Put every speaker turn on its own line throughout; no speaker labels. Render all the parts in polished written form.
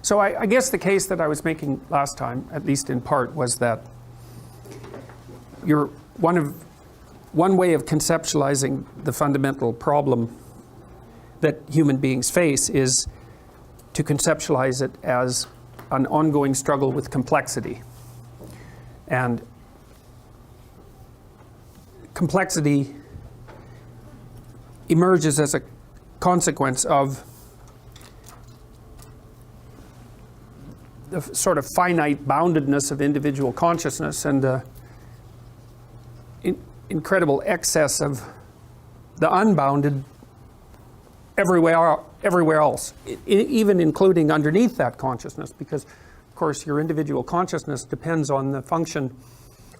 So I guess the case that I was making last time, at least in part, was that one way of conceptualizing the fundamental problem that human beings face is to conceptualize it as an ongoing struggle with complexity. And complexity emerges as a consequence of the sort of finite boundedness of individual consciousness and the incredible excess of the unbounded everywhere else, even including underneath that consciousness, because of course your individual consciousness depends on the function,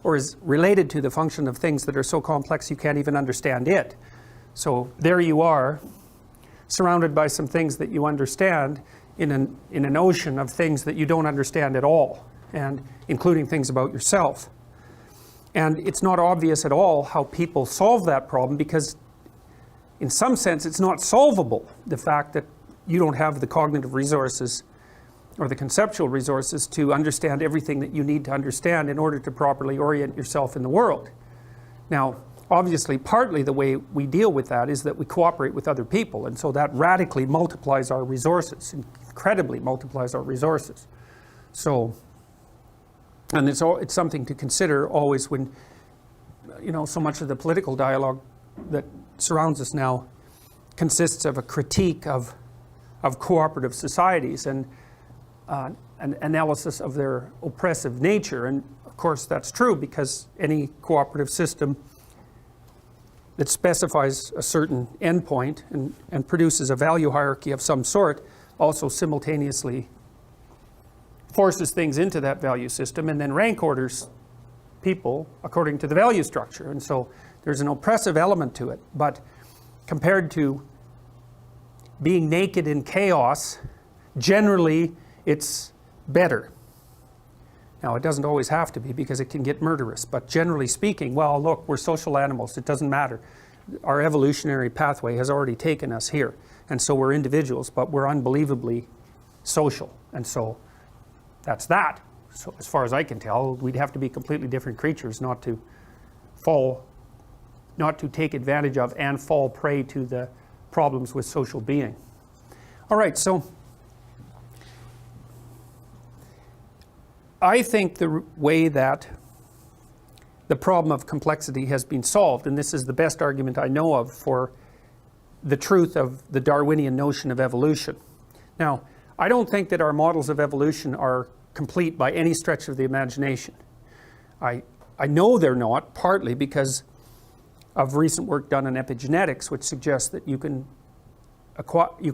or is related to the function of things that are so complex you can't even understand it. So there you are, surrounded by some things that you understand in an ocean of things that you don't understand at all, and including things about yourself. And it's not obvious at all how people solve that problem, because in some sense it's not solvable, the fact that you don't have the cognitive resources or the conceptual resources to understand everything that you need to understand in order to properly orient yourself in the world. Now, obviously, partly the way we deal with that is that we cooperate with other people, and so that radically multiplies our resources, incredibly multiplies our resources. So, and it's something to consider always when, so much of the political dialogue that surrounds us now consists of a critique of cooperative societies and an analysis of their oppressive nature. And of course that's true, because any cooperative system that specifies a certain endpoint and produces a value hierarchy of some sort also simultaneously forces things into that value system and then rank orders people according to the value structure. And so there's an oppressive element to it. But compared to being naked in chaos, generally it's better. Now, it doesn't always have to be, because it can get murderous, but generally speaking, well, look, we're social animals, it doesn't matter. Our evolutionary pathway has already taken us here, and so we're individuals, but we're unbelievably social, and so that's that. So as far as I can tell, we'd have to be completely different creatures not to take advantage of and fall prey to the problems with social being. All right, so I think the way that the problem of complexity has been solved, and this is the best argument I know of for the truth of the Darwinian notion of evolution. Now, I don't think that our models of evolution are complete by any stretch of the imagination. I know they're not, partly because of recent work done on epigenetics, which suggests that you can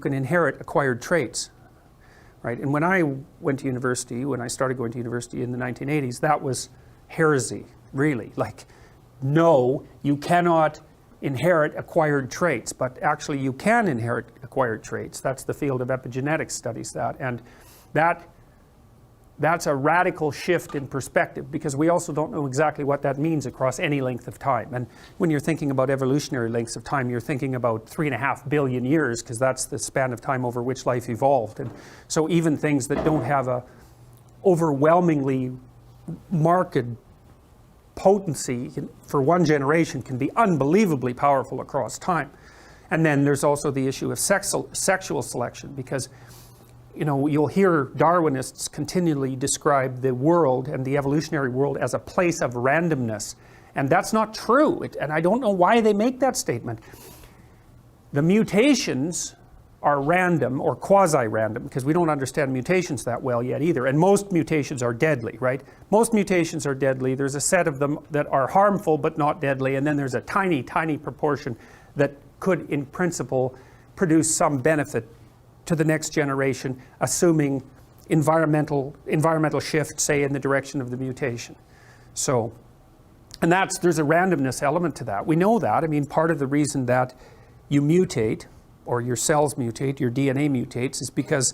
inherit acquired traits. Right? And when I went to university, when I started going to university in the 1980s, that was heresy, really. Like, no, you cannot inherit acquired traits, but actually you can inherit acquired traits. That's the field of epigenetics studies that. And that's a radical shift in perspective, because we also don't know exactly what that means across any length of time. And when you're thinking about evolutionary lengths of time, you're thinking about 3.5 billion years, because that's the span of time over which life evolved. And so even things that don't have a overwhelmingly marked potency for one generation can be unbelievably powerful across time. And then there's also the issue of sexual selection, because you'll hear Darwinists continually describe the world and the evolutionary world as a place of randomness. And that's not true. And I don't know why they make that statement. The mutations are random or quasi-random, because we don't understand mutations that well yet either. And most mutations are deadly, right? Most mutations are deadly. There's a set of them that are harmful but not deadly. And then there's a tiny, tiny proportion that could, in principle, produce some benefit to the next generation, assuming environmental shift, say, in the direction of the mutation. So, and there's a randomness element to that. We know that. I mean, part of the reason that you mutate, or your cells mutate, your DNA mutates, is because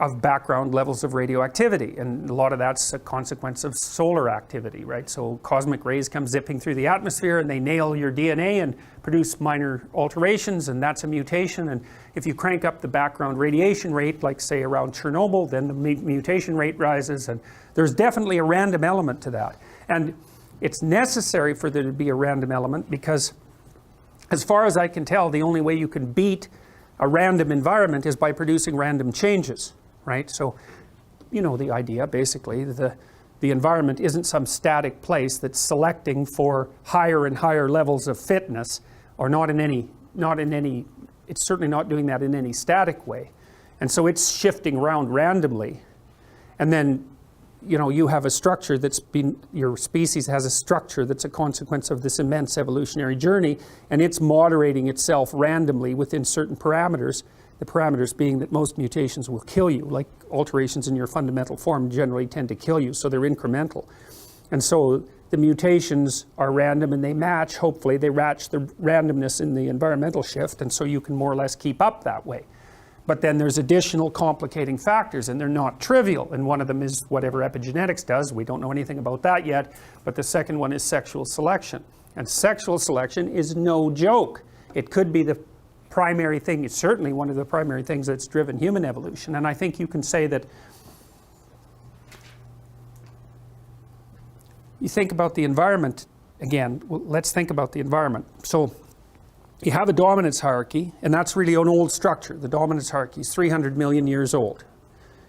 background levels of radioactivity, and a lot of that's a consequence of solar activity, right? So cosmic rays come zipping through the atmosphere and they nail your DNA and produce minor alterations, and that's a mutation. And if you crank up the background radiation rate, like say around Chernobyl, then the mutation rate rises, and there's definitely a random element to that. And it's necessary for there to be a random element because, as far as I can tell, the only way you can beat a random environment is by producing random changes. Right? So, you know the idea, basically. The environment isn't some static place that's selecting for higher and higher levels of fitness, or not in any, it's certainly not doing that in any static way. And so it's shifting around randomly. And then, you know, you have a structure your species has a structure that's a consequence of this immense evolutionary journey, and it's moderating itself randomly within certain parameters. The parameters being that most mutations will kill you, like alterations in your fundamental form generally tend to kill you, so they're incremental. And so the mutations are random and they match, hopefully, they match the randomness in the environmental shift, and so you can more or less keep up that way. But then there's additional complicating factors, and they're not trivial, and one of them is whatever epigenetics does. We don't know anything about that yet, but the second one is sexual selection. And sexual selection is no joke. It could be the primary thing, it's certainly one of the primary things that's driven human evolution. And I think you can say that you think about the environment again. Well, let's think about the environment. So you have a dominance hierarchy, and that's really an old structure. The dominance hierarchy is 300 million years old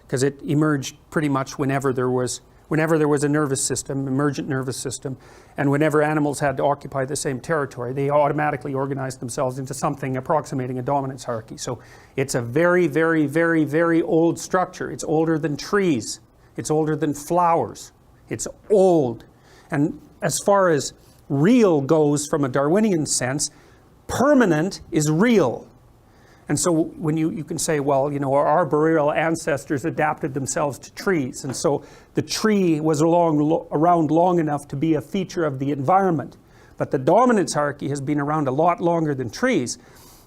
because it emerged pretty much whenever there was a nervous system, emergent nervous system, and whenever animals had to occupy the same territory, they automatically organized themselves into something approximating a dominance hierarchy. So it's a very, very, very, very old structure. It's older than trees. It's older than flowers. It's old. And as far as real goes from a Darwinian sense, permanent is real. And so when you can say, well, you know, our arboreal ancestors adapted themselves to trees, and so the tree was around long enough to be a feature of the environment. But the dominance hierarchy has been around a lot longer than trees.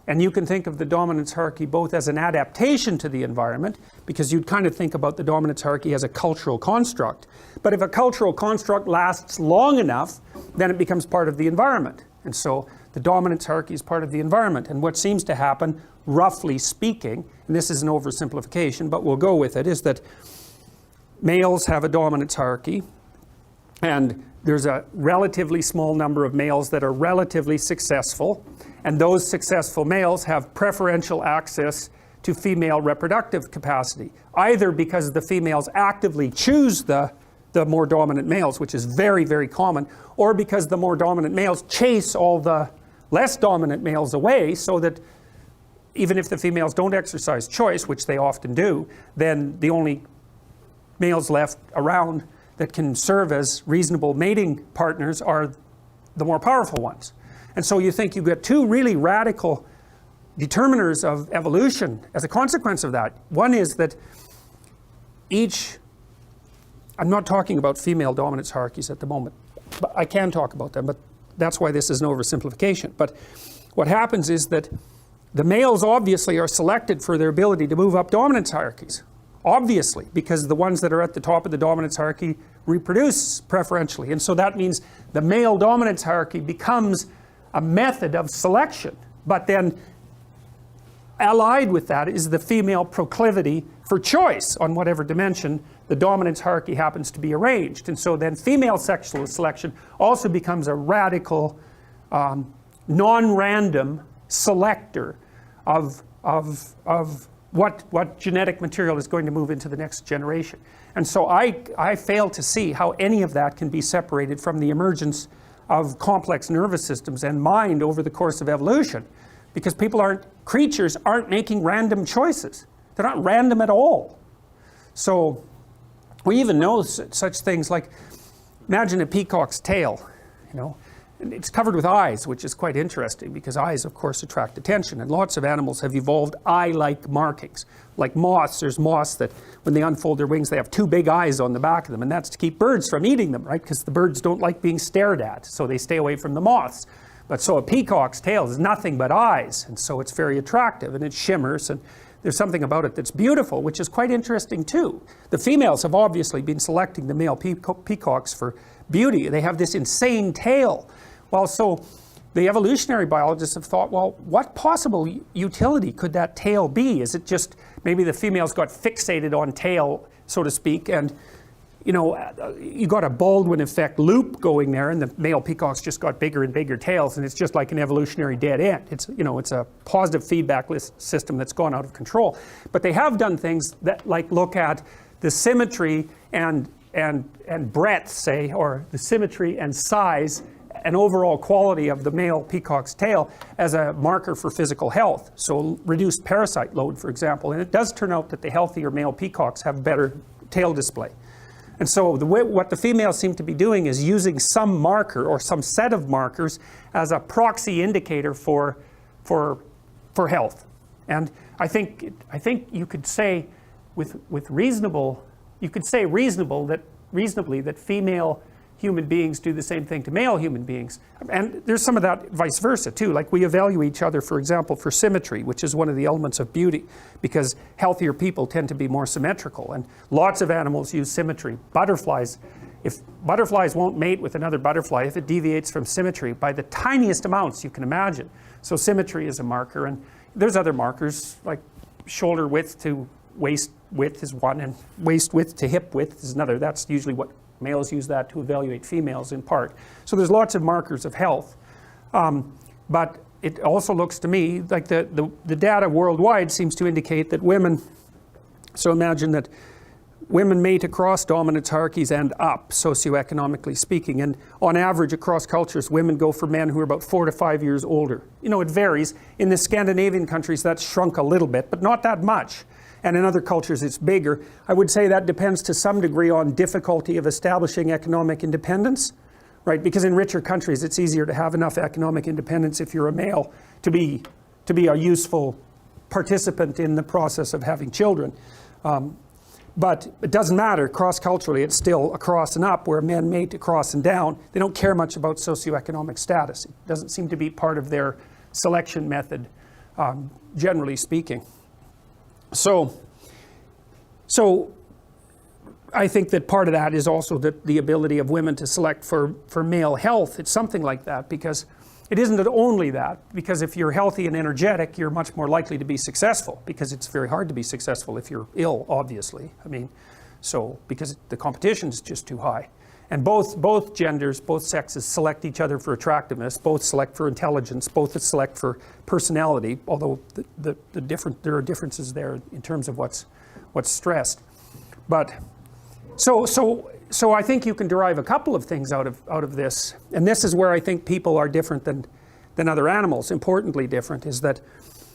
And you can think of the dominance hierarchy both as an adaptation to the environment, because you'd kind of think about the dominance hierarchy as a cultural construct. But if a cultural construct lasts long enough, then it becomes part of the environment. And so the dominance hierarchy is part of the environment. And what seems to happen, roughly speaking, and this is an oversimplification, but we'll go with it, is that males have a dominance hierarchy, and there's a relatively small number of males that are relatively successful, and those successful males have preferential access to female reproductive capacity, either because the females actively choose the more dominant males, which is very, very common, or because the more dominant males chase all the less dominant males away, so that even if the females don't exercise choice, which they often do, then the only males left around that can serve as reasonable mating partners are the more powerful ones. And so you think you get two really radical determiners of evolution as a consequence of that. One is that I'm not talking about female dominance hierarchies at the moment, but I can talk about them, but that's why this is an oversimplification. But what happens is that the males obviously are selected for their ability to move up dominance hierarchies. Obviously, because the ones that are at the top of the dominance hierarchy reproduce preferentially. And so that means the male dominance hierarchy becomes a method of selection. But then allied with that is the female proclivity for choice on whatever dimension the dominance hierarchy happens to be arranged. And so then female sexual selection also becomes a radical, non-random selector of what genetic material is going to move into the next generation. And so I fail to see how any of that can be separated from the emergence of complex nervous systems and mind over the course of evolution, because creatures aren't making random choices. They're not random at all. So we even know such things like, imagine a peacock's tail, you know. And it's covered with eyes, which is quite interesting, because eyes, of course, attract attention. And lots of animals have evolved eye-like markings. Like moths, there's moths that, when they unfold their wings, they have two big eyes on the back of them. And that's to keep birds from eating them, right? Because the birds don't like being stared at, so they stay away from the moths. But so a peacock's tail is nothing but eyes. And so it's very attractive, and it shimmers. And there's something about it that's beautiful, which is quite interesting too. The females have obviously been selecting the male peacocks for beauty. They have this insane tail. Well, so the evolutionary biologists have thought, well, what possible utility could that tail be? Is it just maybe the females got fixated on tail, so to speak, and you know, you got a Baldwin effect loop going there, and the male peacocks just got bigger and bigger tails, and it's just like an evolutionary dead end. It's, you know, it's a positive feedback system that's gone out of control. But they have done things that, like, look at the symmetry and breadth, say, or the symmetry and size and overall quality of the male peacock's tail as a marker for physical health. So reduced parasite load, for example. And it does turn out that the healthier male peacocks have better tail display. And so what the females seem to be doing is using some marker or some set of markers as a proxy indicator for health. And I think you could say reasonably that female human beings do the same thing to male human beings. And there's some of that vice versa too. Like, we evaluate each other, for example, for symmetry, which is one of the elements of beauty, because healthier people tend to be more symmetrical. And lots of animals use symmetry. Butterflies, if butterflies won't mate with another butterfly if it deviates from symmetry by the tiniest amounts you can imagine. So symmetry is a marker. And there's other markers, like shoulder width to waist width is one, and waist width to hip width is another. That's usually what males use that to evaluate females in part. So there's lots of markers of health. But it also looks to me like the data worldwide seems to indicate that women, so imagine that women mate across dominance hierarchies and up, socioeconomically speaking. And on average, across cultures, women go for men who are about 4 to 5 years older. You know, it varies. In the Scandinavian countries, that's shrunk a little bit, but not that much. And in other cultures, it's bigger. I would say that depends to some degree on difficulty of establishing economic independence, right? Because in richer countries, it's easier to have enough economic independence if you're a male to be a useful participant in the process of having children. But it doesn't matter. Cross-culturally, it's still across and up, where men mate across and down. They don't care much about socioeconomic status. It doesn't seem to be part of their selection method, generally speaking. So I think that part of that is also the ability of women to select for male health. It's something like that, because it isn't only that, because if you're healthy and energetic, you're much more likely to be successful, because it's very hard to be successful if you're ill, obviously. I mean, so because the competition is just too high. And both genders, both sexes select each other for attractiveness, both select for intelligence, both select for personality, although there are differences there in terms of what's stressed. But so I think you can derive a couple of things out of this. And this is where I think people are different than other animals, importantly different, is that,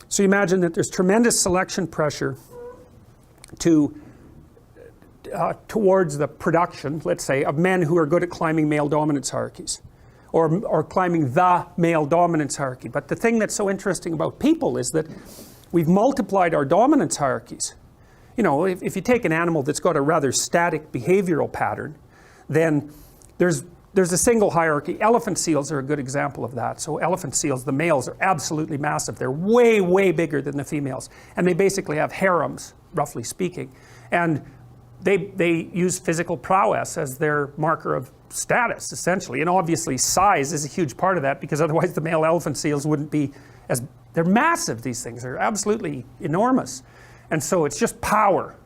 so you imagine that there's tremendous selection pressure towards the production, let's say, of men who are good at climbing male dominance hierarchies, or climbing the male dominance hierarchy. But the thing that's so interesting about people is that we've multiplied our dominance hierarchies. You know, if you take an animal that's got a rather static behavioral pattern, then there's a single hierarchy. Elephant seals are a good example of that. So elephant seals, the males are absolutely massive. They're way, way bigger than the females. And they basically have harems, roughly speaking. And they use physical prowess as their marker of status, essentially. And obviously size is a huge part of that, because otherwise the male elephant seals wouldn't be as, they're massive, these things. They're absolutely enormous. And so it's just power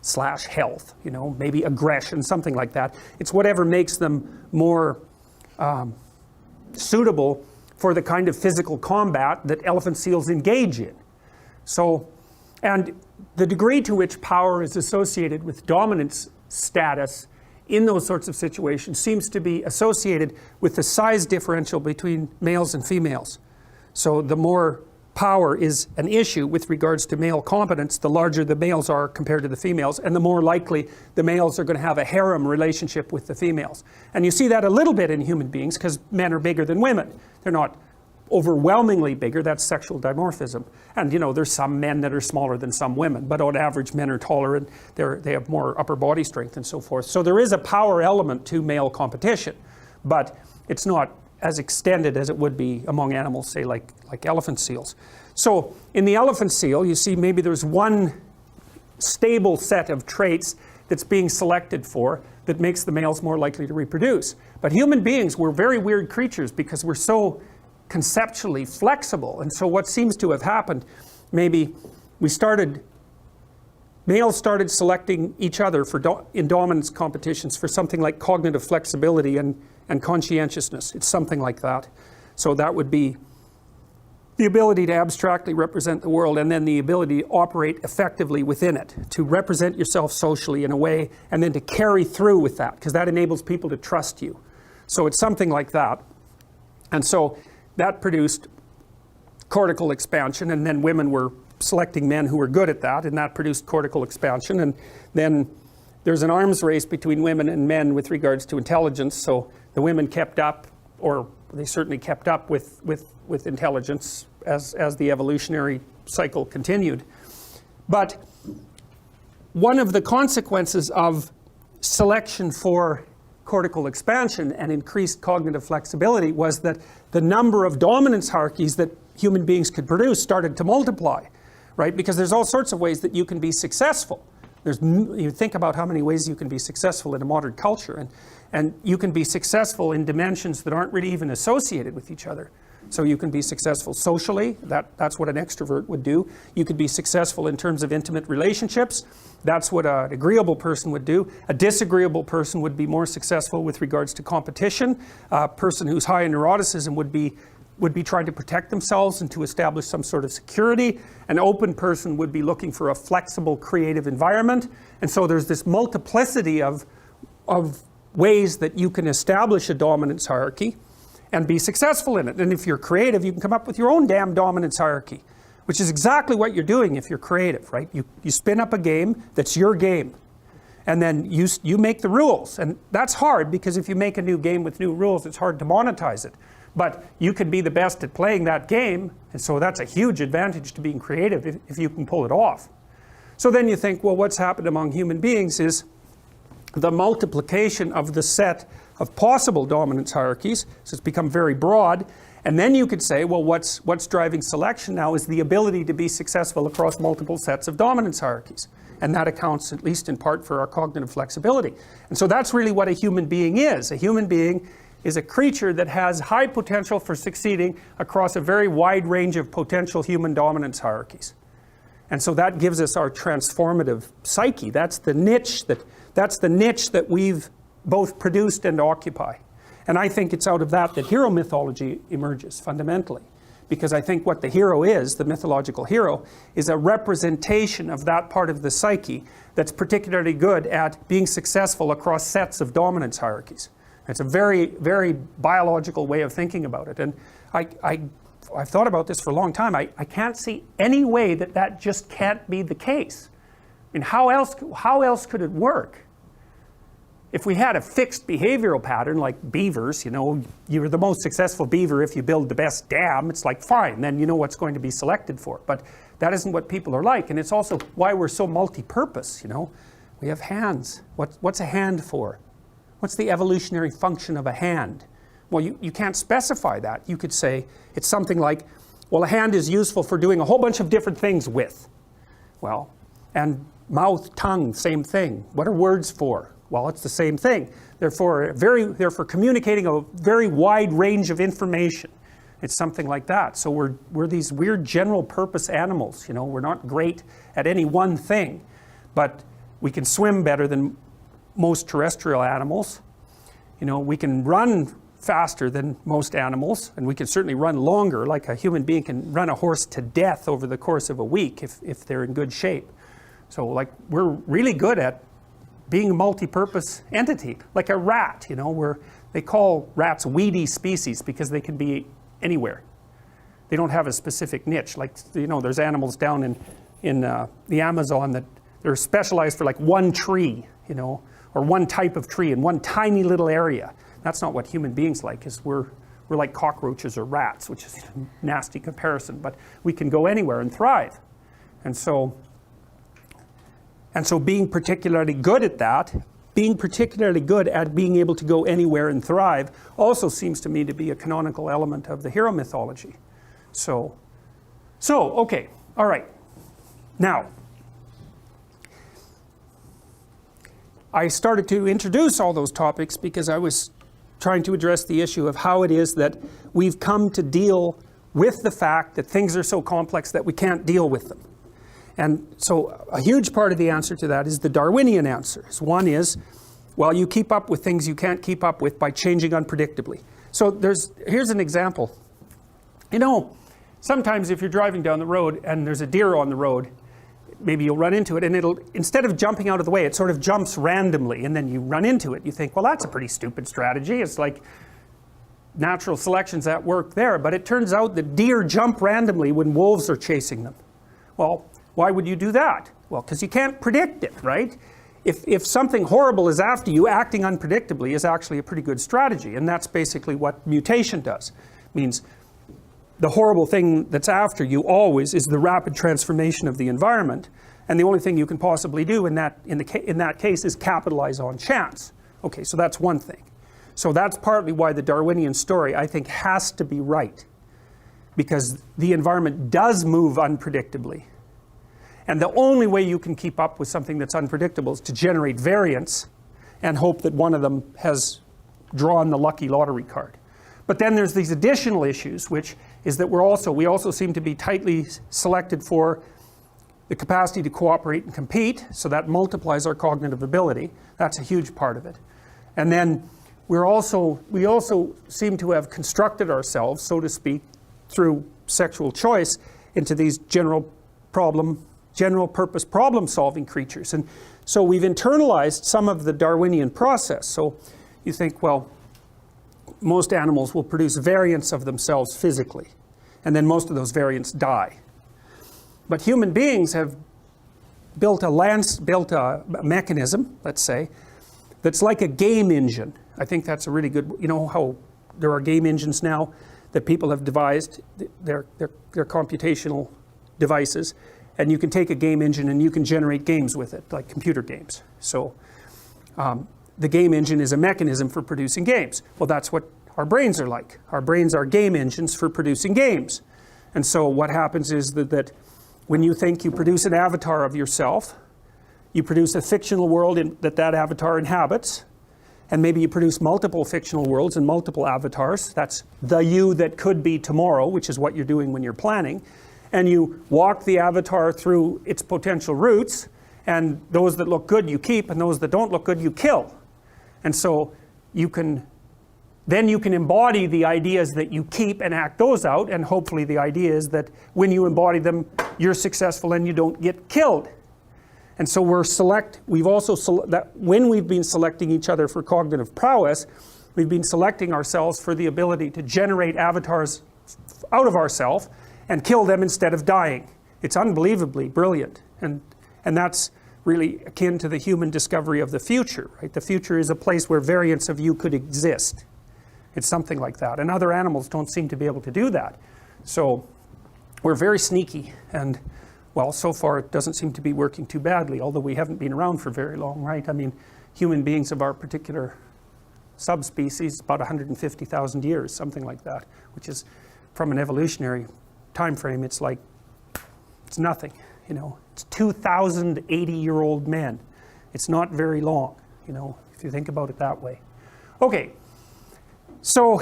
/ health, you know, maybe aggression, something like that. It's whatever makes them more suitable for the kind of physical combat that elephant seals engage in. So, and the degree to which power is associated with dominance status in those sorts of situations seems to be associated with the size differential between males and females. So the more power is an issue with regards to male competence, the larger the males are compared to the females, and the more likely the males are going to have a harem relationship with the females. And you see that a little bit in human beings, because men are bigger than women. They're not overwhelmingly bigger. That's sexual dimorphism. And you know, there's some men that are smaller than some women, but on average men are taller and they have more upper body strength and so forth. So there is a power element to male competition, but it's not as extended as it would be among animals, say like elephant seals. So in the elephant seal, you see maybe there's one stable set of traits that's being selected for that makes the males more likely to reproduce. But human beings, we're very weird creatures because we're so conceptually flexible. And so what seems to have happened, maybe males started selecting each other in dominance competitions for something like cognitive flexibility and conscientiousness. It's something like that. So that would be the ability to abstractly represent the world, and then the ability to operate effectively within it, to represent yourself socially in a way, and then to carry through with that, because that enables people to trust you. So it's something like that. And so that produced cortical expansion, and then women were selecting men who were good at that, and that produced cortical expansion. And then there's an arms race between women and men with regards to intelligence. So the women kept up, or they certainly kept up with intelligence as the evolutionary cycle continued. But one of the consequences of selection for cortical expansion and increased cognitive flexibility was that the number of dominance hierarchies that human beings could produce started to multiply, right? Because there's all sorts of ways that you can be successful. You think about how many ways you can be successful in a modern culture, and you can be successful in dimensions that aren't really even associated with each other. So you can be successful socially, that's what an extrovert would do. You could be successful in terms of intimate relationships, that's what an agreeable person would do. A disagreeable person would be more successful with regards to competition. A person who's high in neuroticism would be trying to protect themselves and to establish some sort of security. An open person would be looking for a flexible, creative environment. And so there's this multiplicity of ways that you can establish a dominance hierarchy and be successful in it. And if you're creative, you can come up with your own damn dominance hierarchy, which is exactly what you're doing if you're creative, right? You spin up a game that's your game, and then you make the rules. And that's hard, because if you make a new game with new rules, it's hard to monetize it. But you could be the best at playing that game, and so that's a huge advantage to being creative if you can pull it off. So then you think, well, what's happened among human beings is the multiplication of the set of possible dominance hierarchies. So it's become very broad. And then you could say, well, what's driving selection now is the ability to be successful across multiple sets of dominance hierarchies. And that accounts, at least in part, for our cognitive flexibility. And so that's really what a human being is. A human being is a creature that has high potential for succeeding across a very wide range of potential human dominance hierarchies. And so that gives us our transformative psyche. That's the niche that we've both produced and occupy. And I think it's out of that hero mythology emerges fundamentally. Because I think what the hero is, the mythological hero, is a representation of that part of the psyche that's particularly good at being successful across sets of dominance hierarchies. It's a very, very biological way of thinking about it. And I've thought about this for a long time. I can't see any way that just can't be the case. I mean, how else could it work? If we had a fixed behavioral pattern like beavers, you're the most successful beaver if you build the best dam, it's like, fine, then you know what's going to be selected for. But that isn't what people are like. And it's also why we're so multi-purpose, We have hands. What's a hand for? What's the evolutionary function of a hand? Well, you can't specify that. You could say it's something like, well, a hand is useful for doing a whole bunch of different things with. Well, and mouth, tongue, same thing. What are words for? Well, it's the same thing. They're for communicating a very wide range of information. It's something like that. So we're these weird general purpose animals. We're not great at any one thing, but we can swim better than most terrestrial animals. We can run faster than most animals, and we can certainly run longer. Like a human being can run a horse to death over the course of a week if they're in good shape. So we're really good at being a multi-purpose entity, like a rat. They call rats weedy species because they can be anywhere. They don't have a specific niche. There's animals down in the Amazon that they're specialized for one tree, or one type of tree in one tiny little area. That's not what human beings like, because we're like cockroaches or rats, which is a nasty comparison, but we can go anywhere and thrive. And so being particularly good at that, being particularly good at being able to go anywhere and thrive also seems to me to be a canonical element of the hero mythology. So okay, all right. Now, I started to introduce all those topics because I was trying to address the issue of how it is that we've come to deal with the fact that things are so complex that we can't deal with them. And so a huge part of the answer to that is the Darwinian answers. One is, well, you keep up with things you can't keep up with by changing unpredictably. So here's an example. You know, sometimes if you're driving down the road and there's a deer on the road, maybe you'll run into it and it'll, instead of jumping out of the way, it sort of jumps randomly and then you run into it. You think, well, that's a pretty stupid strategy. It's like natural selection's at work there. But it turns out that deer jump randomly when wolves are chasing them. Well, why would you do that? Well, because you can't predict it, right? If something horrible is after you, acting unpredictably is actually a pretty good strategy. And that's basically what mutation does. It means the horrible thing that's after you always is the rapid transformation of the environment. And the only thing you can possibly do in that case is capitalize on chance. Okay, so that's one thing. So that's partly why the Darwinian story, I think, has to be right. Because the environment does move unpredictably. And the only way you can keep up with something that's unpredictable is to generate variance and hope that one of them has drawn the lucky lottery card. But then there's these additional issues, which is that we also seem to be tightly selected for the capacity to cooperate and compete, so that multiplies our cognitive ability. That's a huge part of it. And then we also seem to have constructed ourselves, so to speak, through sexual choice into these general purpose problem-solving creatures. And so we've internalized some of the Darwinian process. So you think, well, most animals will produce variants of themselves physically, and then most of those variants die. But human beings have built a mechanism, let's say, that's like a game engine. I think that's a really good, you know how there are game engines now that people have devised, they're computational devices, and you can take a game engine and you can generate games with it, like computer games. So the game engine is a mechanism for producing games. Well, that's what our brains are like. Our brains are game engines for producing games. And so what happens is that when you think you produce an avatar of yourself, you produce a fictional world that avatar inhabits, and maybe you produce multiple fictional worlds and multiple avatars. That's the you that could be tomorrow, which is what you're doing when you're planning. And you walk the avatar through its potential routes, and those that look good you keep, and those that don't look good you kill. And so then you can embody the ideas that you keep and act those out, and hopefully the idea is that when you embody them, you're successful and you don't get killed. And so we've also when we've been selecting each other for cognitive prowess, we've been selecting ourselves for the ability to generate avatars out of ourselves and kill them instead of dying. It's unbelievably brilliant. And that's really akin to the human discovery of the future, right? The future is a place where variants of you could exist. It's something like that. And other animals don't seem to be able to do that. So we're very sneaky. And, well, so far it doesn't seem to be working too badly, although we haven't been around for very long, right? I mean, human beings of our particular subspecies, about 150,000 years, something like that, which is, from an evolutionary time frame, it's nothing, you know. It's 2,080-year-old men. It's not very long, you know, if you think about it that way. Okay, so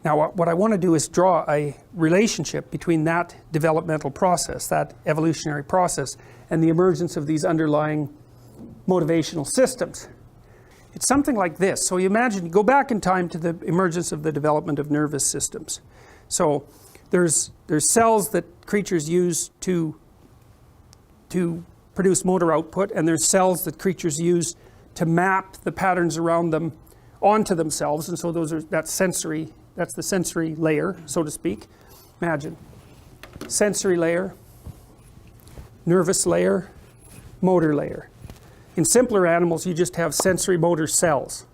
now what I want to do is draw a relationship between that developmental process, that evolutionary process, and the emergence of these underlying motivational systems. It's something like this. So you imagine, go back in time to the emergence of the development of nervous systems. So there's cells that creatures use to produce motor output, and there's cells that creatures use to map the patterns around them onto themselves. And so that's the sensory layer, so to speak. Imagine sensory layer, nervous layer, motor layer. In simpler animals, you just have sensory motor cells.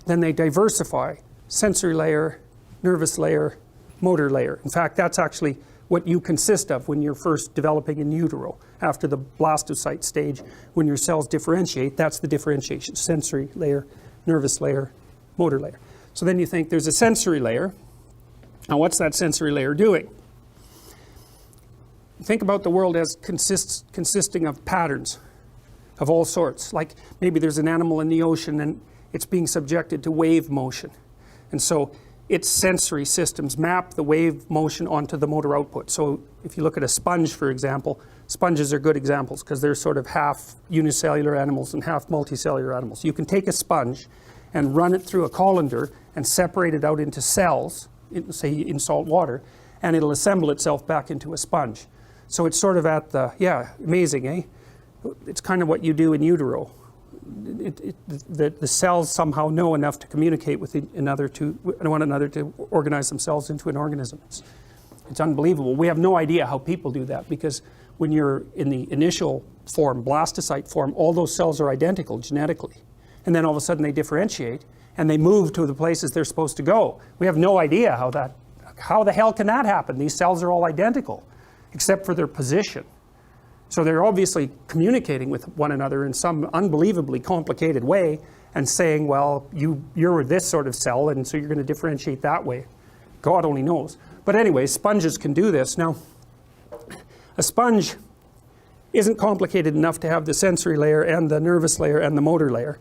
Then they diversify: sensory layer, nervous layer, motor layer. In fact, that's actually what you consist of when you're first developing in utero. After the blastocyte stage, when your cells differentiate, that's the differentiation. Sensory layer, nervous layer, motor layer. So then you think there's a sensory layer. Now what's that sensory layer doing? Think about the world as consisting of patterns of all sorts. Like maybe there's an animal in the ocean and it's being subjected to wave motion. And so its sensory systems map the wave motion onto the motor output. So if you look at a sponge, for example, sponges are good examples because they're sort of half unicellular animals and half multicellular animals. You can take a sponge and run it through a colander and separate it out into cells, say in salt water, and it'll assemble itself back into a sponge. So it's sort of at the, yeah, amazing, eh? It's kind of what you do in utero. The cells somehow know enough to communicate with one another to organize themselves into an organism. It's unbelievable. We have no idea how people do that because when you're in the initial form, blastocyte form, all those cells are identical genetically. And then all of a sudden they differentiate and they move to the places they're supposed to go. We have no idea how the hell can that happen? These cells are all identical except for their position. So they're obviously communicating with one another in some unbelievably complicated way and saying, well, you're this sort of cell and so you're going to differentiate that way. God only knows. But anyway, sponges can do this. Now, a sponge isn't complicated enough to have the sensory layer and the nervous layer and the motor layer.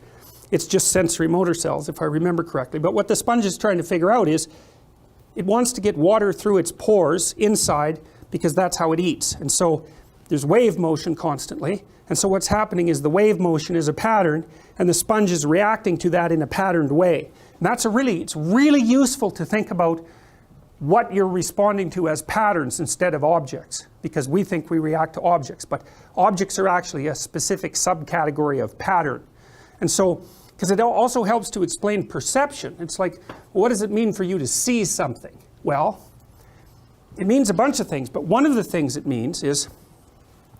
It's just sensory motor cells, if I remember correctly. But what the sponge is trying to figure out is it wants to get water through its pores inside because that's how it eats. And so there's wave motion constantly, and so what's happening is the wave motion is a pattern, and the sponge is reacting to that in a patterned way. And it's really useful to think about what you're responding to as patterns instead of objects, because we think we react to objects, but objects are actually a specific subcategory of pattern. And so, because it also helps to explain perception. It's like, what does it mean for you to see something? Well, it means a bunch of things, but one of the things it means is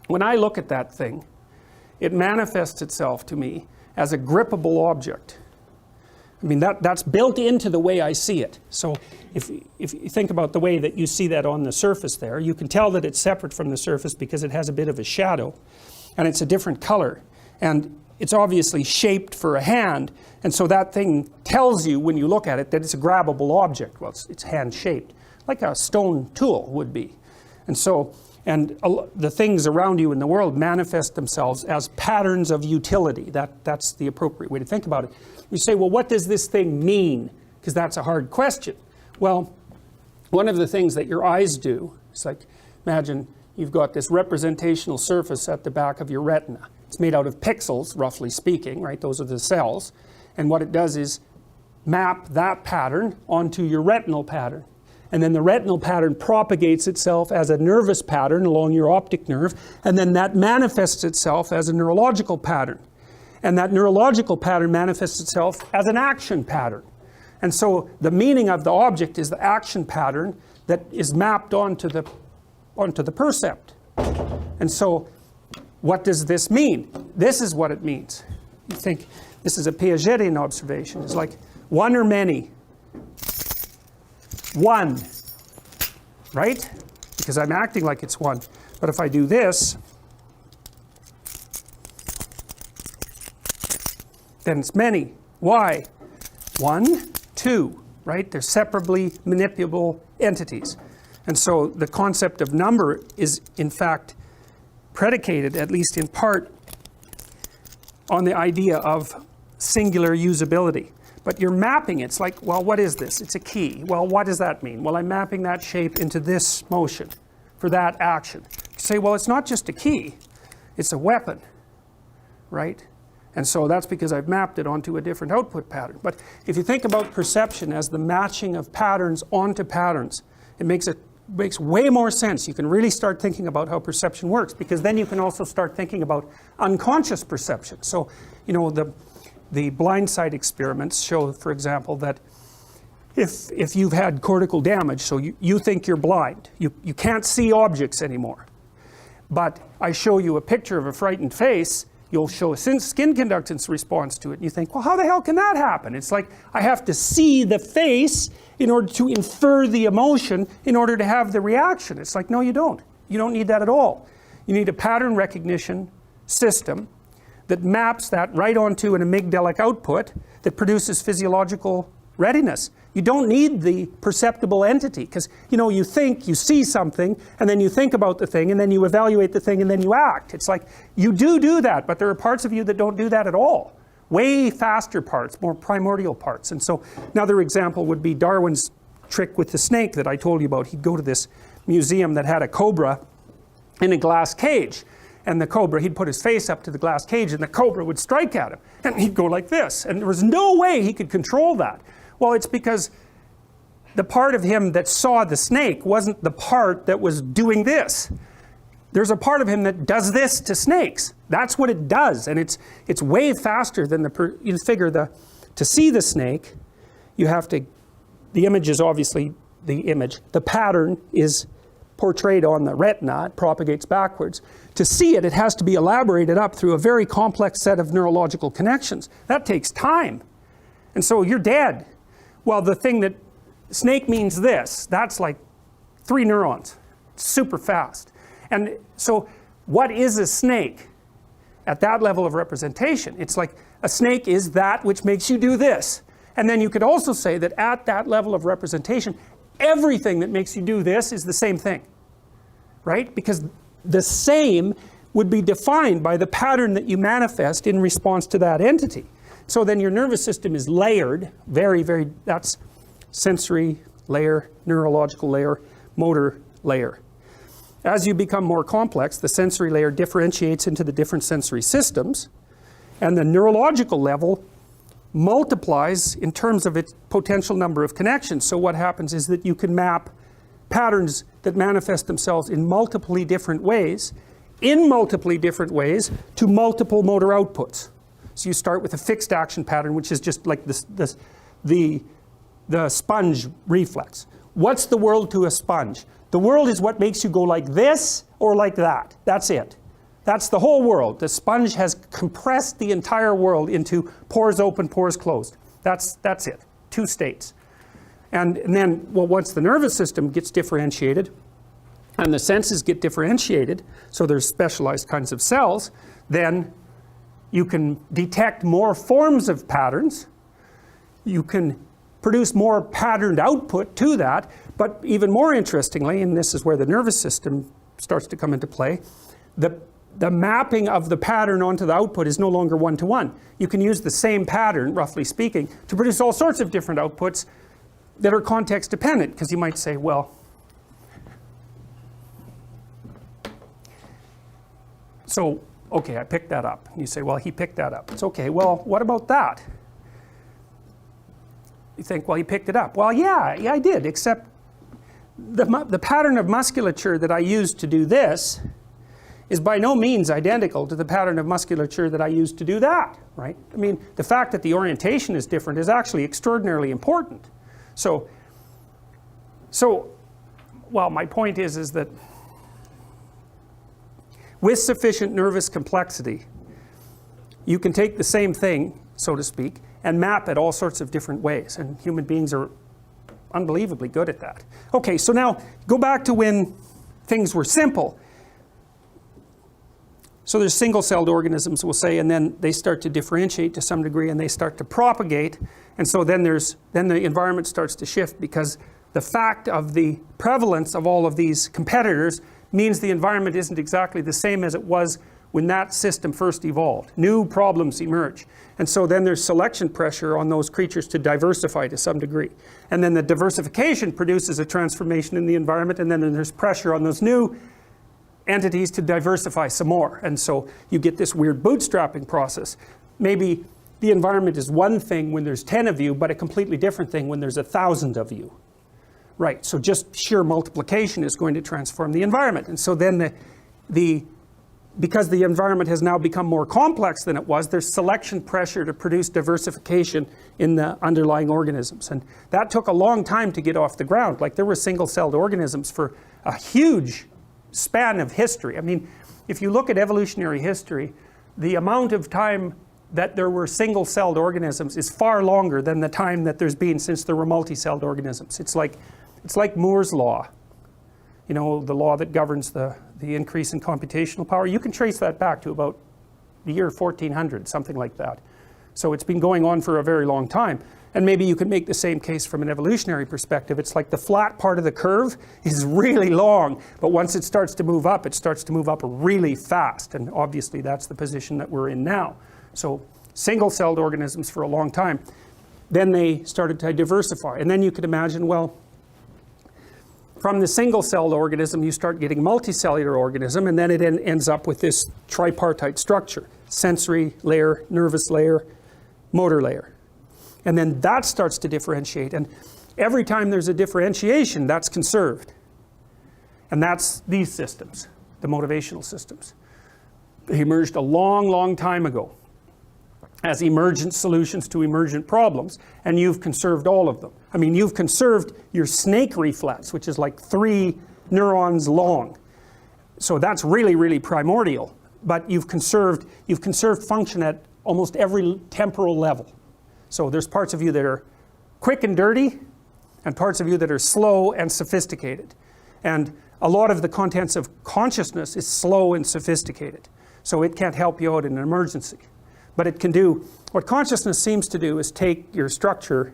when I look at that thing, it manifests itself to me as a grippable object. I mean, that's built into the way I see it. So if you think about the way that you see that on the surface there, you can tell that it's separate from the surface because it has a bit of a shadow, and it's a different color. And it's obviously shaped for a hand, and so that thing tells you when you look at it that it's a grabbable object. Well, it's hand-shaped, like a stone tool would be. And the things around you in the world manifest themselves as patterns of utility. That's the appropriate way to think about it. You say, well, what does this thing mean? Because that's a hard question. Well, one of the things that your eyes do, it's like, imagine you've got this representational surface at the back of your retina. It's made out of pixels, roughly speaking, right? Those are the cells. And what it does is map that pattern onto your retinal pattern. And then the retinal pattern propagates itself as a nervous pattern along your optic nerve, and then that manifests itself as a neurological pattern. And that neurological pattern manifests itself as an action pattern. And so the meaning of the object is the action pattern that is mapped onto the percept. And so what does this mean? This is what it means. You think this is a Piagetian observation. It's like one or many. One, right? Because I'm acting like it's one. But if I do this, then it's many. Why? 1, 2, right? They're separably manipulable entities. And so the concept of number is, in fact, predicated, at least in part, on the idea of singular usability. But you're mapping it. It's like, well, what is this? It's a key. Well, what does that mean? Well, I'm mapping that shape into this motion for that action. You say, well, it's not just a key. It's a weapon, right? And so that's because I've mapped it onto a different output pattern. But if you think about perception as the matching of patterns onto patterns, it makes way more sense. You can really start thinking about how perception works, because then you can also start thinking about unconscious perception. So, you know, the blind sight experiments show, for example, that if you've had cortical damage, so you think you're blind, you can't see objects anymore. But I show you a picture of a frightened face, you'll show a skin conductance response to it. And you think, well, how the hell can that happen? It's like, I have to see the face in order to infer the emotion in order to have the reaction. It's like, no, you don't. You don't need that at all. You need a pattern recognition system that maps that right onto an amygdalic output that produces physiological readiness. You don't need the perceptible entity, because you think, you see something, and then you think about the thing, and then you evaluate the thing, and then you act. It's like, you do that, but there are parts of you that don't do that at all. Way faster parts, more primordial parts. And so another example would be Darwin's trick with the snake that I told you about. He'd go to this museum that had a cobra in a glass cage. And the cobra, he'd put his face up to the glass cage, and the cobra would strike at him. And he'd go like this. And there was no way he could control that. Well, it's because the part of him that saw the snake wasn't the part that was doing this. There's a part of him that does this to snakes. That's what it does. And it's way faster than you figure to see the snake, you have to, the image is obviously the image. The pattern is portrayed on the retina, it propagates backwards. To see it, it has to be elaborated up through a very complex set of neurological connections. That takes time. And so you're dead. Well, the thing that snake means this, that's like 3 neurons, super fast. And so what is a snake at that level of representation? It's like a snake is that which makes you do this. And then you could also say that at that level of representation, everything that makes you do this is the same thing, right? Because the same would be defined by the pattern that you manifest in response to that entity. So then your nervous system is layered, that's sensory layer, neurological layer, motor layer. As you become more complex, the sensory layer differentiates into the different sensory systems, and the neurological level multiplies in terms of its potential number of connections. So what happens is that you can map patterns that manifest themselves in multiply different ways to multiple motor outputs. So you start with a fixed action pattern, which is just like the sponge reflex. What's the world to a sponge? The world is what makes you go like this or like that. That's it. That's the whole world. The sponge has compressed the entire world into pores open, pores closed. That's it. 2 states. And then, well, once the nervous system gets differentiated and the senses get differentiated, so there's specialized kinds of cells, then you can detect more forms of patterns. You can produce more patterned output to that. But even more interestingly, and this is where the nervous system starts to come into play, the mapping of the pattern onto the output is no longer one-to-one. You can use the same pattern, roughly speaking, to produce all sorts of different outputs that are context dependent. Because you might say, well, so, okay, I picked that up. You say, well, he picked that up. It's okay, well, what about that? You think, well, he picked it up. Well, yeah, I did, except the pattern of musculature that I used to do this is by no means identical to the pattern of musculature that I used to do that, right? I mean, the fact that the orientation is different is actually extraordinarily important. So well, my point is that with sufficient nervous complexity, you can take the same thing, so to speak, and map it all sorts of different ways. And human beings are unbelievably good at that. Okay, so now go back to when things were simple. So there's single-celled organisms, we'll say, and then they start to differentiate to some degree, and they start to propagate. And so then the environment starts to shift, because the fact of the prevalence of all of these competitors means the environment isn't exactly the same as it was when that system first evolved. New problems emerge. And so then there's selection pressure on those creatures to diversify to some degree. And then the diversification produces a transformation in the environment, and then there's pressure on those new entities to diversify some more. And so you get this weird bootstrapping process. Maybe the environment is one thing when there's 10 of you, but a completely different thing when there's 1,000 of you. Right, so just sheer multiplication is going to transform the environment. And so then because the environment has now become more complex than it was, there's selection pressure to produce diversification in the underlying organisms. And that took a long time to get off the ground. Like, there were single-celled organisms for a huge span of history. I mean, if you look at evolutionary history, the amount of time that there were single-celled organisms is far longer than the time that there's been since there were multi-celled organisms. It's like Moore's law, you know, the law that governs the increase in computational power. You can trace that back to about the year 1400, something like that. So it's been going on for a very long time. And maybe you could make the same case from an evolutionary perspective. It's like the flat part of the curve is really long, but once it starts to move up, it starts to move up really fast. And obviously that's the position that we're in now. So single-celled organisms for a long time. Then they started to diversify. And then you could imagine, well, from the single-celled organism, you start getting multicellular organism, and then it ends up with this tripartite structure: sensory layer, nervous layer, motor layer. And then that starts to differentiate. And every time there's a differentiation, that's conserved. And that's these systems, the motivational systems. They emerged a long, long time ago as emergent solutions to emergent problems, and you've conserved all of them. I mean, you've conserved your snake reflex, which is like 3 neurons long. So that's really, really primordial. But you've conserved function at almost every temporal level. So there's parts of you that are quick and dirty, and parts of you that are slow and sophisticated. And a lot of the contents of consciousness is slow and sophisticated. So it can't help you out in an emergency. But it can do, what consciousness seems to do is take your structure,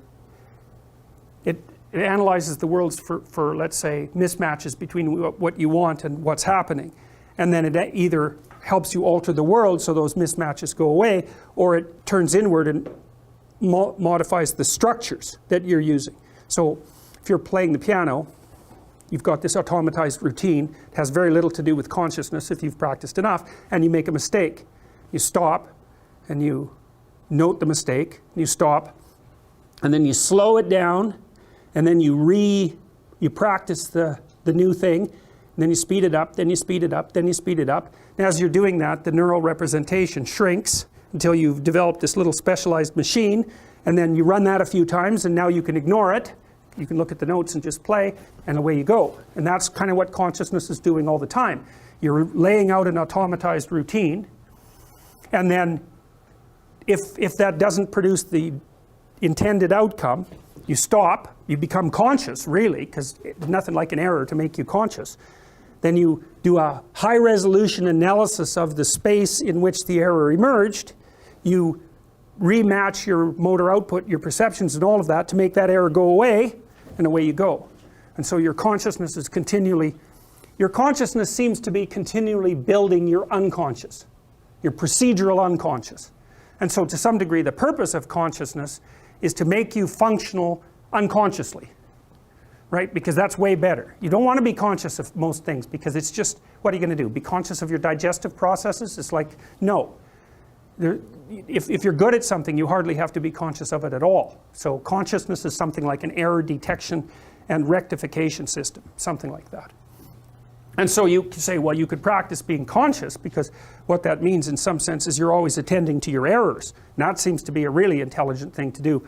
it analyzes the worlds for, let's say, mismatches between what you want and what's happening. And then it either helps you alter the world so those mismatches go away, or it turns inward and modifies the structures that you're using. So if you're playing the piano, you've got this automatized routine. It has very little to do with consciousness if you've practiced enough, and you make a mistake. You stop, and you note the mistake, and you stop, and then you slow it down, and then you practice the new thing, and then you speed it up, then you speed it up, then you speed it up. And as you're doing that, the neural representation shrinks until you've developed this little specialized machine, and then you run that a few times, and now you can ignore it. You can look at the notes and just play, and away you go. And that's kind of what consciousness is doing all the time. You're laying out an automatized routine, and then if that doesn't produce the intended outcome, you stop, you become conscious, really, because there's nothing like an error to make you conscious. Then you do a high-resolution analysis of the space in which the error emerged. You rematch your motor output, your perceptions, and all of that to make that error go away, and away you go. And so your consciousness is your consciousness seems to be continually building your unconscious, your procedural unconscious. And so to some degree, the purpose of consciousness is to make you functional unconsciously, right? Because that's way better. You don't want to be conscious of most things, because it's just, what are you going to do? Be conscious of your digestive processes? It's like, no. If you're good at something, you hardly have to be conscious of it at all. So consciousness is something like an error detection and rectification system, something like that. And so you can say, well, you could practice being conscious, because what that means in some sense is you're always attending to your errors. And that seems to be a really intelligent thing to do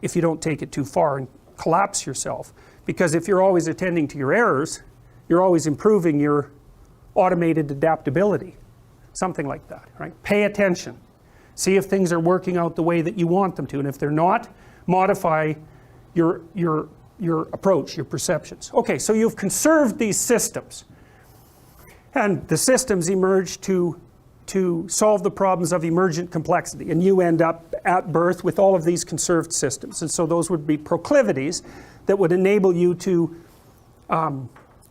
if you don't take it too far and collapse yourself. Because if you're always attending to your errors, you're always improving your automated adaptability. Something like that, right? Pay attention. See if things are working out the way that you want them to. And if they're not, modify your approach, your perceptions. Okay, so you've conserved these systems. And the systems emerge to solve the problems of emergent complexity. And you end up at birth with all of these conserved systems. And so those would be proclivities that would enable you to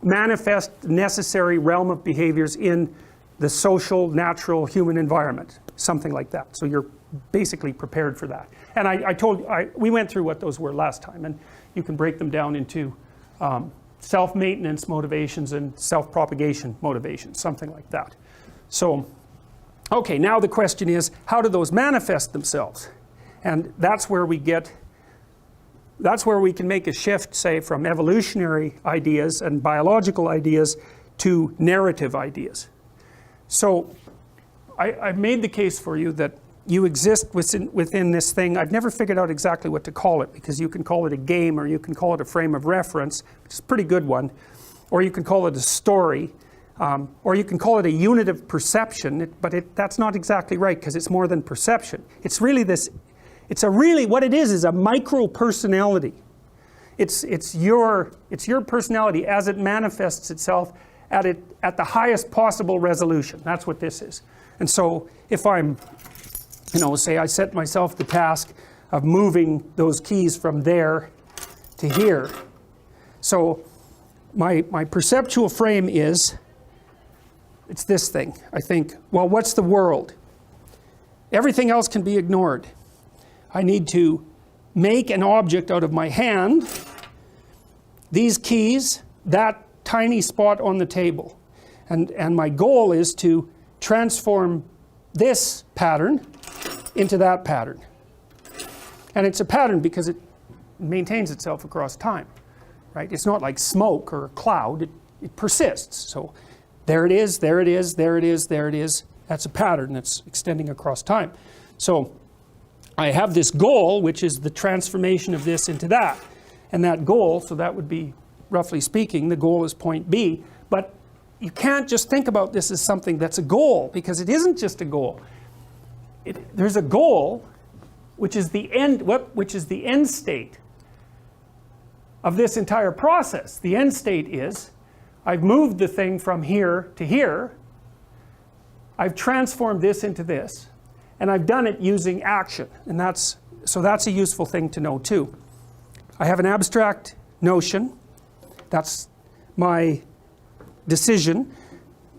manifest the necessary realm of behaviors in the social, natural, human environment. Something like that. So you're basically prepared for that. And we went through what those were last time. And you can break them down into self-maintenance motivations and self-propagation motivations, something like that. So, okay, now the question is, how do those manifest themselves? And that's where we can make a shift, say, from evolutionary ideas and biological ideas to narrative ideas. So, I've made the case for you that you exist within this thing. I've never figured out exactly what to call it, because you can call it a game, or you can call it a frame of reference, which is a pretty good one, or you can call it a story. Or you can call it a unit of perception, but that's not exactly right because it's more than perception. It's really this, what it is a micro-personality. It's your personality as it manifests itself at the highest possible resolution. That's what this is. And so if I'm, say I set myself the task of moving those keys from there to here. So my perceptual frame is, it's this thing. I think, well, what's the world? Everything else can be ignored. I need to make an object out of my hand, these keys, that tiny spot on the table. And my goal is to transform this pattern into that pattern. And it's a pattern because it maintains itself across time, right? It's not like smoke or a cloud, it persists. So there it is, there it is, there it is, there it is. That's a pattern that's extending across time. So I have this goal, which is the transformation of this into that. And that goal, so that would be, roughly speaking, the goal is point B. But you can't just think about this as something that's a goal, because it isn't just a goal. There's a goal, which is the end state of this entire process. The end state is, I've moved the thing from here to here, I've transformed this into this, and I've done it using action. And that's a useful thing to know too. I have an abstract notion, that's my decision,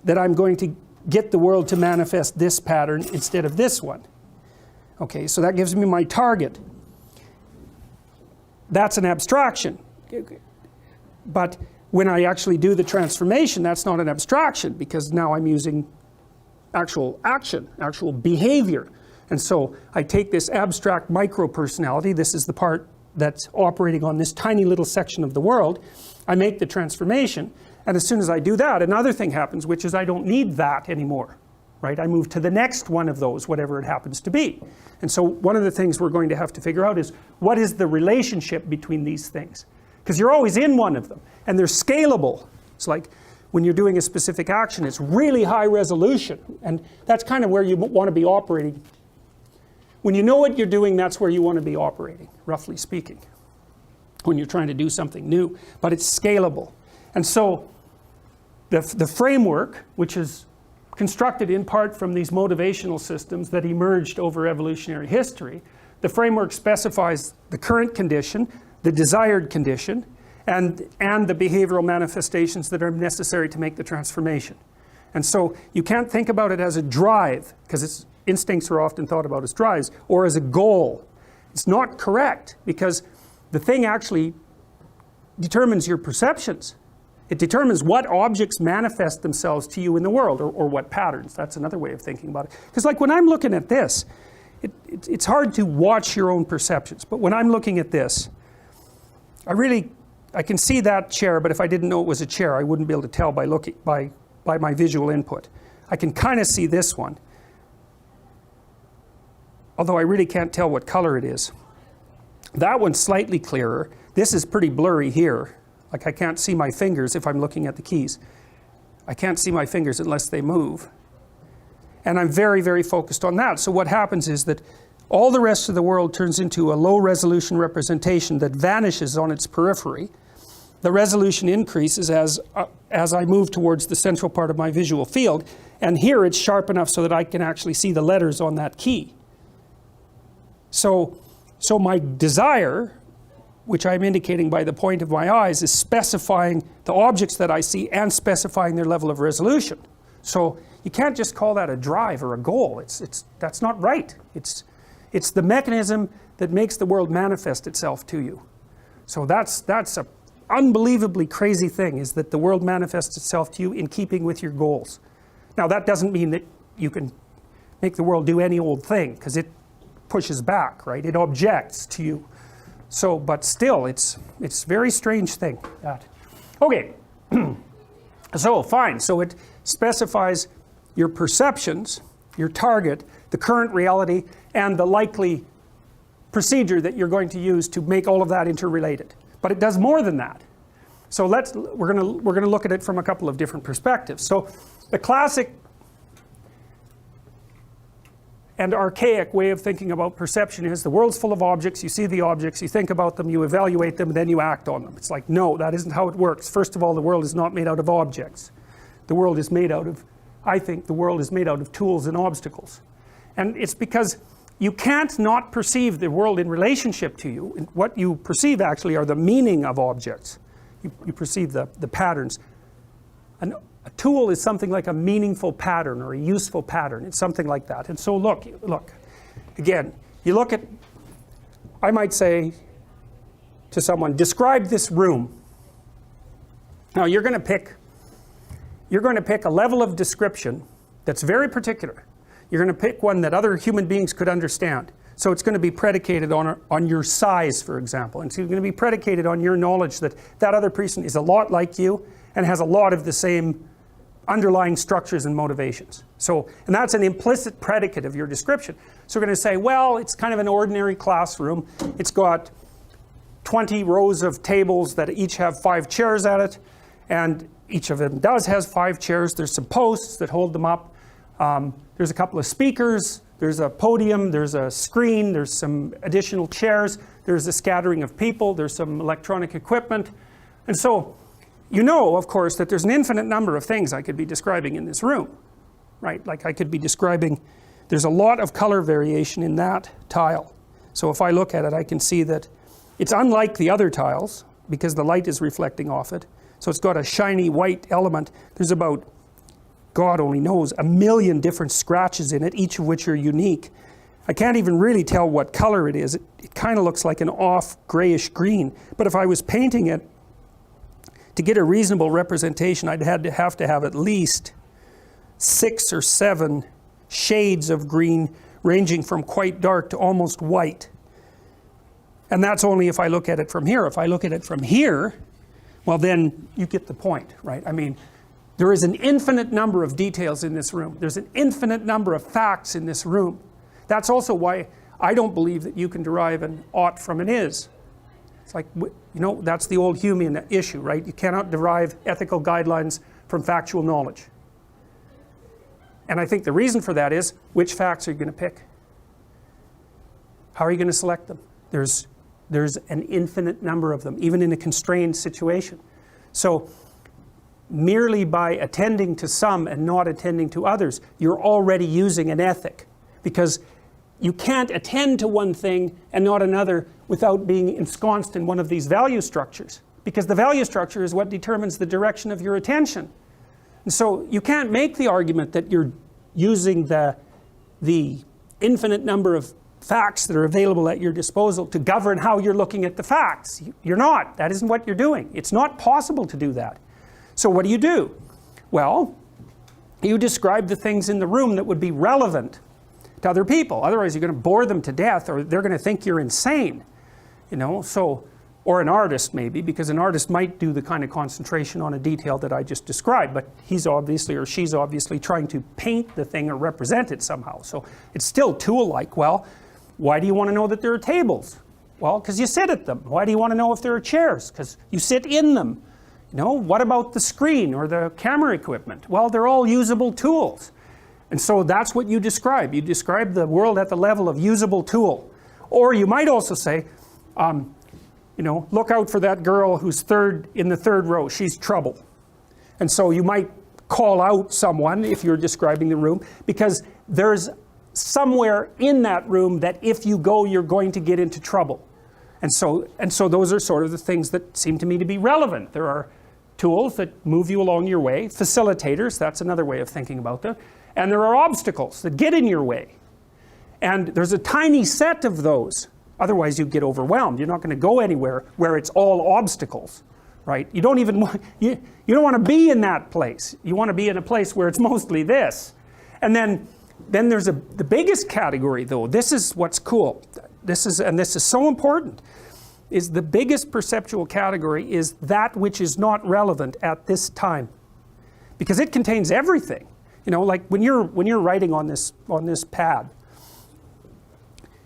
that I'm going to get the world to manifest this pattern instead of this one. Okay, so that gives me my target. That's an abstraction. But when I actually do the transformation, that's not an abstraction, because now I'm using actual action, actual behavior. And so I take this abstract micro-personality, this is the part that's operating on this tiny little section of the world, I make the transformation, and as soon as I do that, another thing happens, which is I don't need that anymore, right? I move to the next one of those, whatever it happens to be. And so one of the things we're going to have to figure out is, what is the relationship between these things? Because you're always in one of them, and they're scalable. It's like when you're doing a specific action, it's really high resolution, and that's kind of where you want to be operating. When you know what you're doing, that's where you want to be operating, roughly speaking, when you're trying to do something new, but it's scalable. And so the framework, which is constructed in part from these motivational systems that emerged over evolutionary history, the framework specifies the current condition, the desired condition, and the behavioral manifestations that are necessary to make the transformation. And so you can't think about it as a drive, because instincts are often thought about as drives, or as a goal. It's not correct, because the thing actually determines your perceptions. It determines what objects manifest themselves to you in the world, or what patterns. That's another way of thinking about it. Because like when I'm looking at this, it's hard to watch your own perceptions. But when I'm looking at this, I can see that chair, but if I didn't know it was a chair, I wouldn't be able to tell by looking by my visual input. I can kind of see this one, although I really can't tell what color it is. That one's slightly clearer. This is pretty blurry here. Like I can't see my fingers if I'm looking at the keys. I can't see my fingers unless they move. And I'm very, very focused on that. So what happens is that all the rest of the world turns into a low resolution representation that vanishes on its periphery. The resolution increases as I move towards the central part of my visual field. And here it's sharp enough so that I can actually see the letters on that key. So my desire, which I'm indicating by the point of my eyes, is specifying the objects that I see and specifying their level of resolution. So you can't just call that a drive or a goal. That's not right. It's the mechanism that makes the world manifest itself to you. So that's a unbelievably crazy thing, is that the world manifests itself to you in keeping with your goals. Now that doesn't mean that you can make the world do any old thing, because it pushes back, right? It objects to you. So, but still, it's a very strange thing. That. Okay, so fine. So it specifies your perceptions, your target, the current reality, and the likely procedure that you're going to use to make all of that interrelated. But it does more than that. So we're going to look at it from a couple of different perspectives. So the classic and archaic way of thinking about perception is the world's full of objects, you see the objects, you think about them, you evaluate them, then you act on them. It's like, no, that isn't how it works. First of all, the world is not made out of objects. The world is made out of, I think the world is made out of tools and obstacles. And it's because you can't not perceive the world in relationship to you. And what you perceive actually are the meaning of objects. You perceive the patterns. A tool is something like a meaningful pattern or a useful pattern. It's something like that. And so look, again, you look at, I might say to someone, describe this room. Now you're going to pick a level of description that's very particular. You're going to pick one that other human beings could understand. So it's going to be predicated on your size, for example. And so it's going to be predicated on your knowledge that that other person is a lot like you and has a lot of the same underlying structures and motivations. So, and that's an implicit predicate of your description. So we're going to say, well, it's kind of an ordinary classroom. It's got 20 rows of tables that each have 5 chairs at it. And each of them has 5 chairs. There's some posts that hold them up. There's a couple of speakers. There's a podium. There's a screen. There's some additional chairs. There's a scattering of people. There's some electronic equipment. And so, you know, of course, that there's an infinite number of things I could be describing in this room, right? Like I could be describing, there's a lot of color variation in that tile. So if I look at it, I can see that it's unlike the other tiles because the light is reflecting off it. So it's got a shiny white element. There's about, God only knows, 1 million different scratches in it, each of which are unique. I can't even really tell what color it is. It kind of looks like an off grayish green. But if I was painting it, to get a reasonable representation, I'd have to have at least 6 or 7 shades of green, ranging from quite dark to almost white. And that's only if I look at it from here. If I look at it from here, well then you get the point, right? I mean, there is an infinite number of details in this room. There's an infinite number of facts in this room. That's also why I don't believe that you can derive an ought from an is. It's like, you know, that's the old Humean issue, right? You cannot derive ethical guidelines from factual knowledge. And I think the reason for that is, which facts are you going to pick? How are you going to select them? There's an infinite number of them, even in a constrained situation. So merely by attending to some and not attending to others, you're already using an ethic. Because you can't attend to one thing and not another without being ensconced in one of these value structures. Because the value structure is what determines the direction of your attention. And so you can't make the argument that you're using the infinite number of facts that are available at your disposal to govern how you're looking at the facts. You're not. That isn't what you're doing. It's not possible to do that. So what do? Well, you describe the things in the room that would be relevant to other people. Otherwise you're going to bore them to death, or they're going to think you're insane. You know, so, or an artist maybe, because an artist might do the kind of concentration on a detail that I just described, but he's obviously, or she's obviously trying to paint the thing or represent it somehow. So it's still tool-like. Well, why do you want to know that there are tables? Well, because you sit at them. Why do you want to know if there are chairs? Because you sit in them. You know, what about the screen or the camera equipment? Well, they're all usable tools. And so that's what you describe. You describe the world at the level of usable tool. Or you might also say, you know, look out for that girl who's in the third row. She's trouble. And so you might call out someone if you're describing the room, because there's somewhere in that room that if you go, you're going to get into trouble. And so those are sort of the things that seem to me to be relevant. There are tools that move you along your way, facilitators, that's another way of thinking about them. And there are obstacles that get in your way. And there's a tiny set of those. Otherwise you get overwhelmed. You're not going to go anywhere where it's all obstacles, right? You don't even want, you don't want to be in that place. You want to be in a place where it's mostly this. And then there's the biggest category though. This is what's cool. This is so important. Is the biggest perceptual category is that which is not relevant at this time. Because it contains everything. You know, like when you're writing on this pad,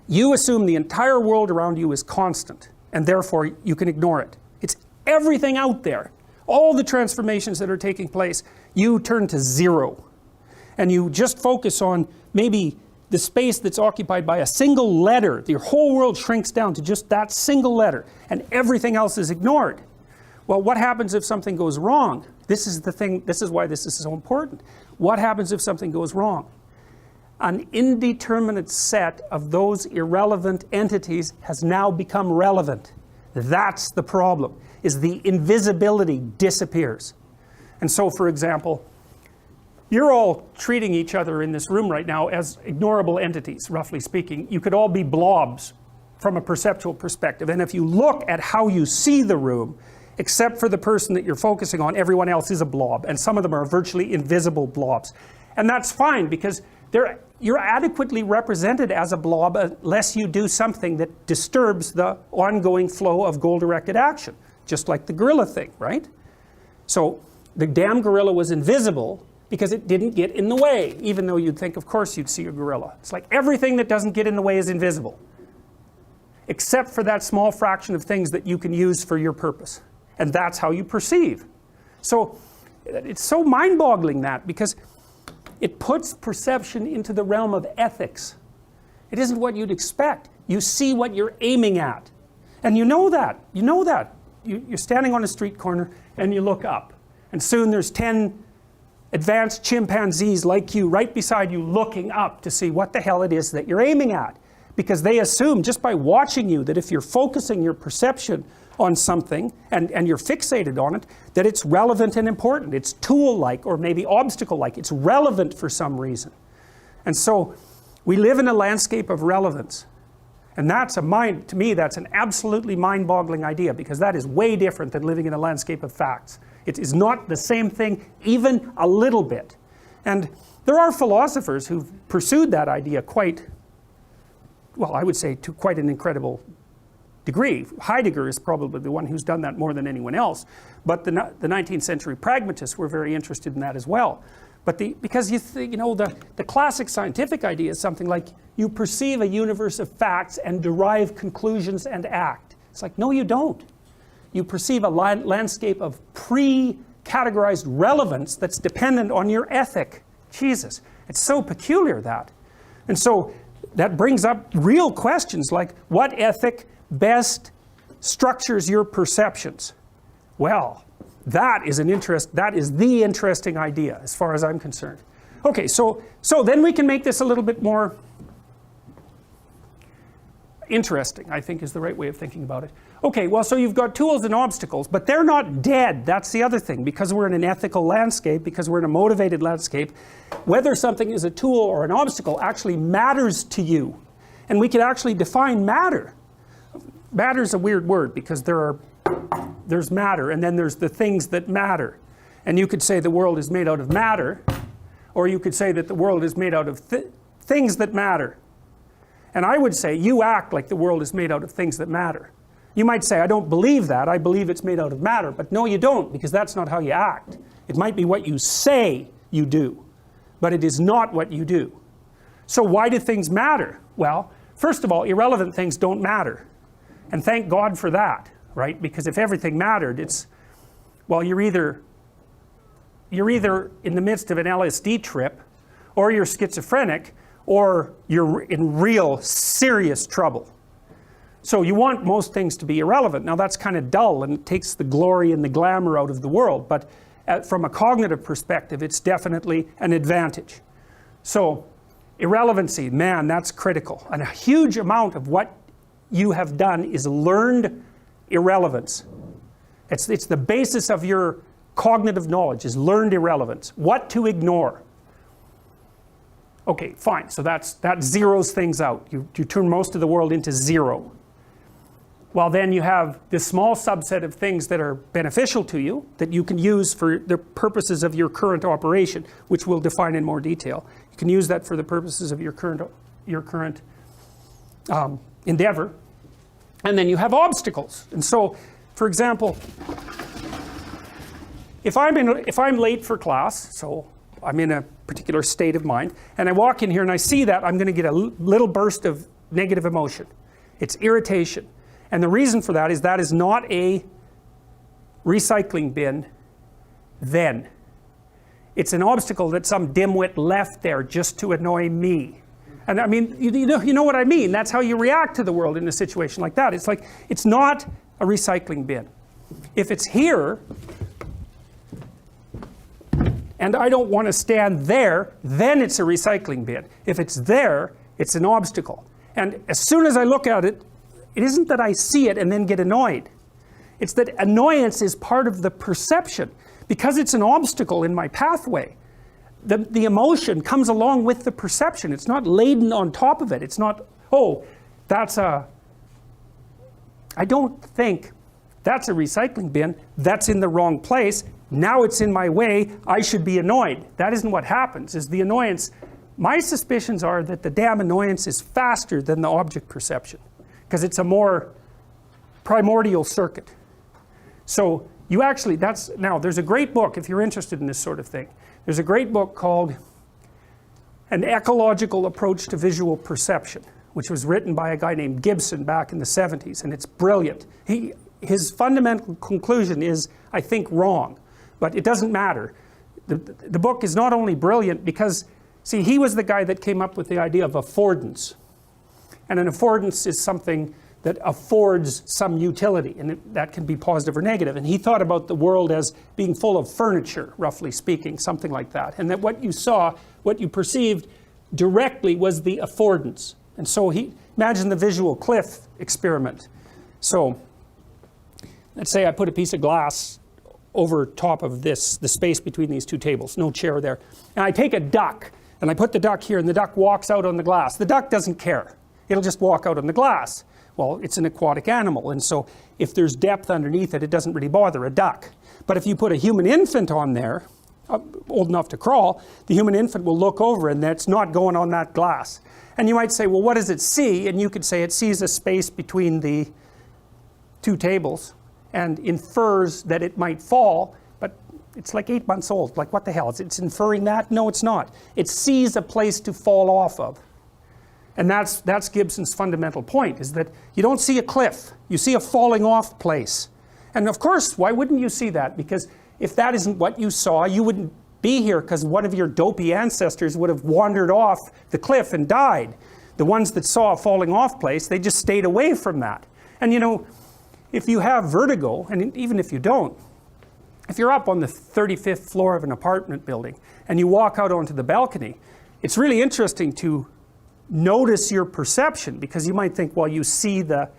you assume the entire world around you is constant, and therefore you can ignore it. It's everything out there, all the transformations that are taking place, you turn to zero. And you just focus on maybe the space that's occupied by a single letter. Your whole world shrinks down to just that single letter, and everything else is ignored. Well, what happens if something goes wrong? This is the thing, this is why this is so important. What happens if something goes wrong? An indeterminate set of those irrelevant entities has now become relevant. That's the problem, is the invisibility disappears. And so, for example, you're all treating each other in this room right now as ignorable entities, roughly speaking. You could all be blobs from a perceptual perspective. And if you look at how you see the room, except for the person that you're focusing on, everyone else is a blob. And some of them are virtually invisible blobs. And that's fine, because you're adequately represented as a blob unless you do something that disturbs the ongoing flow of goal-directed action. Just like the gorilla thing, right? So the damn gorilla was invisible because it didn't get in the way, even though you'd think, of course, you'd see a gorilla. It's like everything that doesn't get in the way is invisible, except for that small fraction of things that you can use for your purpose. And that's how you perceive. So it's so mind-boggling, that, because it puts perception into the realm of ethics. It isn't what you'd expect. You see what you're aiming at. And you know that. You know that. You're standing on a street corner and you look up. And soon there's 10 advanced chimpanzees like you right beside you looking up to see what the hell it is that you're aiming at. Because they assume, just by watching you, that if you're focusing your perception on something and you're fixated on it, that it's relevant and important. It's tool-like or maybe obstacle-like. It's relevant for some reason. And so we live in a landscape of relevance. And that's to me, that's an absolutely mind-boggling idea, because that is way different than living in a landscape of facts. It is not the same thing, even a little bit. And there are philosophers who've pursued that idea quite, well, I would say to quite an incredible degree. Heidegger is probably the one who's done that more than anyone else. But the 19th century pragmatists were very interested in that as well. But because the classic scientific idea is something like, you perceive a universe of facts and derive conclusions and act. It's like, no, you don't. You perceive a landscape of pre-categorized relevance that's dependent on your ethic. Jesus, it's so peculiar, that. And so that brings up real questions like, what ethic best structures your perceptions? Well, that is the interesting idea as far as I'm concerned. Okay, so then we can make this a little bit more interesting, I think is the right way of thinking about it. Okay, well, so you've got tools and obstacles, but they're not dead. That's the other thing. Because we're in an ethical landscape, because we're in a motivated landscape, whether something is a tool or an obstacle actually matters to you. And we can actually define matter. Matter's a weird word, because there's matter, and then there's the things that matter. And you could say the world is made out of matter, or you could say that the world is made out of things that matter. And I would say you act like the world is made out of things that matter. You might say, I don't believe that, I believe it's made out of matter. But no, you don't, because that's not how you act. It might be what you say you do, but it is not what you do. So why do things matter? Well, first of all, irrelevant things don't matter. And thank God for that, right? Because if everything mattered, it's, well, you're either in the midst of an LSD trip, or you're schizophrenic, or you're in real serious trouble. So you want most things to be irrelevant. Now that's kind of dull, and it takes the glory and the glamour out of the world, but from a cognitive perspective, it's definitely an advantage. So irrelevancy, man, that's critical. And a huge amount of what you have done is learned irrelevance. It's the basis of your cognitive knowledge, is learned irrelevance. What to ignore. Okay, fine, so that zeroes things out. You turn most of the world into zero. Well, then you have this small subset of things that are beneficial to you, that you can use for the purposes of your current operation, which we'll define in more detail. You can use that for the purposes of your current endeavor. And then you have obstacles. And so, for example, if I'm late for class, so I'm in a particular state of mind, and I walk in here and I see that, I'm going to get a little burst of negative emotion. It's irritation. And the reason for that is not a recycling bin then. It's an obstacle that some dimwit left there just to annoy me. And I mean, you know what I mean. That's how you react to the world in a situation like that. It's like, it's not a recycling bin. If it's here, and I don't want to stand there, then it's a recycling bin. If it's there, it's an obstacle. And as soon as I look at it, it isn't that I see it and then get annoyed. It's that annoyance is part of the perception. Because it's an obstacle in my pathway, the emotion comes along with the perception. It's not laden on top of it. It's not, oh, I don't think that's a recycling bin. That's in the wrong place. Now it's in my way. I should be annoyed. That isn't what happens, is the annoyance. My suspicions are that the damn annoyance is faster than the object perception, because it's a more primordial circuit. So you actually, now there's a great book if you're interested in this sort of thing. There's a great book called An Ecological Approach to Visual Perception, which was written by a guy named Gibson back in the 70s, and it's brilliant. His fundamental conclusion is, I think, wrong, but it doesn't matter. The book is not only brilliant because, see, he was the guy that came up with the idea of affordance. And an affordance is something that affords some utility, and that can be positive or negative. And he thought about the world as being full of furniture, roughly speaking, something like that. And that what you saw, what you perceived directly was the affordance. And so imagine the visual cliff experiment. So let's say I put a piece of glass over top of the space between these two tables, no chair there. And I take a duck, and I put the duck here, and the duck walks out on the glass. The duck doesn't care. It'll just walk out on the glass. Well, it's an aquatic animal, and so if there's depth underneath it, it doesn't really bother a duck. But if you put a human infant on there, old enough to crawl, the human infant will look over and it's not going on that glass. And you might say, well, what does it see? And you could say it sees a space between the two tables and infers that it might fall, but it's like 8 months old. Like, what the hell? It's inferring that? No, it's not. It sees a place to fall off of. And that's Gibson's fundamental point, is that you don't see a cliff, you see a falling off place. And of course, why wouldn't you see that? Because if that isn't what you saw, you wouldn't be here, because one of your dopey ancestors would have wandered off the cliff and died. The ones that saw a falling off place, they just stayed away from that. And you know, if you have vertigo, and even if you don't, if you're up on the 35th floor of an apartment building and you walk out onto the balcony, it's really interesting to notice your perception, because you might think, well, you see the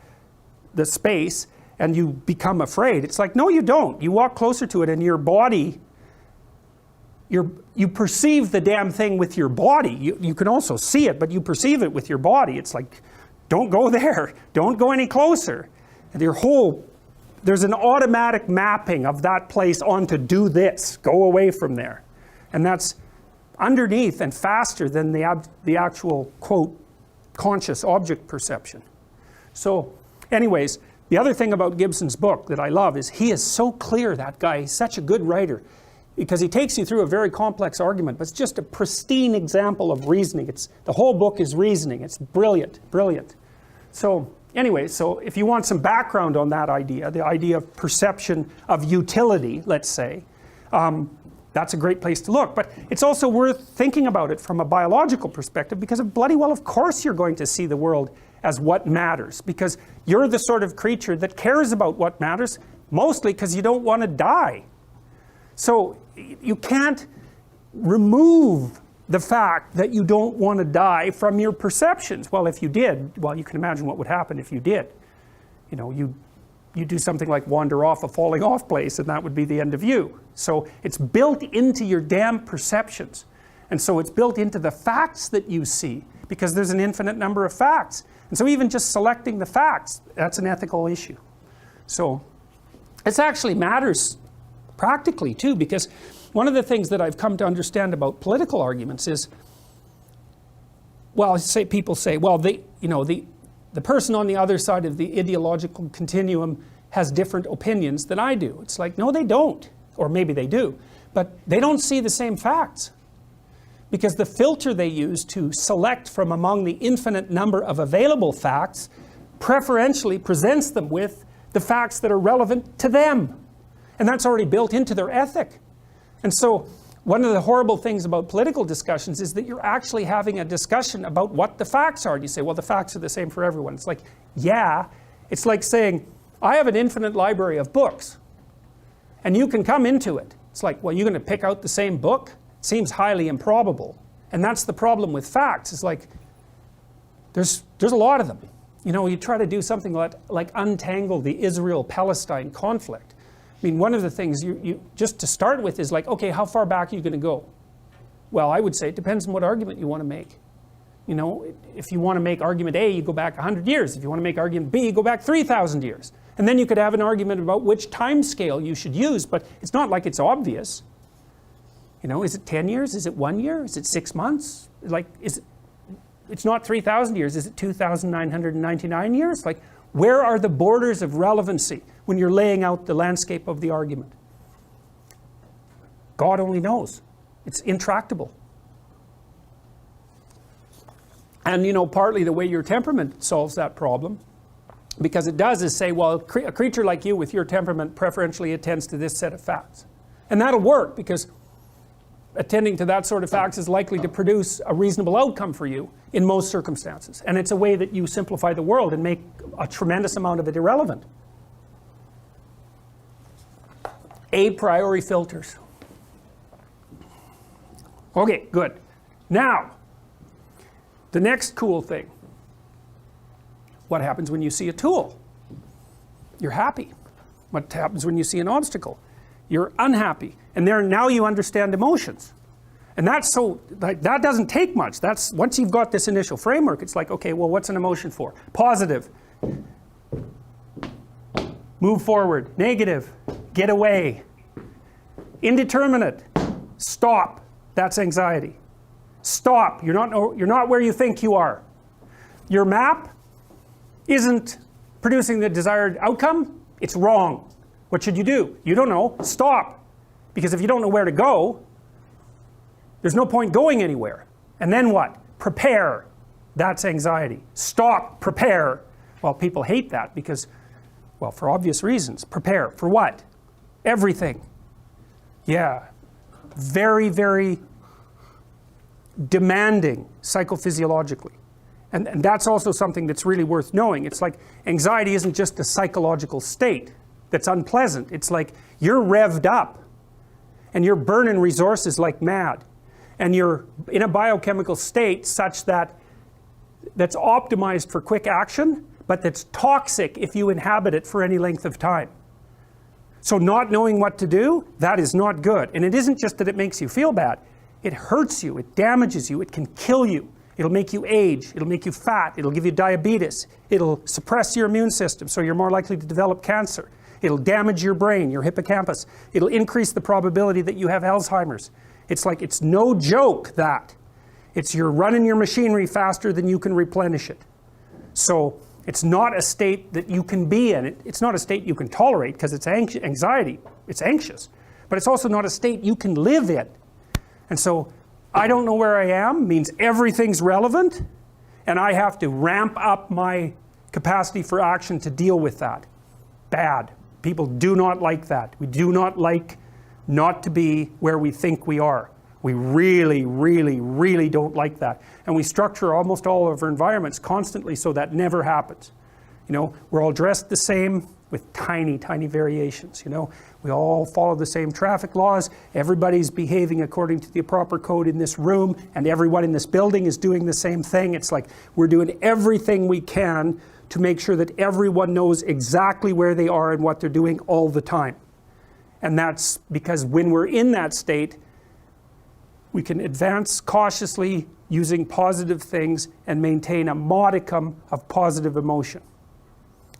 space and you become afraid. It's like, no, you don't. You walk closer to it and your body, you perceive the damn thing with your body. You can also see it, but you perceive it with your body. It's like, don't go there. Don't go any closer. And there's an automatic mapping of that place onto do this, go away from there. And that's underneath and faster than the actual, quote, conscious object perception. So anyways, the other thing about Gibson's book that I love is he is so clear, that guy. He's such a good writer, because he takes you through a very complex argument, but it's just a pristine example of reasoning. The whole book is reasoning. It's brilliant, brilliant. So anyway, so if you want some background on that idea, the idea of perception of utility, let's say, that's a great place to look. But it's also worth thinking about it from a biological perspective, because bloody well, of course you're going to see the world as what matters, because you're the sort of creature that cares about what matters, mostly because you don't want to die. So you can't remove the fact that you don't want to die from your perceptions. Well, if you did, well, you can imagine what would happen if you did. You know, you do something like wander off a falling off place, and that would be the end of you. So it's built into your damn perceptions. And so it's built into the facts that you see, because there's an infinite number of facts. And so even just selecting the facts, that's an ethical issue. So this actually matters practically too, because one of the things that I've come to understand about political arguments is, well, people say, well, the person on the other side of the ideological continuum has different opinions than I do. It's like, no, they don't. Or maybe they do. But they don't see the same facts. Because the filter they use to select from among the infinite number of available facts preferentially presents them with the facts that are relevant to them. And that's already built into their ethic. And so one of the horrible things about political discussions is that you're actually having a discussion about what the facts are. And you say, well, the facts are the same for everyone. It's like, yeah. It's like saying, I have an infinite library of books, and you can come into it. It's like, well, you're going to pick out the same book? It seems highly improbable. And that's the problem with facts. It's like, there's a lot of them. You know, you try to do something like untangle the Israel-Palestine conflict. I mean, one of the things you just to start with is like, okay, how far back are you going to go? Well, I would say it depends on what argument you want to make. You know, if you want to make argument A, you go back 100 years. If you want to make argument B, you go back 3,000 years. And then you could have an argument about which time scale you should use, but it's not like it's obvious. You know, is it 10 years? Is it 1 year? Is it 6 months? Like, it's not 3,000 years. Is it 2,999 years? Like, where are the borders of relevancy when you're laying out the landscape of the argument? God only knows. It's intractable. And, you know, partly the way your temperament solves that problem, because it does, is say, well, a creature like you with your temperament preferentially attends to this set of facts. And that'll work, because attending to that sort of facts is likely to produce a reasonable outcome for you in most circumstances. And it's a way that you simplify the world and make a tremendous amount of it irrelevant. A priori filters. Okay, good. Now, the next cool thing. What happens when you see a tool? You're happy. What happens when you see an obstacle? You're unhappy. And there, now you understand emotions. And that's so, like, that doesn't take much. That's, once you've got this initial framework, it's like, okay, well, what's an emotion for? Positive. Move forward. Negative. Get away. Indeterminate. Stop. That's anxiety. Stop. You're not where you think you are. Your map isn't producing the desired outcome. It's wrong. What should you do? You don't know. Stop. Because if you don't know where to go, there's no point going anywhere. And then what? Prepare. That's anxiety. Stop. Prepare. Well, people hate that because, well, for obvious reasons. Prepare. For what? Everything. Yeah. Very, very demanding psychophysiologically. And that's also something that's really worth knowing. It's like anxiety isn't just a psychological state that's unpleasant. It's like you're revved up and you're burning resources like mad. And you're in a biochemical state such that that's optimized for quick action, but that's toxic if you inhabit it for any length of time. So not knowing what to do, that is not good. And it isn't just that it makes you feel bad. It hurts you, it damages you, it can kill you. It'll make you age, it'll make you fat, it'll give you diabetes, it'll suppress your immune system so you're more likely to develop cancer. It'll damage your brain, your hippocampus. It'll increase the probability that you have Alzheimer's. It's like, it's no joke that. It's you're running your machinery faster than you can replenish it. So it's not a state that you can be in. It's not a state you can tolerate because it's anxiety, it's anxious. But it's also not a state you can live in. And so, I don't know where I am means everything's relevant, and I have to ramp up my capacity for action to deal with that. Bad. People do not like that. We do not like not to be where we think we are. We really, really, really don't like that. And we structure almost all of our environments constantly so that never happens. You know, we're all dressed the same with tiny, tiny variations, you know. We all follow the same traffic laws. Everybody's behaving according to the proper code in this room, and everyone in this building is doing the same thing. It's like we're doing everything we can to make sure that everyone knows exactly where they are and what they're doing all the time. And that's because when we're in that state, we can advance cautiously using positive things and maintain a modicum of positive emotion.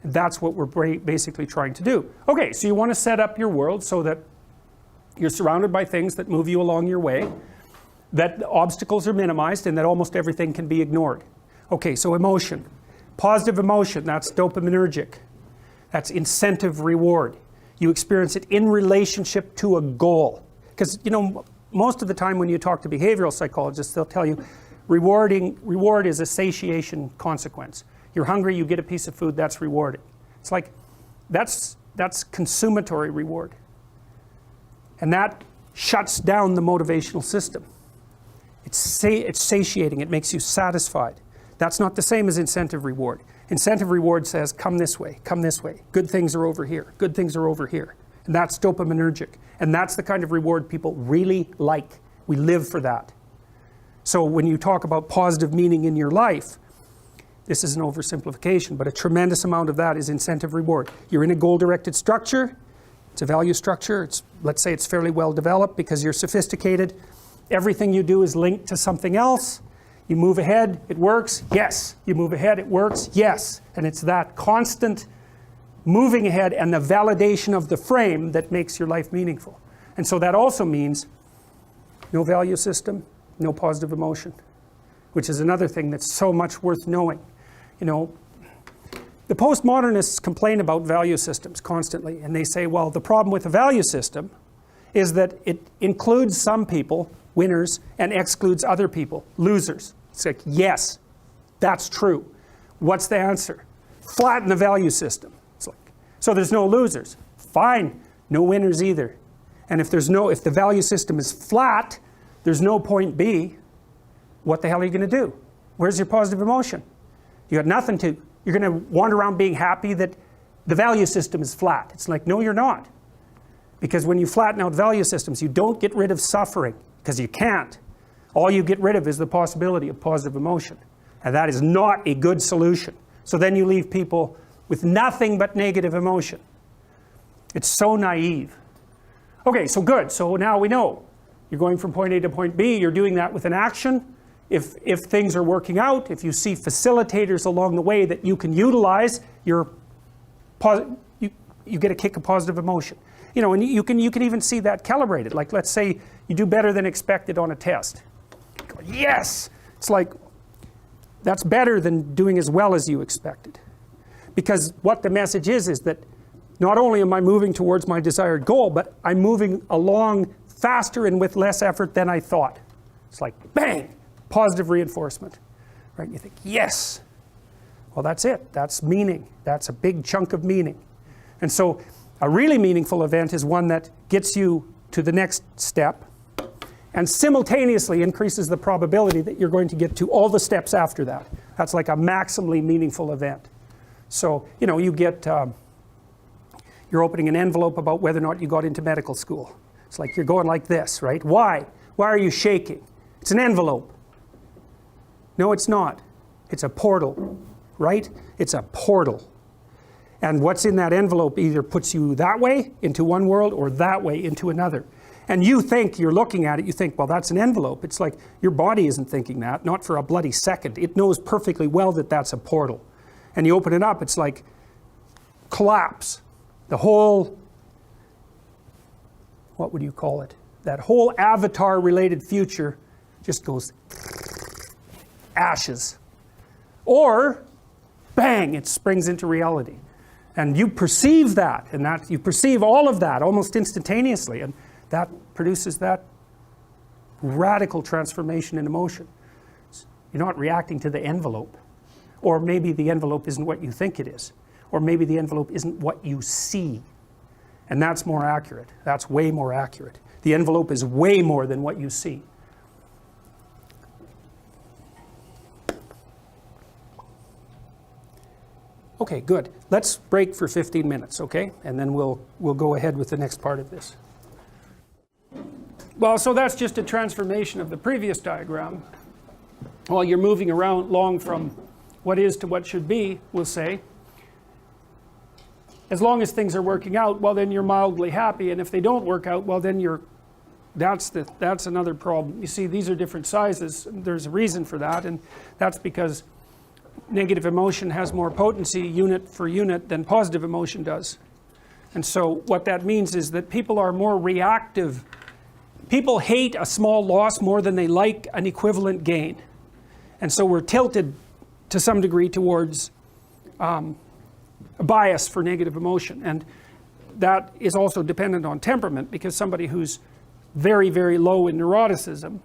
That's what we're basically trying to do. Okay, so you want to set up your world so that you're surrounded by things that move you along your way, that obstacles are minimized, and that almost everything can be ignored. Okay, so emotion. Positive emotion, that's dopaminergic. That's incentive reward. You experience it in relationship to a goal. Because, you know, most of the time when you talk to behavioral psychologists, they'll tell you reward is a satiation consequence. You're hungry, you get a piece of food, that's rewarding. It's like, that's consummatory reward. And that shuts down the motivational system. It's satiating, it makes you satisfied. That's not the same as incentive reward. Incentive reward says, come this way, good things are over here, good things are over here. And that's dopaminergic. And that's the kind of reward people really like. We live for that. So when you talk about positive meaning in your life, this is an oversimplification, but a tremendous amount of that is incentive reward. You're in a goal-directed structure. It's a value structure. Let's say it's fairly well developed because you're sophisticated. Everything you do is linked to something else. You move ahead, it works, yes. You move ahead, it works, yes. And it's that constant moving ahead and the validation of the frame that makes your life meaningful. And so that also means no value system, no positive emotion, which is another thing that's so much worth knowing. You know, the postmodernists complain about value systems constantly, and they say, well, the problem with a value system is that it includes some people, winners, and excludes other people, losers. It's like, yes, that's true. What's the answer? Flatten the value system. It's like, so there's no losers. Fine, no winners either. And if the value system is flat, there's no point B, what the hell are you going to do? Where's your positive emotion? You got nothing to, you're going to wander around being happy that the value system is flat. It's like, no, you're not. Because when you flatten out value systems, you don't get rid of suffering, because you can't. All you get rid of is the possibility of positive emotion. And that is not a good solution. So then you leave people with nothing but negative emotion. It's so naive. Okay, so good. So now we know. You're going from point A to point B. You're doing that with an action. If things are working out, if you see facilitators along the way that you can utilize, you get a kick of positive emotion. You know, and you can even see that calibrated. Like, let's say you do better than expected on a test. Go, yes! It's like, that's better than doing as well as you expected. Because what the message is that not only am I moving towards my desired goal, but I'm moving along faster and with less effort than I thought. It's like, bang! Positive reinforcement. Right? You think, yes! Well, that's it. That's meaning. That's a big chunk of meaning. And so, a really meaningful event is one that gets you to the next step and simultaneously increases the probability that you're going to get to all the steps after that. That's like a maximally meaningful event. So, you know, you get, you're opening an envelope about whether or not you got into medical school. It's like you're going like this, right? Why? Why are you shaking? It's an envelope. No, it's not. It's a portal, right? It's a portal. And what's in that envelope either puts you that way into one world or that way into another. And you think, you're looking at it, you think, well, that's an envelope. It's like your body isn't thinking that, not for a bloody second. It knows perfectly well that that's a portal. And you open it up, it's like collapse. The whole, what would you call it? That whole avatar-related future just goes ashes. Or, bang, it springs into reality. And you perceive that, and that you perceive all of that almost instantaneously, and that produces that radical transformation in emotion. You're not reacting to the envelope, or maybe the envelope isn't what you think it is, or maybe the envelope isn't what you see, and that's more accurate. That's way more accurate. The envelope is way more than what you see. Okay, good. Let's break for 15 minutes, okay? And then we'll go ahead with the next part of this. Well, so that's just a transformation of the previous diagram. While you're moving around along from what is to what should be, we'll say, as long as things are working out, well, then you're mildly happy. And if they don't work out, well, then that's another problem. You see, these are different sizes. There's a reason for that, and that's because negative emotion has more potency unit for unit than positive emotion does. And so what that means is that people are more reactive. People hate a small loss more than they like an equivalent gain. And so we're tilted to some degree towards a bias for negative emotion. And that is also dependent on temperament, because somebody who's very, very low in neuroticism,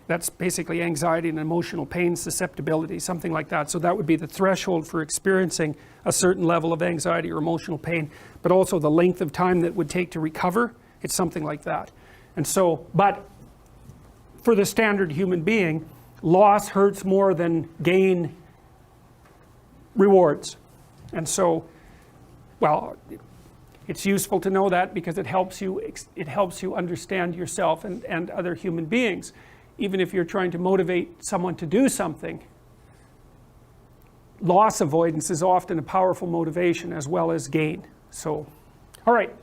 that's basically anxiety and emotional pain susceptibility, something like that. So that would be the threshold for experiencing a certain level of anxiety or emotional pain, but also the length of time that would take to recover It's something like that. And so, but for the standard human being, loss hurts more than gain rewards. And so, well, it's useful to know that because it helps you understand yourself and other human beings. Even if you're trying to motivate someone to do something, loss avoidance is often a powerful motivation as well as gain. So, all right,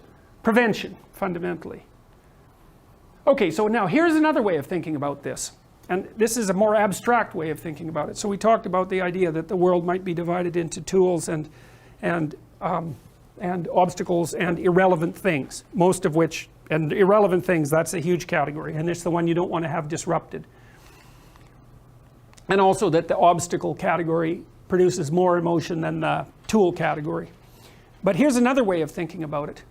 prevention, fundamentally. Okay, so now here's another way of thinking about this. And this is a more abstract way of thinking about it. So we talked about the idea that the world might be divided into tools and obstacles and irrelevant things, most of which, and irrelevant things, that's a huge category, and it's the one you don't want to have disrupted. And also that the obstacle category produces more emotion than the tool category. But here's another way of thinking about it.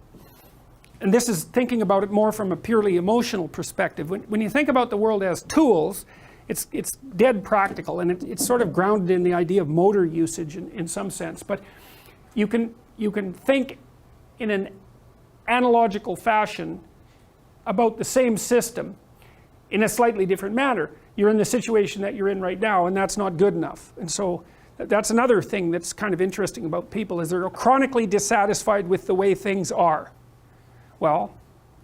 And this is thinking about it more from a purely emotional perspective. When you think about the world as tools, it's dead practical, and it's sort of grounded in the idea of motor usage in some sense. But you can think in an analogical fashion about the same system in a slightly different manner. You're in the situation that you're in right now, and that's not good enough. And so that's another thing that's kind of interesting about people, is they're chronically dissatisfied with the way things are. Well,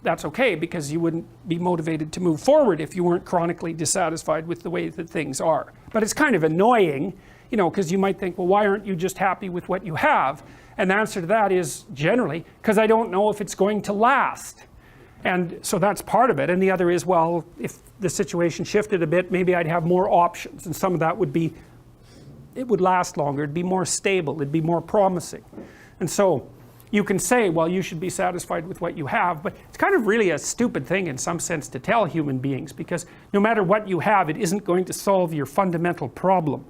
that's okay, because you wouldn't be motivated to move forward if you weren't chronically dissatisfied with the way that things are. But it's kind of annoying, you know, because you might think, well, why aren't you just happy with what you have? And the answer to that is generally, because I don't know if it's going to last. And so that's part of it. And the other is, well, if the situation shifted a bit, maybe I'd have more options. And some of that would be, it would last longer. It'd be more stable. It'd be more promising. And so you can say, well, you should be satisfied with what you have. But it's kind of really a stupid thing in some sense to tell human beings, because no matter what you have, it isn't going to solve your fundamental problem.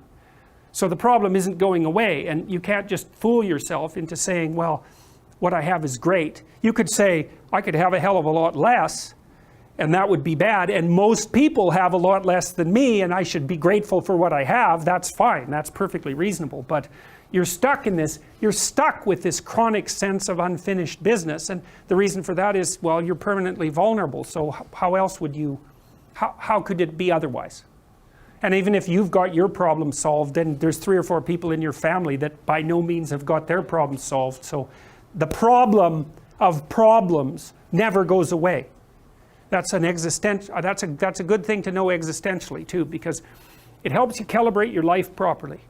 So the problem isn't going away, and you can't just fool yourself into saying, well, what I have is great. You could say, I could have a hell of a lot less, and that would be bad, and most people have a lot less than me, and I should be grateful for what I have. That's fine, that's perfectly reasonable. But you're stuck in this, you're stuck with this chronic sense of unfinished business, and the reason for that is, well, you're permanently vulnerable, so how else would you, how could it be otherwise? And even if you've got your problem solved, then there's 3 or 4 people in your family that by no means have got their problem solved. So the problem of problems never goes away. That's an existential, that's a good thing to know existentially too, because it helps you calibrate your life properly.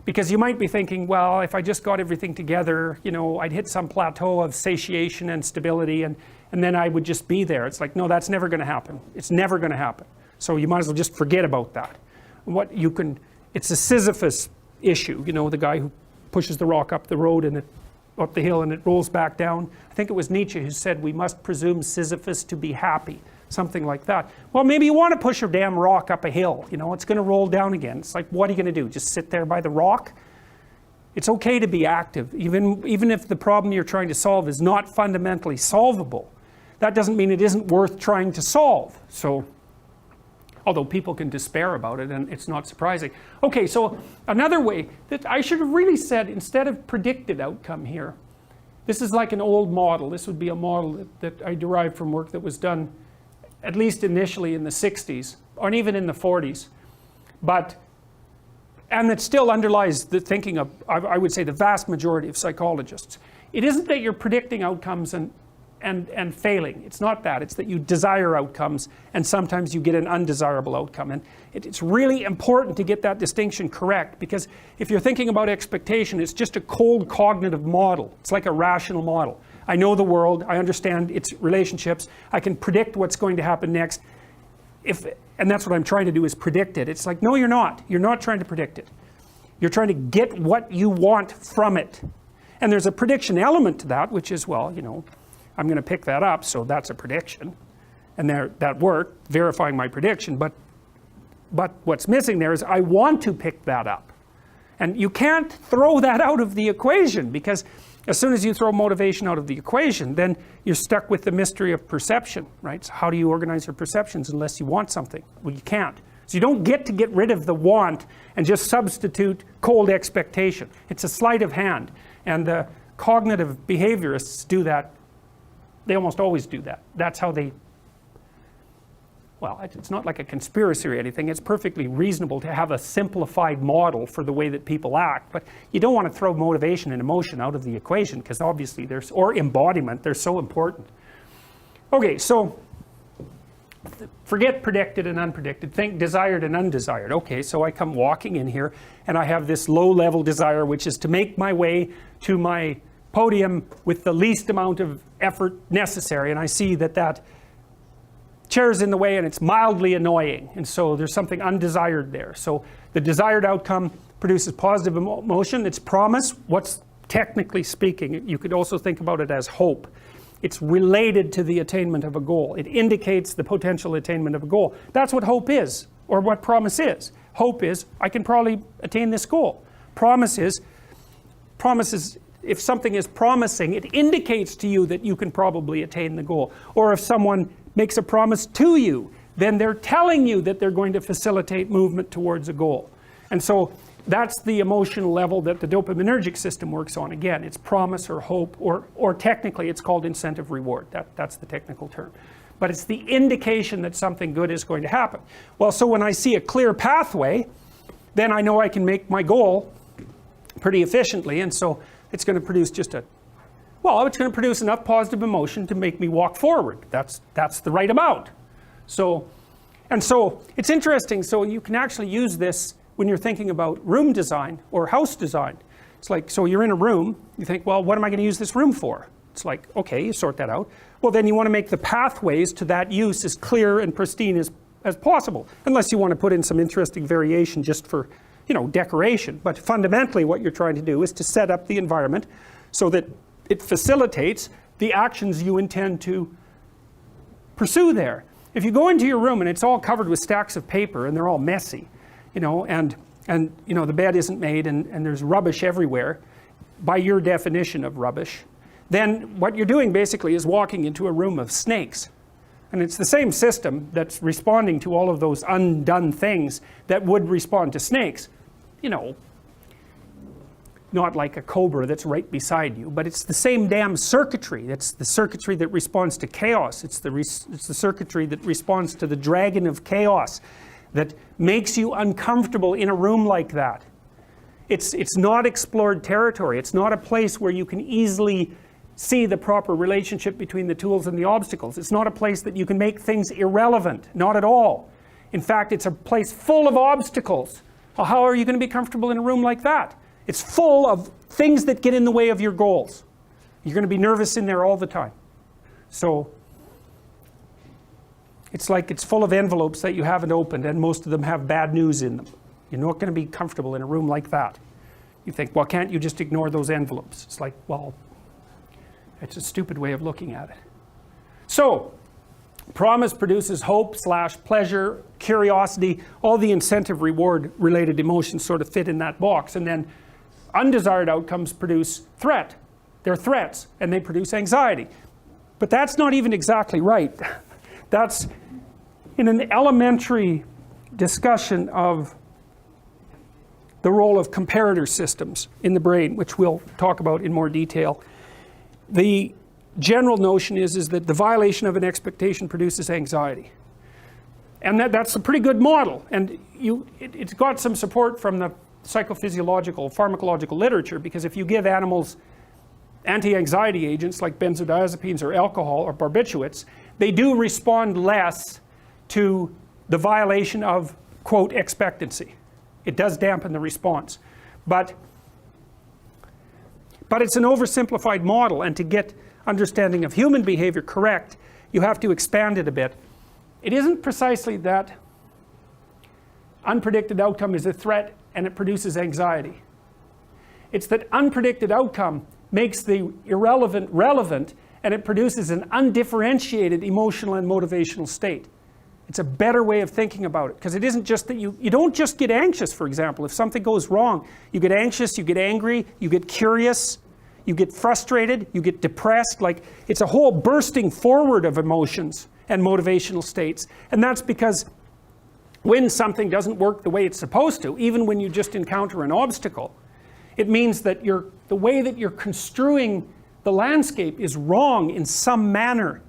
Because you might be thinking, well, if I just got everything together, you know, I'd hit some plateau of satiation and stability, and then I would just be there. It's like, no, that's never going to happen. It's never going to happen. So you might as well just forget about that. What you can, it's a Sisyphus issue, you know, the guy who pushes the rock up the road and up the hill and it rolls back down. I think it was Nietzsche who said we must presume Sisyphus to be happy, something like that. Well, maybe you want to push a damn rock up a hill, you know, it's going to roll down again. It's like, what are you going to do, just sit there by the rock? It's okay to be active, even if the problem you're trying to solve is not fundamentally solvable. That doesn't mean it isn't worth trying to solve. So, although people can despair about it, and it's not surprising. Okay, so another way that I should have really said, instead of predicted outcome here, this is like an old model. This would be a model that I derived from work that was done at least initially in the 60s, or even in the 40s. And that still underlies the thinking of, I would say, the vast majority of psychologists. It isn't that you're predicting outcomes and failing. It's not that. It's that you desire outcomes, and sometimes you get an undesirable outcome. And it's really important to get that distinction correct, because if you're thinking about expectation, it's just a cold cognitive model. It's like a rational model. I know the world. I understand its relationships. I can predict what's going to happen next. And that's what I'm trying to do, is predict it. It's like, no, you're not. You're not trying to predict it. You're trying to get what you want from it. And there's a prediction element to that, which is, well, you know, I'm going to pick that up, so that's a prediction. And that worked, verifying my prediction. But what's missing there is I want to pick that up. And you can't throw that out of the equation, because as soon as you throw motivation out of the equation, then you're stuck with the mystery of perception, right? So how do you organize your perceptions unless you want something? Well, you can't. So you don't get to get rid of the want and just substitute cold expectation. It's a sleight of hand. And the cognitive behaviorists do that They almost always do that. That's how they, well, it's not like a conspiracy or anything. It's perfectly reasonable to have a simplified model for the way that people act. But you don't want to throw motivation and emotion out of the equation, because obviously there's, or embodiment, they're so important. Okay, so forget predicted and unpredicted. Think desired and undesired. Okay, so I come walking in here and I have this low-level desire, which is to make my way to my podium with the least amount of effort necessary, and I see that that chair's in the way and it's mildly annoying, and so there's something undesired there. So the desired outcome produces positive emotion. It's promise. What's technically speaking, you could also think about it as hope. It's related to the attainment of a goal. It indicates the potential attainment of a goal. That's what hope is, or what promise is. Hope is, I can probably attain this goal. Promise is, if something is promising, it indicates to you that you can probably attain the goal. Or if someone makes a promise to you, then they're telling you that they're going to facilitate movement towards a goal. And so that's the emotional level that the dopaminergic system works on. Again, it's promise or hope, or technically it's called incentive reward. That's the technical term. But it's the indication that something good is going to happen. Well, so when I see a clear pathway, then I know I can make my goal pretty efficiently, and so it's going to produce just a, well, it's going to produce enough positive emotion to make me walk forward. That's the right amount. So, and so it's interesting. So you can actually use this when you're thinking about room design or house design. It's like, so you're in a room, you think, well, what am I going to use this room for? It's like, okay, you sort that out. Well, then you want to make the pathways to that use as clear and pristine as possible, unless you want to put in some interesting variation just for, you know, decoration. But fundamentally what you're trying to do is to set up the environment so that it facilitates the actions you intend to pursue there. If you go into your room and it's all covered with stacks of paper and they're all messy, you know, and you know, the bed isn't made and there's rubbish everywhere, by your definition of rubbish, then what you're doing basically is walking into a room of snakes. And it's the same system that's responding to all of those undone things that would respond to snakes. You know, not like a cobra that's right beside you, but it's the same damn circuitry. It's the circuitry that responds to chaos. It's the circuitry that responds to the dragon of chaos that makes you uncomfortable in a room like that. It's not explored territory. It's not a place where you can easily see the proper relationship between the tools and the obstacles. It's not a place that you can make things irrelevant. Not at all. In fact, it's a place full of obstacles. Well, how are you going to be comfortable in a room like that? It's full of things that get in the way of your goals. You're going to be nervous in there all the time. So it's like it's full of envelopes that you haven't opened, and most of them have bad news in them. You're not going to be comfortable in a room like that. You think, well, can't you just ignore those envelopes? It's like, well, it's a stupid way of looking at it. So, promise produces hope / pleasure, curiosity, all the incentive reward related emotions sort of fit in that box. And then undesired outcomes produce threat. They're threats, and they produce anxiety. But that's not even exactly right. That's in an elementary discussion of the role of comparator systems in the brain, which we'll talk about in more detail. The general notion is that the violation of an expectation produces anxiety. And that's a pretty good model. And it's got some support from the psychophysiological, pharmacological literature, because if you give animals anti-anxiety agents like benzodiazepines or alcohol or barbiturates, they do respond less to the violation of, quote, expectancy. It does dampen the response. But it's an oversimplified model, and to get understanding of human behavior correct, you have to expand it a bit. It isn't precisely that unpredicted outcome is a threat and it produces anxiety. It's that unpredicted outcome makes the irrelevant relevant, and it produces an undifferentiated emotional and motivational state. It's a better way of thinking about it, because it isn't just that you don't just get anxious, for example. If something goes wrong, you get anxious, you get angry, you get curious, you get frustrated, you get depressed. Like, it's a whole bursting forward of emotions and motivational states. And that's because when something doesn't work the way it's supposed to, even when you just encounter an obstacle, it means that the way that you're construing the landscape is wrong in some manner.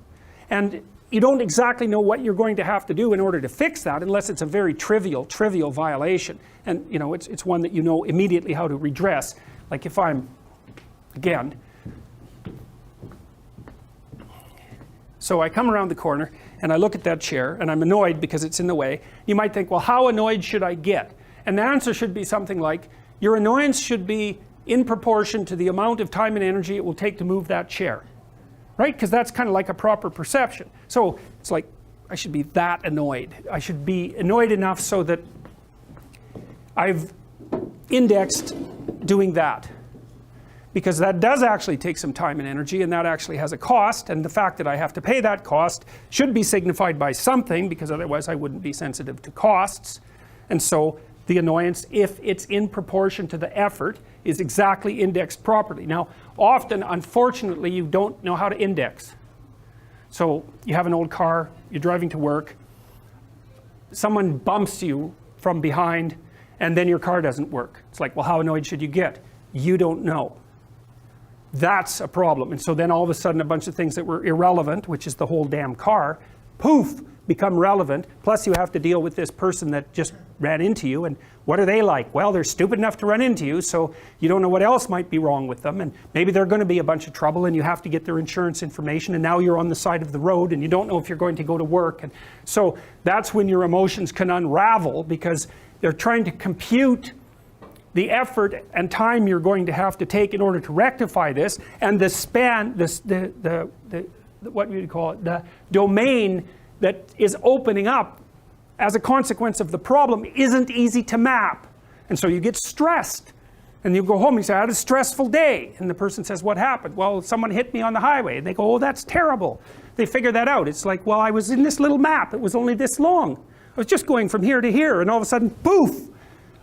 And you don't exactly know what you're going to have to do in order to fix that unless it's a very trivial violation. And you know, it's one that you know immediately how to redress. Like if I'm, again, so I come around the corner and I look at that chair and I'm annoyed because it's in the way. You might think, well, how annoyed should I get? And the answer should be something like, your annoyance should be in proportion to the amount of time and energy it will take to move that chair. Right? Because that's kind of like a proper perception. So it's like, I should be that annoyed. I should be annoyed enough so that I've indexed doing that. Because that does actually take some time and energy, and that actually has a cost, and the fact that I have to pay that cost should be signified by something, because otherwise I wouldn't be sensitive to costs. And so the annoyance, if it's in proportion to the effort, is exactly indexed properly. Now, often, unfortunately, you don't know how to index. So you have an old car, you're driving to work, someone bumps you from behind, and then your car doesn't work. It's like, well, how annoyed should you get? You don't know. That's a problem. And so then all of a sudden a bunch of things that were irrelevant, which is the whole damn car, poof, become relevant. Plus you have to deal with this person that just ran into you, and what are they like? Well, they're stupid enough to run into you, so you don't know what else might be wrong with them, and maybe they're going to be a bunch of trouble, and you have to get their insurance information, and now you're on the side of the road and you don't know if you're going to go to work. And so that's when your emotions can unravel, because they're trying to compute the effort and time you're going to have to take in order to rectify this, and the span, what do you call it, the domain that is opening up as a consequence of the problem isn't easy to map. And so you get stressed, and you go home and you say, I had a stressful day, and the person says, what happened? Well, someone hit me on the highway. And they go, oh, that's terrible. They figure that out. It's like, well, I was in this little map, it was only this long, I was just going from here to here, and all of a sudden, poof,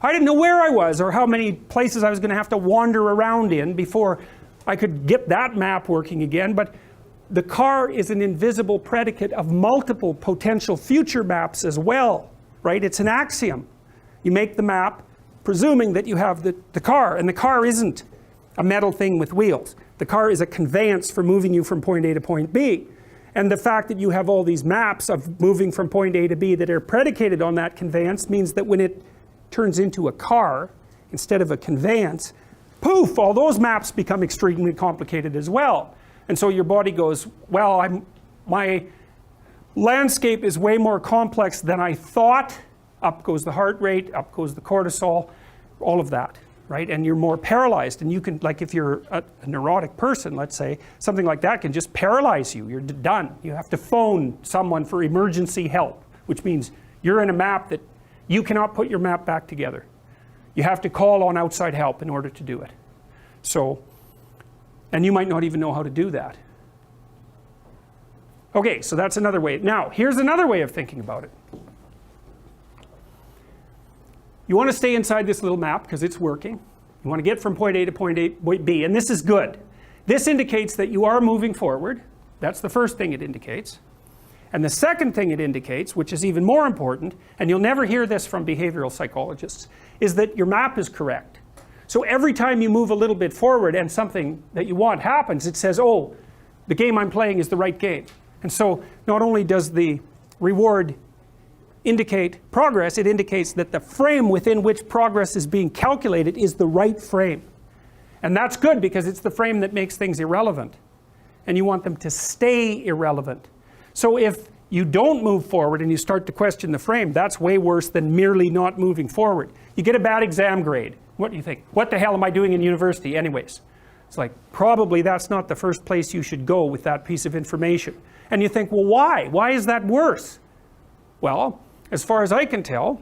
I didn't know where I was or how many places I was going to have to wander around in before I could get that map working again. But the car is an invisible predicate of multiple potential future maps as well, right? It's an axiom. You make the map presuming that you have the car, and the car isn't a metal thing with wheels. The car is a conveyance for moving you from point A to point B. And the fact that you have all these maps of moving from point A to B that are predicated on that conveyance means that when it turns into a car instead of a conveyance, poof, all those maps become extremely complicated as well. And so your body goes, well, my landscape is way more complex than I thought. Up goes the heart rate, up goes the cortisol, all of that, right? And you're more paralyzed. And you can, like if you're a neurotic person, let's say, something like that can just paralyze you. You're done. You have to phone someone for emergency help, which means you're in a map that you cannot put your map back together. You have to call on outside help in order to do it. So, and you might not even know how to do that. Okay, so that's another way. Now, here's another way of thinking about it. You want to stay inside this little map because it's working. You want to get from point A to point B, and this is good. This indicates that you are moving forward. That's the first thing it indicates. And the second thing it indicates, which is even more important, and you'll never hear this from behavioral psychologists, is that your map is correct. So every time you move a little bit forward and something that you want happens, it says, oh, the game I'm playing is the right game. And so not only does the reward indicate progress, it indicates that the frame within which progress is being calculated is the right frame. And that's good because it's the frame that makes things irrelevant. And you want them to stay irrelevant. So if you don't move forward and you start to question the frame, that's way worse than merely not moving forward. You get a bad exam grade. What do you think? What the hell am I doing in university anyways? It's like, probably that's not the first place you should go with that piece of information. And you think, well, why? Why is that worse? Well, as far as I can tell,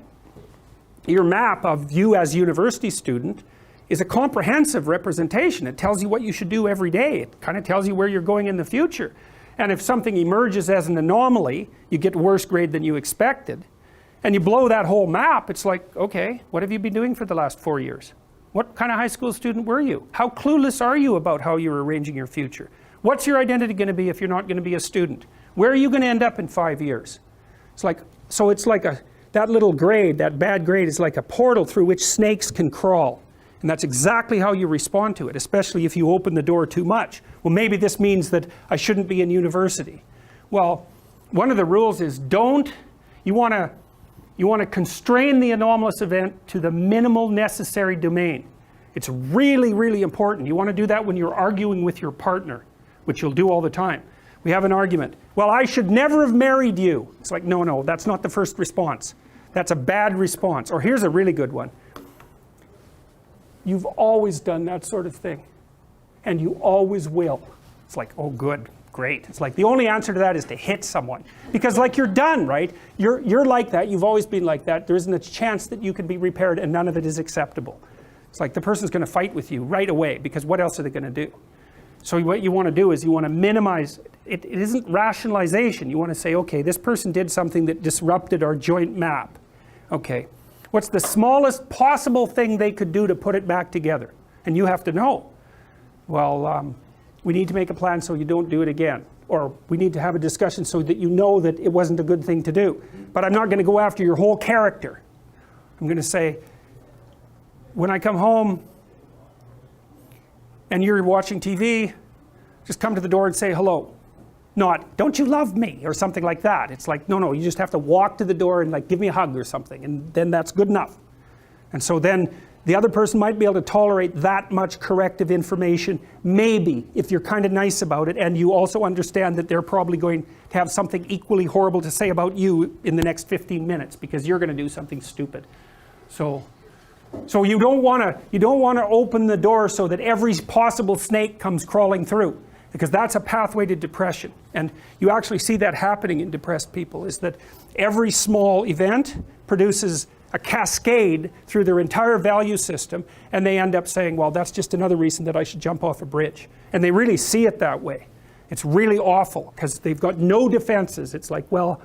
your map of you as a university student is a comprehensive representation. It tells you what you should do every day. It kind of tells you where you're going in the future. And if something emerges as an anomaly, you get a worse grade than you expected. And you blow that whole map, it's like, okay, what have you been doing for the last 4 years? What kind of high school student were you? How clueless are you about how you're arranging your future? What's your identity going to be if you're not going to be a student? Where are you going to end up in 5 years? It's like, so it's like that little grade, that bad grade is like a portal through which snakes can crawl. And that's exactly how you respond to it, especially if you open the door too much. Well, maybe this means that I shouldn't be in university. Well, one of the rules is you want to constrain the anomalous event to the minimal necessary domain. It's really, really important. You want to do that when you're arguing with your partner, which you'll do all the time. We have an argument. Well, I should never have married you. It's like, no, that's not the first response. That's a bad response. Or here's a really good one. You've always done that sort of thing. And you always will. It's like, oh, good, great. It's like the only answer to that is to hit someone. Because like you're done, right? You're like that. You've always been like that. There isn't a chance that you can be repaired, and none of it is acceptable. It's like the person's going to fight with you right away, because what else are they going to do? So what you want to do is you want to minimize. It isn't rationalization. You want to say, okay, this person did something that disrupted our joint map. Okay, what's the smallest possible thing they could do to put it back together? And you have to know. Well, we need to make a plan so you don't do it again. Or we need to have a discussion so that you know that it wasn't a good thing to do. But I'm not going to go after your whole character. I'm going to say, when I come home and you're watching TV, just come to the door and say hello. Not, don't you love me, or something like that. It's like, no, you just have to walk to the door and like give me a hug or something, and then that's good enough. And so then the other person might be able to tolerate that much corrective information, maybe, if you're kind of nice about it, and you also understand that they're probably going to have something equally horrible to say about you in the next 15 minutes, because you're going to do something stupid. So you don't want to open the door so that every possible snake comes crawling through, because that's a pathway to depression. And you actually see that happening in depressed people, is that every small event produces a cascade through their entire value system, and they end up saying, well, that's just another reason that I should jump off a bridge. And they really see it that way. It's really awful, because they've got no defenses. It's like, well,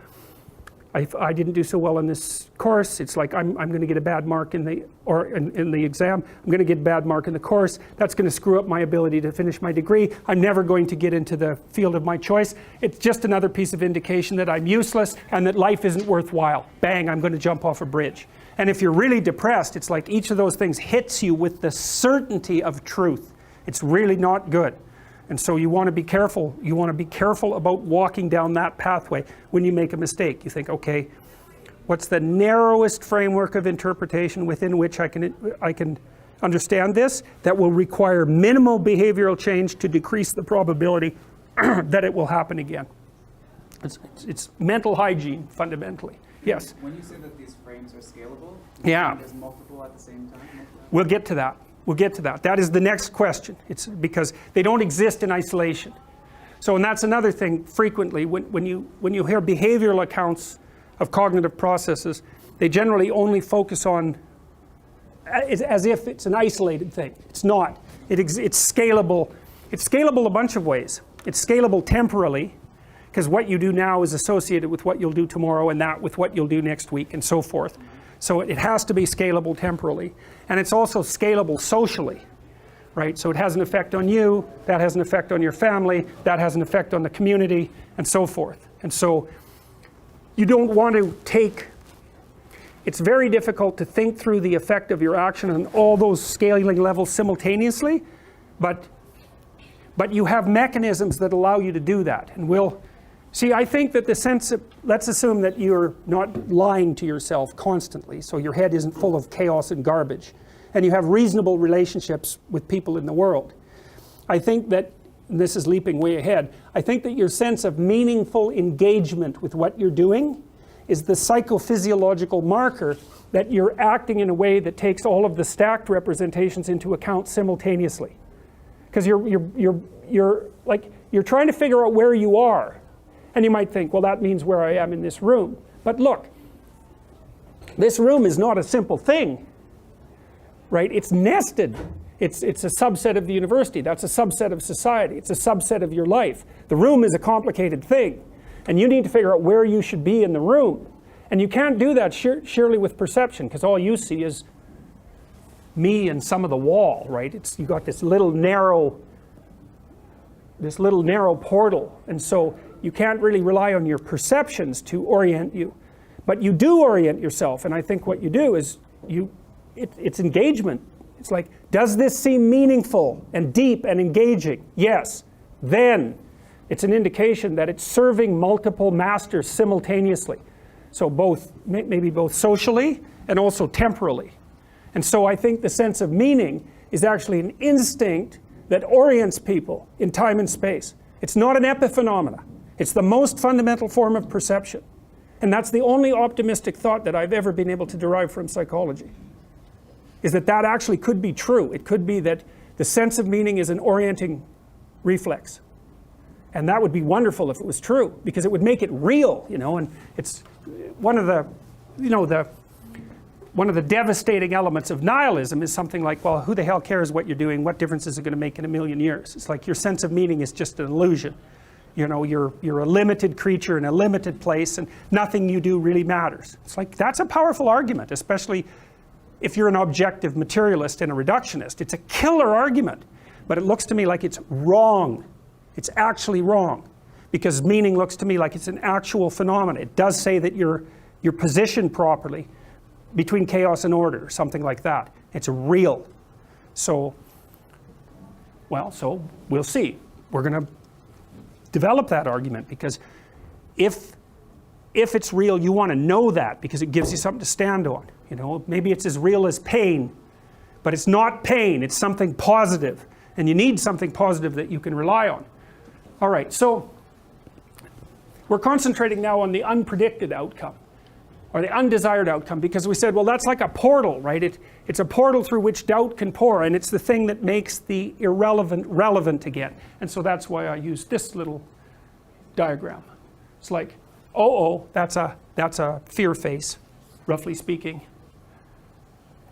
I didn't do so well in this course. It's like I'm going to get a bad mark in the exam. I'm going to get a bad mark in the course. That's going to screw up my ability to finish my degree. I'm never going to get into the field of my choice. It's just another piece of indication that I'm useless and that life isn't worthwhile. Bang, I'm going to jump off a bridge. And if you're really depressed, it's like each of those things hits you with the certainty of truth. It's really not good. And so you want to be careful. You want to be careful about walking down that pathway when you make a mistake. You think, okay, what's the narrowest framework of interpretation within which I can understand this that will require minimal behavioral change to decrease the probability that it will happen again? It's mental hygiene, fundamentally. Yes?
When you say that these frames are scalable,
yeah,
there's multiple at the same time?
We'll get to that. We'll get to that. That is the next question. It's because they don't exist in isolation. So, and that's another thing frequently when you hear behavioral accounts of cognitive processes, they generally only focus on as if it's an isolated thing. It's not. It's scalable. It's scalable a bunch of ways. It's scalable temporally, because what you do now is associated with what you'll do tomorrow, and that with what you'll do next week, and so forth. So it has to be scalable temporally. And it's also scalable socially, right? So it has an effect on you, that has an effect on your family, that has an effect on the community, and so forth. And so you don't want to it's very difficult to think through the effect of your action on all those scaling levels simultaneously, but you have mechanisms that allow you to do that. And see, I think that the sense of, let's assume that you're not lying to yourself constantly, so your head isn't full of chaos and garbage, and you have reasonable relationships with people in the world. I think that, and this is leaping way ahead, I think that your sense of meaningful engagement with what you're doing is the psychophysiological marker that you're acting in a way that takes all of the stacked representations into account simultaneously. Because you're trying to figure out where you are. And you might think, well, that means where I am in this room. But look, this room is not a simple thing, right? It's nested. It's a subset of the university. That's a subset of society. It's a subset of your life. The room is a complicated thing. And you need to figure out where you should be in the room. And you can't do that surely with perception, because all you see is me and some of the wall, right? You got this little narrow portal. And so you can't really rely on your perceptions to orient you. But you do orient yourself, and I think what you do is it's engagement. It's like, does this seem meaningful and deep and engaging? Yes. Then it's an indication that it's serving multiple masters simultaneously. So both, maybe both socially and also temporally. And so I think the sense of meaning is actually an instinct that orients people in time and space. It's not an epiphenomena. It's the most fundamental form of perception. And that's the only optimistic thought that I've ever been able to derive from psychology, is that that actually could be true. It could be that the sense of meaning is an orienting reflex. And that would be wonderful if it was true, because it would make it real, you know. And it's one of the, you know, one of the devastating elements of nihilism is something like, well, who the hell cares what you're doing? What difference is it going to make in a million years? It's like your sense of meaning is just an illusion. You know, you're a limited creature in a limited place, and nothing you do really matters. It's like, that's a powerful argument, especially if you're an objective materialist and a reductionist. It's a killer argument, but it looks to me like it's wrong. It's actually wrong, because meaning looks to me like it's an actual phenomenon. It does say that you're positioned properly between chaos and order, or something like that. It's real. So, well, so we'll see. We're going to develop that argument, because if it's real, you want to know that, because it gives you something to stand on. You know, maybe it's as real as pain, but it's not pain. It's something positive, and you need something positive that you can rely on. All right, so we're concentrating now on the unpredicted outcome, or the undesired outcome, because we said, well, that's like a portal, right? It's a portal through which doubt can pour, and it's the thing that makes the irrelevant relevant again. And so that's why I use this little diagram. It's like, that's a fear face, roughly speaking.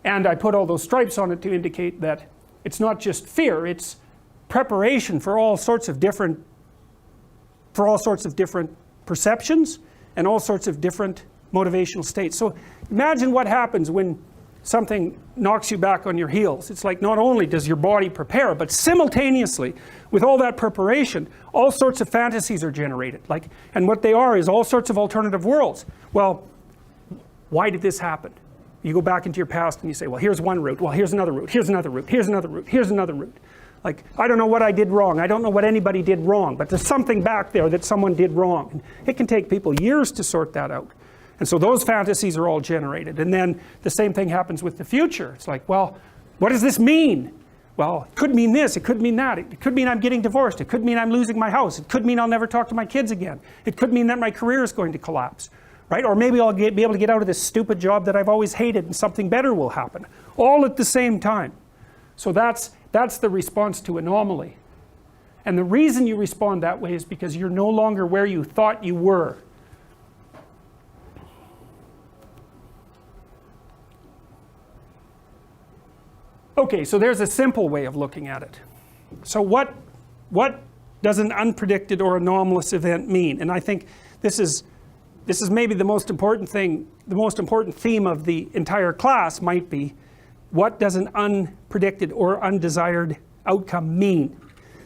And I put all those stripes on it to indicate that it's not just fear, it's preparation for all sorts of different perceptions and all sorts of different motivational states. So imagine what happens when something knocks you back on your heels. It's like, not only does your body prepare, but simultaneously with all that preparation, all sorts of fantasies are generated. Like, and what they are is all sorts of alternative worlds. Well, why did this happen? You go back into your past and you say, well, here's one route, well, here's another route, here's another route, here's another route, here's another route. Like, I don't know what I did wrong, I don't know what anybody did wrong, but there's something back there that someone did wrong. And it can take people years to sort that out. And so those fantasies are all generated. And then the same thing happens with the future. It's like, well, what does this mean? Well, it could mean this, it could mean that. It could mean I'm getting divorced. It could mean I'm losing my house. It could mean I'll never talk to my kids again. It could mean that my career is going to collapse. Right? Or maybe I'll be able to get out of this stupid job that I've always hated, and something better will happen. All at the same time. So that's the response to anomaly. And the reason you respond that way is because you're no longer where you thought you were. Okay, so there's a simple way of looking at it. So what does an unpredicted or anomalous event mean? And I think this is maybe the most important thing, the most important theme of the entire class might be, what does an unpredicted or undesired outcome mean?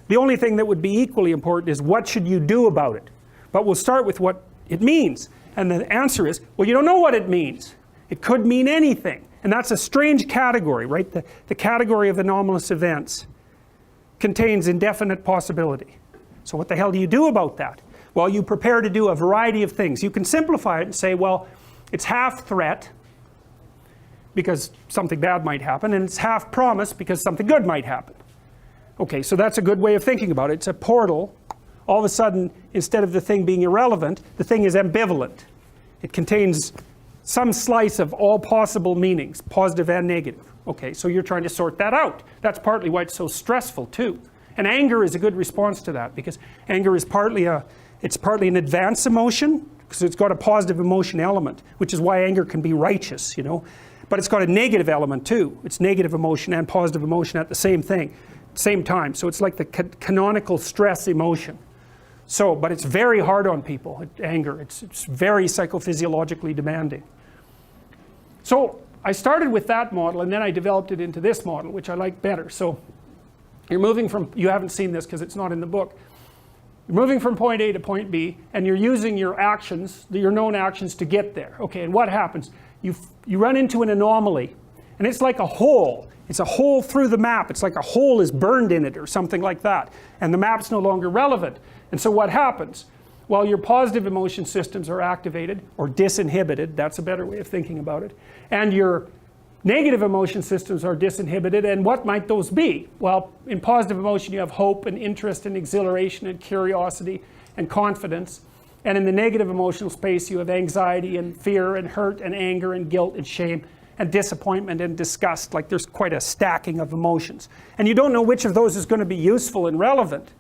The only thing that would be equally important is, what should you do about it? But we'll start with what it means. And the answer is, well, you don't know what it means. It could mean anything. And that's a strange category, right? The category of anomalous events contains indefinite possibility. So what the hell do you do about that? Well, you prepare to do a variety of things. You can simplify it and say, well, it's half threat, because something bad might happen, and it's half promise, because something good might happen. Okay, so that's a good way of thinking about it. It's a portal. All of a sudden, instead of the thing being irrelevant, the thing is ambivalent. It contains some slice of all possible meanings, positive and negative. Okay, so you're trying to sort that out. That's partly why it's so stressful too. And anger is a good response to that, because anger is partly an advanced emotion, because it's got a positive emotion element, which is why anger can be righteous, you know. But it's got a negative element too. It's negative emotion and positive emotion at the same time. So it's like the canonical stress emotion. So, but it's very hard on people, anger. It's very psychophysiologically demanding. So I started with that model, and then I developed it into this model, which I like better. So you're moving from, you haven't seen this because it's not in the book. You're moving from point A to point B, and you're using your actions, your known actions, to get there. Okay, and what happens? You run into an anomaly, and it's like a hole. It's a hole through the map. It's like a hole is burned in it or something like that. And the map's no longer relevant. And so what happens? Well, your positive emotion systems are activated or disinhibited. That's a better way of thinking about it. And your negative emotion systems are disinhibited. And what might those be? Well, in positive emotion, you have hope and interest and exhilaration and curiosity and confidence. And in the negative emotional space, you have anxiety and fear and hurt and anger and guilt and shame and disappointment and disgust. Like there's quite a stacking of emotions. And you don't know which of those is going to be useful and relevant.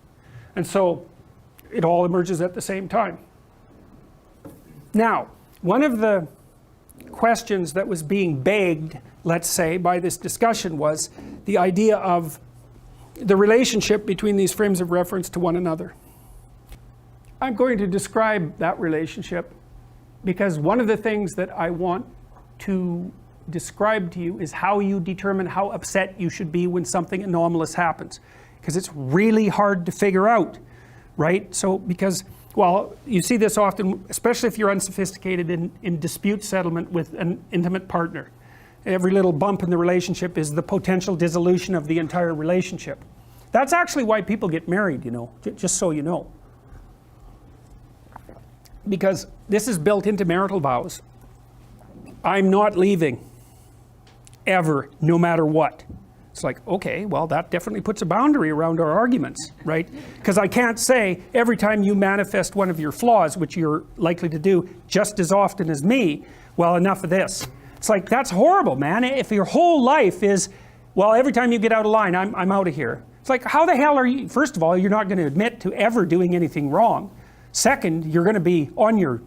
And so it all emerges at the same time. Now, one of the questions that was being begged, let's say, by this discussion was the idea of the relationship between these frames of reference to one another. I'm going to describe that relationship because one of the things that I want to describe to you is how you determine how upset you should be when something anomalous happens. Because it's really hard to figure out, right? So because, well, you see this often, especially if you're unsophisticated in dispute settlement with an intimate partner. Every little bump in the relationship is the potential dissolution of the entire relationship. That's actually why people get married, you know, just so you know. Because this is built into marital vows. I'm not leaving, ever, no matter what. It's like, okay, well, that definitely puts a boundary around our arguments, right? Because I can't say every time you manifest one of your flaws, which you're likely to do just as often as me, well, enough of this. It's like, that's horrible, man. If your whole life is, well, every time you get out of line, I'm out of here. It's like, how the hell are you? First of all, you're not going to admit to ever doing anything wrong. Second, you're going to be on your,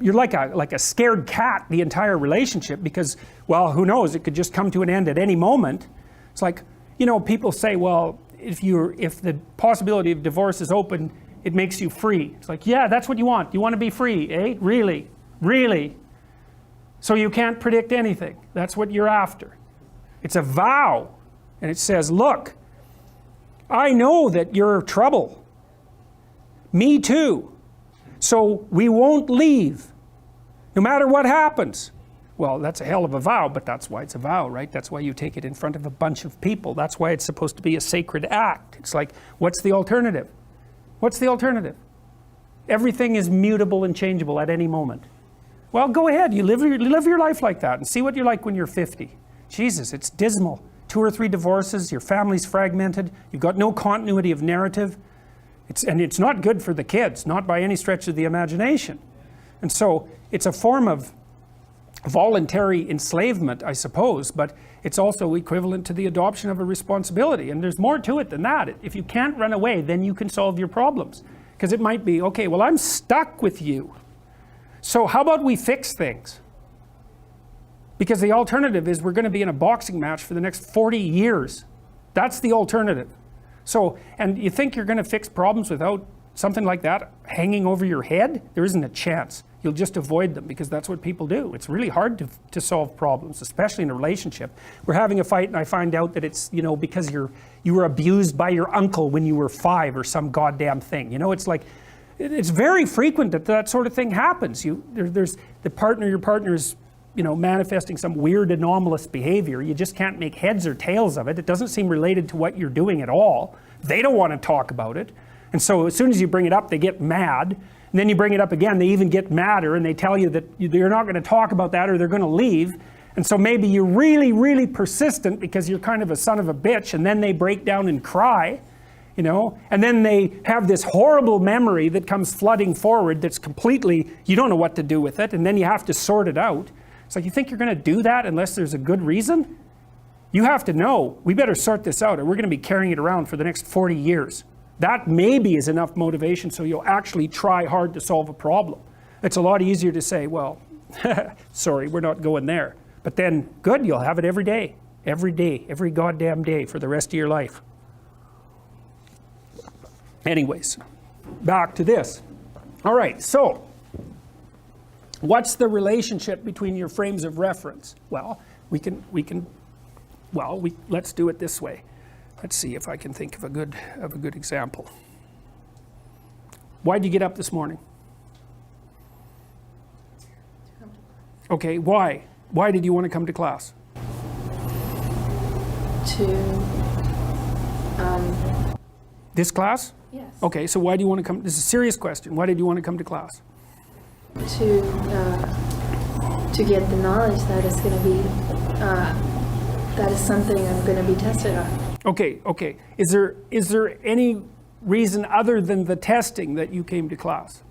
you're like a scared cat the entire relationship because, well, who knows, it could just come to an end at any moment. It's like, you know, people say, well, if the possibility of divorce is open, it makes you free. It's like, yeah, that's what you want. You want to be free, eh? Really? Really? So you can't predict anything. That's what you're after. It's a vow. And it says, look, I know that you're trouble. Me too. So we won't leave, no matter what happens. Well, that's a hell of a vow, but that's why it's a vow, right? That's why you take it in front of a bunch of people. That's why it's supposed to be a sacred act. It's like, what's the alternative? What's the alternative? Everything is mutable and changeable at any moment. Well, go ahead. You live your life like that and see what you're like when you're 50. Jesus, it's dismal. 2 or 3 divorces, your family's fragmented, you've got no continuity of narrative. And it's not good for the kids, not by any stretch of the imagination. And so it's a form of voluntary enslavement, I suppose, but it's also equivalent to the adoption of a responsibility. And there's more to it than that. If you can't run away, then you can solve your problems. Because it might be, okay, well, I'm stuck with you. So how about we fix things? Because the alternative is we're going to be in a boxing match for the next 40 years. That's the alternative. So, and you think you're going to fix problems without something like that hanging over your head? There isn't a chance. You'll just avoid them because that's what people do. It's really hard to solve problems, especially in a relationship. We're having a fight and I find out that it's, you know, because you were abused by your uncle when you were 5 or some goddamn thing. You know, it's like, it's very frequent that that sort of thing happens. There's your partner's, you know, manifesting some weird anomalous behavior. You just can't make heads or tails of it. It doesn't seem related to what you're doing at all. They don't want to talk about it. And so as soon as you bring it up, they get mad. And then you bring it up again, they even get madder and they tell you that you're not going to talk about that or they're going to leave. And so maybe you're really, really persistent because you're kind of a son of a bitch, and then they break down and cry, you know, and then they have this horrible memory that comes flooding forward that's completely, you don't know what to do with it, and then you have to sort it out. It's like, you think you're going to do that unless there's a good reason? You have to know, we better sort this out or we're going to be carrying it around for the next 40 years. That maybe is enough motivation so you'll actually try hard to solve a problem. It's a lot easier to say, well, sorry, we're not going there. But then, good, you'll have it every day, every goddamn day for the rest of your life. Anyways, back to this. All right, so what's the relationship between your frames of reference? Well, let's do it this way. Let's see if I can think of a good example. Why'd you get up this morning? Okay, why? Why did you want to come to class? This class?
Yes.
Okay, so why do you want to come? This is a serious question. Why did you want to come to class?
To get the knowledge that is going to be that is something I'm going to be tested on.
Okay. Is there any reason other than the testing that you came to class?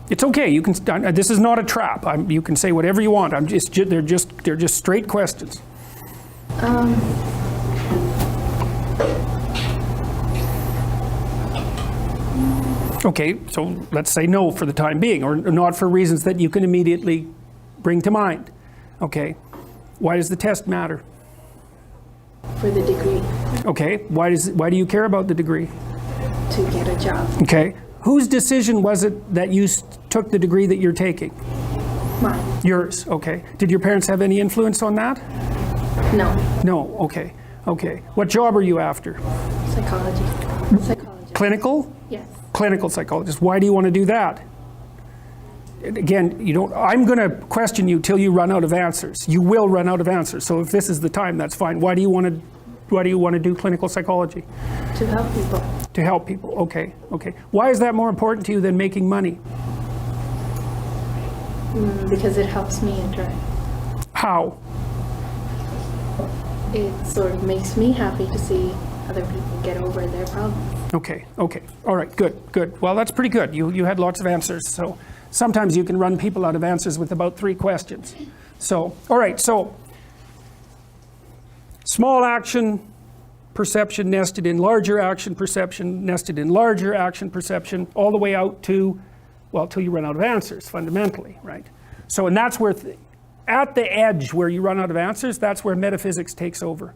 It's okay. You can. This is not a trap. You can say whatever you want. They're just straight questions. Okay, so let's say no for the time being, or not for reasons that you can immediately bring to mind. Okay, why does the test matter?
For the degree.
Okay, why do you care about the degree?
To get a job.
Okay, whose decision was it that you took the degree that you're taking?
Mine.
Yours. Okay. Did your parents have any influence on that?
No.
No. Okay. What job are you after?
Psychology.
Clinical?
Yes.
Clinical psychologist. Why do you want to do that? Again, you don't. I'm going to question you till you run out of answers. You will run out of answers. So if this is the time, that's fine. Why do you want to do clinical psychology?
To help people.
To help people. Okay. Why is that more important to you than making money?
Because it helps me interact.
How?
It sort of makes me happy to see other people get over their problems.
Okay. All right, good. Well, that's pretty good. You had lots of answers. So sometimes you can run people out of answers with about 3 questions. So, all right, so small action perception nested in larger action perception, nested in larger action perception, all the way out to, well, till you run out of answers, fundamentally, right? So, and that's where, at the edge where you run out of answers, that's where metaphysics takes over.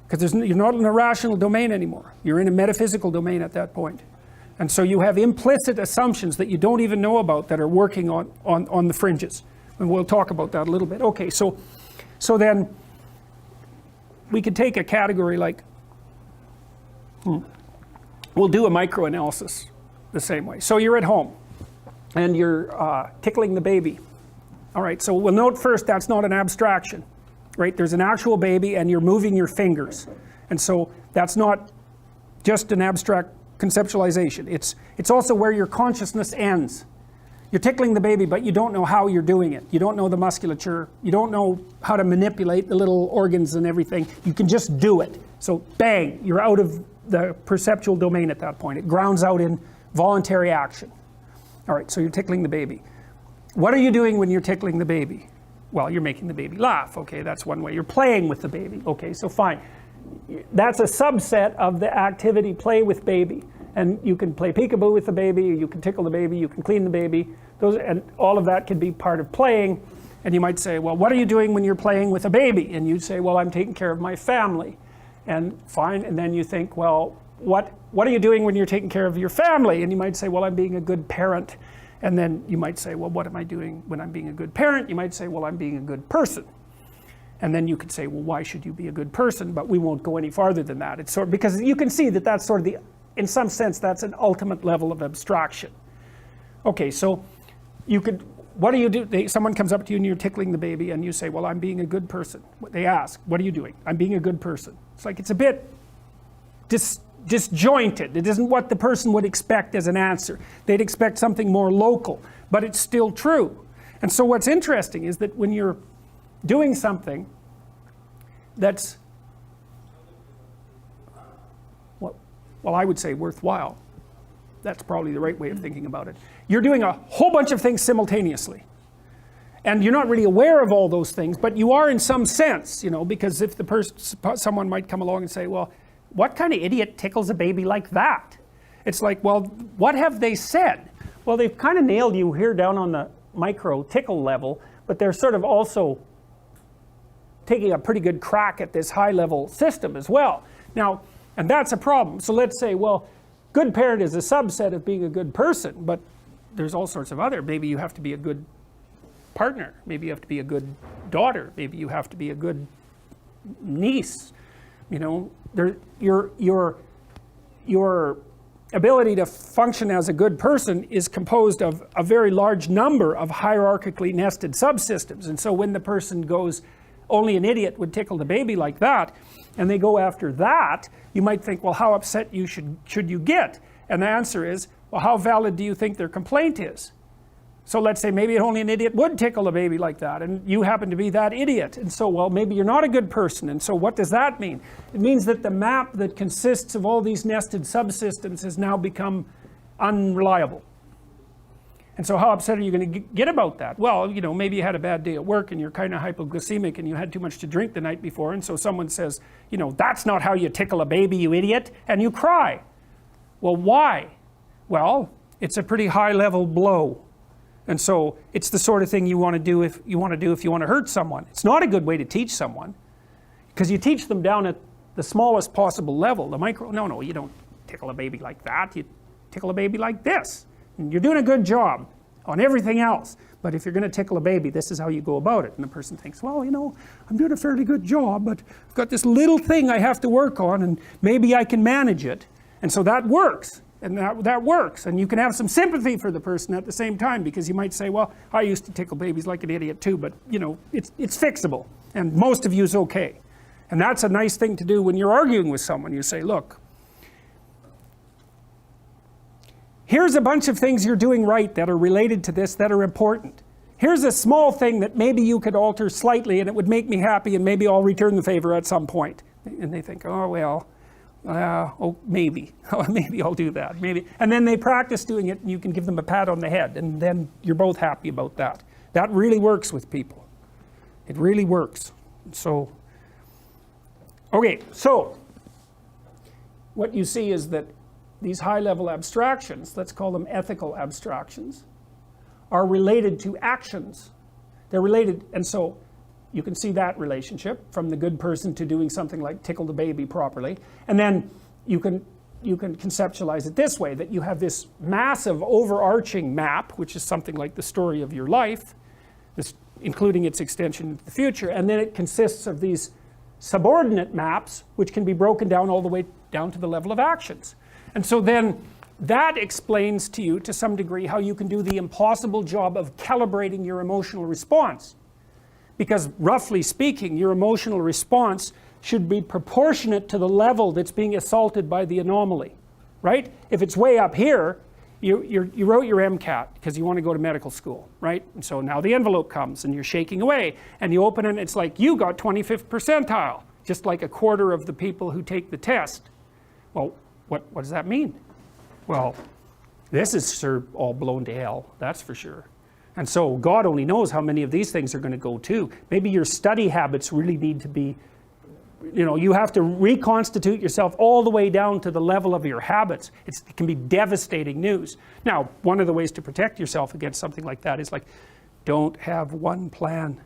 Because you're not in a rational domain anymore. You're in a metaphysical domain at that point. And so you have implicit assumptions that you don't even know about that are working on the fringes. And we'll talk about that a little bit. Okay, so then we could take a category like, we'll do a microanalysis the same way. So you're at home and you're tickling the baby. All right, so we'll note first that's not an abstraction. Right, there's an actual baby and you're moving your fingers. And so that's not just an abstract conceptualization. It's also where your consciousness ends. You're tickling the baby, but you don't know how you're doing it. You don't know the musculature. You don't know how to manipulate the little organs and everything. You can just do it. So bang, you're out of the perceptual domain at that point. It grounds out in voluntary action. All right, so you're tickling the baby. What are you doing when you're tickling the baby? Well, you're making the baby laugh. Okay, that's one way. You're playing with the baby. Okay, so fine. That's a subset of the activity play with baby. And you can play peekaboo with the baby, you can tickle the baby, you can clean the baby. And all of that can be part of playing. And you might say, well, what are you doing when you're playing with a baby? And you'd say, well, I'm taking care of my family. And fine. And then you think, well, what are you doing when you're taking care of your family? And you might say, well, I'm being a good parent. And then you might say, well, what am I doing when I'm being a good parent? You might say, well, I'm being a good person. And then you could say, well, why should you be a good person? But we won't go any farther than that. It's sort of, because you can see that that's sort of in some sense, that's an ultimate level of abstraction. Okay, so you could, what do you do? Someone comes up to you and you're tickling the baby and you say, well, I'm being a good person. They ask, what are you doing? I'm being a good person. It's like, it's a bit disjointed. It isn't what the person would expect as an answer. They'd expect something more local, but it's still true. And so what's interesting is that when you're doing something that's, well, I would say worthwhile. That's probably the right way of thinking about it. You're doing a whole bunch of things simultaneously. And you're not really aware of all those things, but you are in some sense, you know, because if someone might come along and say, well, what kind of idiot tickles a baby like that? It's like, well, what have they said? Well, they've kind of nailed you here down on the micro tickle level, but they're sort of also taking a pretty good crack at this high level system as well. Now, and that's a problem. So let's say, well, good parent is a subset of being a good person, but there's all sorts of other. Maybe you have to be a good partner. Maybe you have to be a good daughter. Maybe you have to be a good niece. You know, your ability to function as a good person is composed of a very large number of hierarchically nested subsystems. And so when the person goes, only an idiot would tickle the baby like that, and they go after that, you might think, well, how upset should you get? And the answer is, well, how valid do you think their complaint is? So let's say maybe only an idiot would tickle a baby like that, and you happen to be that idiot. And so, well, maybe you're not a good person. And so what does that mean? It means that the map that consists of all these nested subsystems has now become unreliable. And so how upset are you going to get about that? Well, you know, maybe you had a bad day at work and you're kind of hypoglycemic and you had too much to drink the night before, and so someone says, you know, that's not how you tickle a baby, you idiot, and you cry. Well, why? Well, it's a pretty high-level blow. And so it's the sort of thing you want to do if you want to hurt someone. It's not a good way to teach someone, because you teach them down at the smallest possible level, the micro. No, you don't tickle a baby like that. You tickle a baby like this. And you're doing a good job on everything else. But if you're going to tickle a baby, this is how you go about it. And the person thinks, well, you know, I'm doing a fairly good job, but I've got this little thing I have to work on, and maybe I can manage it. And so that works. And that works, and you can have some sympathy for the person at the same time, because you might say, well, I used to tickle babies like an idiot too, but you know, it's fixable, and most of you is okay. And that's a nice thing to do when you're arguing with someone. You say, look, here's a bunch of things you're doing right that are related to this, that are important. Here's a small thing that maybe you could alter slightly and it would make me happy, and maybe I'll return the favor at some point. And they think, oh well, maybe I'll do that, maybe. And then they practice doing it, and you can give them a pat on the head, and then you're both happy about that. That really works with people. It really works. So, okay, so what you see is that these high-level abstractions, let's call them ethical abstractions, are related to actions. They're related, and so you can see that relationship from the good person to doing something like tickle the baby properly. And then you can conceptualize it this way, that you have this massive overarching map, which is something like the story of your life, including its extension into the future. And then it consists of these subordinate maps, which can be broken down all the way down to the level of actions. And so then that explains to you, to some degree, how you can do the impossible job of calibrating your emotional response. Because roughly speaking, your emotional response should be proportionate to the level that's being assaulted by the anomaly, right? If it's way up here, you wrote your MCAT because you want to go to medical school, right? And so now the envelope comes and you're shaking away, and you open it and it's like you got 25th percentile, just like a quarter of the people who take the test. Well, what does that mean? Well, this is sure all blown to hell, that's for sure. And so God only knows how many of these things are going to go too. Maybe your study habits really need to be, you know, you have to reconstitute yourself all the way down to the level of your habits. It can be devastating news. Now, one of the ways to protect yourself against something like that is like, don't have one plan,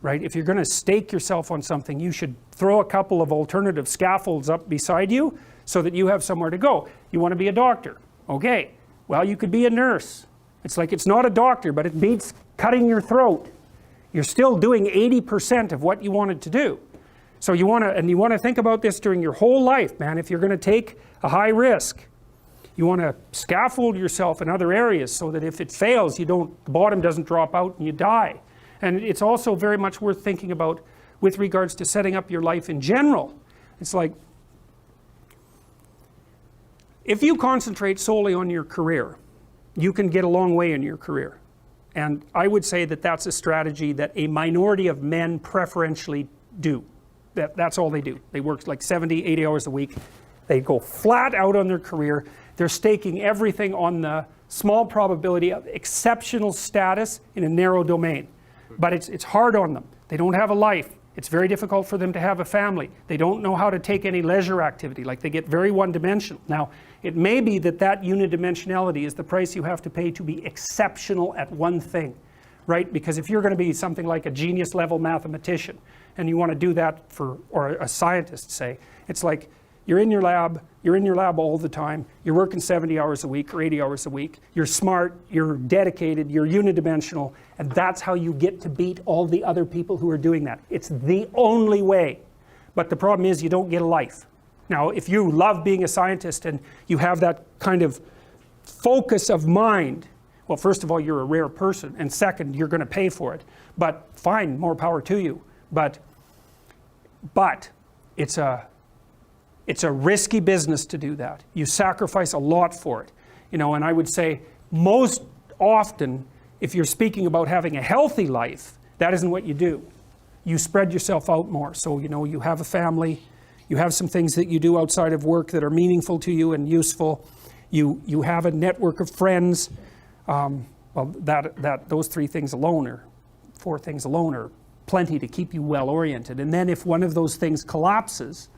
right? If you're going to stake yourself on something, you should throw a couple of alternative scaffolds up beside you so that you have somewhere to go. You want to be a doctor. Okay, well, you could be a nurse. It's like, it's not a doctor, but it beats cutting your throat. You're still doing 80% of what you wanted to do. So you want to think about this during your whole life, man. If you're going to take a high risk, you want to scaffold yourself in other areas so that if it fails, the bottom doesn't drop out and you die. And it's also very much worth thinking about with regards to setting up your life in general. It's like, if you concentrate solely on your career, you can get a long way in your career. And I would say that that's a strategy that a minority of men preferentially do. That's all they do. They work like 70, 80 hours a week. They go flat out on their career. They're staking everything on the small probability of exceptional status in a narrow domain. But it's hard on them. They don't have a life. It's very difficult for them to have a family. They don't know how to take any leisure activity. Like, they get very one-dimensional. Now, it may be that unidimensionality is the price you have to pay to be exceptional at one thing, right? Because if you're going to be something like a genius-level mathematician, and you want to do that or a scientist, say, it's like you're in your lab all the time, you're working 70 hours a week or 80 hours a week, you're smart, you're dedicated, you're unidimensional, and that's how you get to beat all the other people who are doing that. It's the only way. But the problem is you don't get a life. Now, if you love being a scientist and you have that kind of focus of mind, well, first of all, you're a rare person, and second, you're going to pay for it. But fine, more power to you. But it's a risky business to do that. You sacrifice a lot for it. You know, and I would say most often, if you're speaking about having a healthy life, that isn't what you do. You spread yourself out more. So, you know, you have a family, you have some things that you do outside of work that are meaningful to you and useful. You have a network of friends. Well, those 3 things alone, or 4 things alone, are plenty to keep you well oriented. And then if one of those things collapses,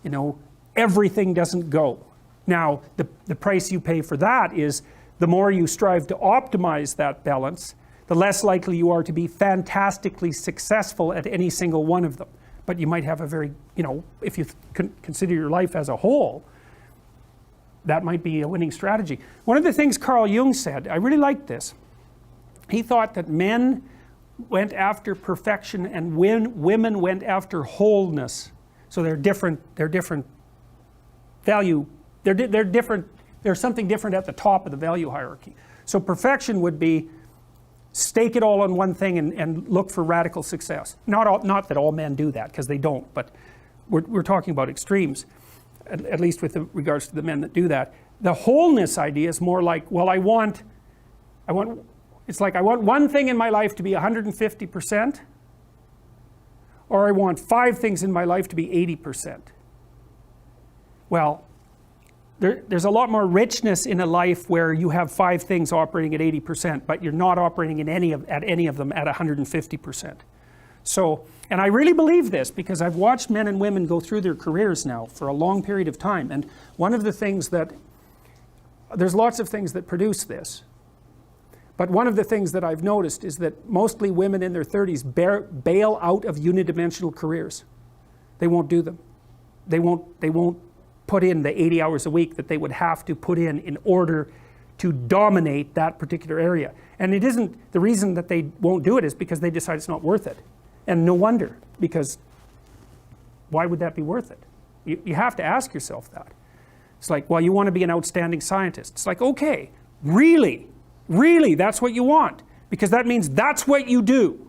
you know, everything doesn't go. Now, the price you pay for that is the more you strive to optimize that balance, the less likely you are to be fantastically successful at any single one of them. But you might have a very, you know, if you consider your life as a whole, that might be a winning strategy. One of the things Carl Jung said, I really liked this. He thought that men went after perfection and women went after wholeness. So they're different value, they're different, there's something different at the top of the value hierarchy. So perfection would be stake it all on one thing and look for radical success. Not that all men do that, because they don't, but we're talking about extremes, at least with regards to the men that do that. The wholeness idea is more like, well, it's like I want one thing in my life to be 150%, or I want 5 things in my life to be 80%. Well, there's a lot more richness in a life where you have 5 things operating at 80%, but you're not operating at any of them at 150%. So, and I really believe this because I've watched men and women go through their careers now for a long period of time. And one of the things that, there's lots of things that produce this. But one of the things that I've noticed is that mostly women in their 30s bail out of unidimensional careers. They won't do them. They won't put in the 80 hours a week that they would have to put in order to dominate that particular area. And it isn't, the reason that they won't do it is because they decide it's not worth it. And no wonder, because why would that be worth it? You have to ask yourself that. It's like, well, you want to be an outstanding scientist. It's like, okay, really, that's what you want, because that means that's what you do.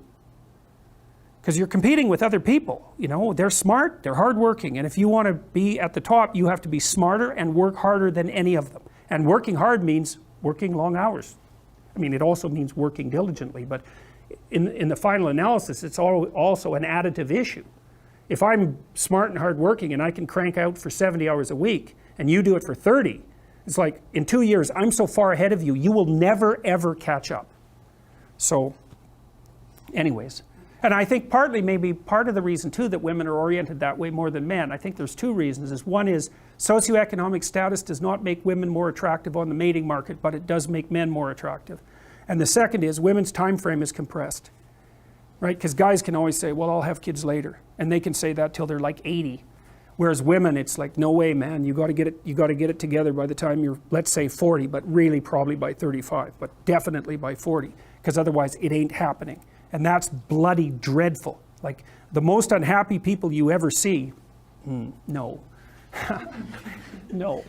Because you're competing with other people, you know, they're smart, they're hardworking, and if you want to be at the top, you have to be smarter and work harder than any of them. And working hard means working long hours. I mean, it also means working diligently, but in the final analysis, it's also an additive issue. If I'm smart and hardworking and I can crank out for 70 hours a week, and you do it for 30, it's like, in 2 years, I'm so far ahead of you, you will never, ever catch up. So, anyways. And I think maybe part of the reason too that women are oriented that way more than men, I think there's 2 reasons. One is socioeconomic status does not make women more attractive on the mating market, but it does make men more attractive. And the second is women's time frame is compressed, right? Because guys can always say, well, I'll have kids later. And they can say that till they're like 80. Whereas women, it's like, no way, man, you got to get it together by the time you're, let's say 40, but really probably by 35, but definitely by 40, because otherwise it ain't happening. And that's bloody dreadful. Like, the most unhappy people you ever see, no. No.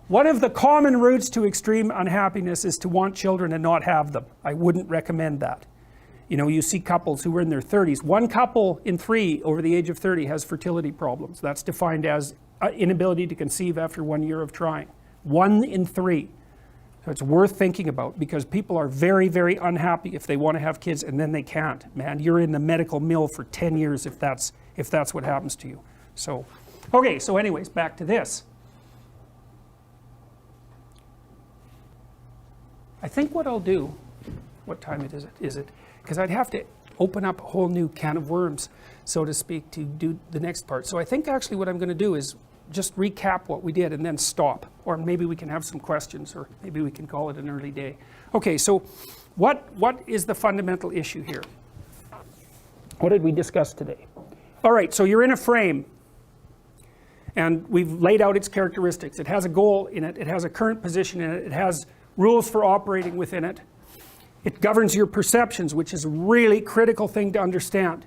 One of the common routes to extreme unhappiness is to want children and not have them. I wouldn't recommend that. You know, you see couples who are in their 30s. 1 couple in 3 over the age of 30 has fertility problems. That's defined as inability to conceive after 1 year of trying. 1 in 3. So it's worth thinking about, because people are very, very unhappy if they want to have kids and then they can't. Man, you're in the medical mill for 10 years if that's what happens to you. So, okay, so anyways, back to this. I think what I'll do, what time is it? Because I'd have to open up a whole new can of worms, so to speak, to do the next part. So I think actually what I'm going to do is just recap what we did and then stop. Or maybe we can have some questions, or maybe we can call it an early day. Okay, so what is the fundamental issue here? What did we discuss today? All right, so you're in a frame, and we've laid out its characteristics. It has a goal in it. It has a current position in it. It has rules for operating within it. It governs your perceptions, which is a really critical thing to understand.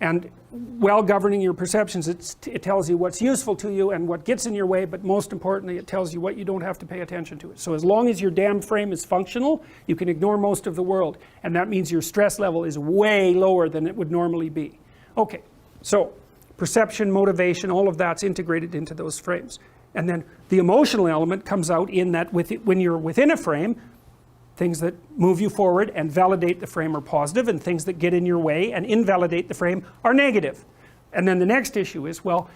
And while governing your perceptions, it tells you what's useful to you and what gets in your way, but most importantly, it tells you what you don't have to pay attention to. So as long as your damn frame is functional, you can ignore most of the world, and that means your stress level is way lower than it would normally be. Okay, so perception, motivation, all of that's integrated into those frames. And then the emotional element comes out in that when you're within a frame, things that move you forward and validate the frame are positive, and things that get in your way and invalidate the frame are negative. And then the next issue is, well,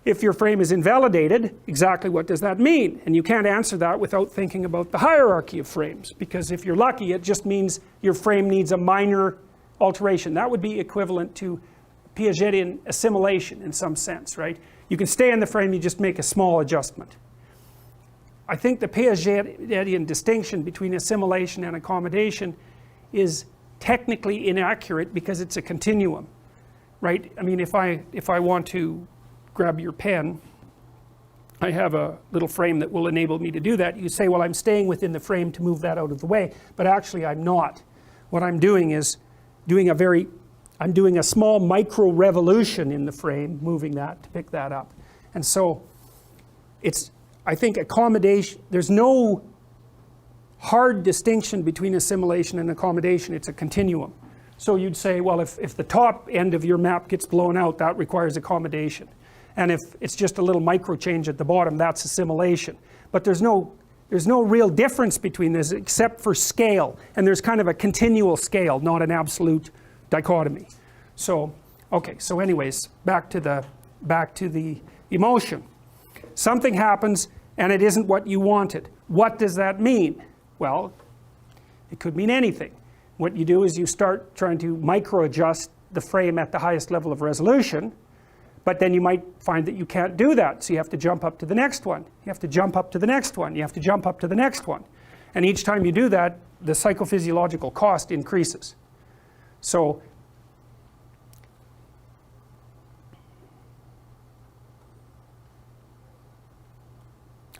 if your frame is invalidated, exactly what does that mean? And you can't answer that without thinking about the hierarchy of frames, because if you're lucky, it just means your frame needs a minor alteration. That would be equivalent to Piagetian assimilation in some sense, right? You can stay in the frame, you just make a small adjustment. I think the Piagetian distinction between assimilation and accommodation is technically inaccurate because it's a continuum, right? I mean, if I want to grab your pen, I have a little frame that will enable me to do that. You say, well, I'm staying within the frame to move that out of the way, but actually I'm not. What I'm doing is I'm doing a small micro revolution in the frame, moving that to pick that up. And so I think accommodation, there's no hard distinction between assimilation and accommodation. It's a continuum. So you'd say, well, if the top end of your map gets blown out, that requires accommodation. And if it's just a little micro change at the bottom, that's assimilation. But there's no real difference between this except for scale. And there's kind of a continual scale, not an absolute dichotomy. So, okay, so anyways, back to the emotion. Something happens and it isn't what you wanted. What does that mean? Well, it could mean anything. What you do is you start trying to micro adjust the frame at the highest level of resolution, but then you might find that you can't do that, so you have to jump up to the next one. You have to jump up to the next one. You have to jump up to the next one. And each time you do that, the psychophysiological cost increases. So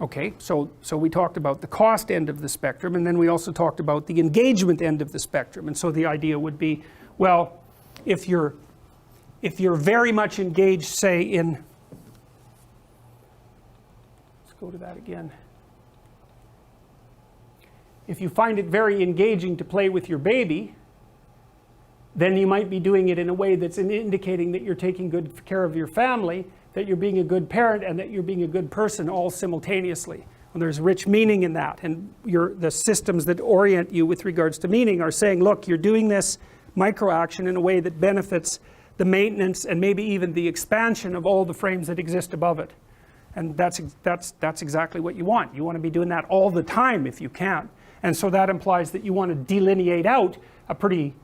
okay, so we talked about the cost end of the spectrum, and then we also talked about the engagement end of the spectrum. And so the idea would be, well, if you're very much engaged, say in, let's go to that again. If you find it very engaging to play with your baby, then you might be doing it in a way that's indicating that you're taking good care of your family, that you're being a good parent, and that you're being a good person all simultaneously. And there's rich meaning in that. And the systems that orient you with regards to meaning are saying, look, you're doing this micro-action in a way that benefits the maintenance and maybe even the expansion of all the frames that exist above it. And that's exactly what you want. You want to be doing that all the time if you can. And so that implies that you want to delineate out a pretty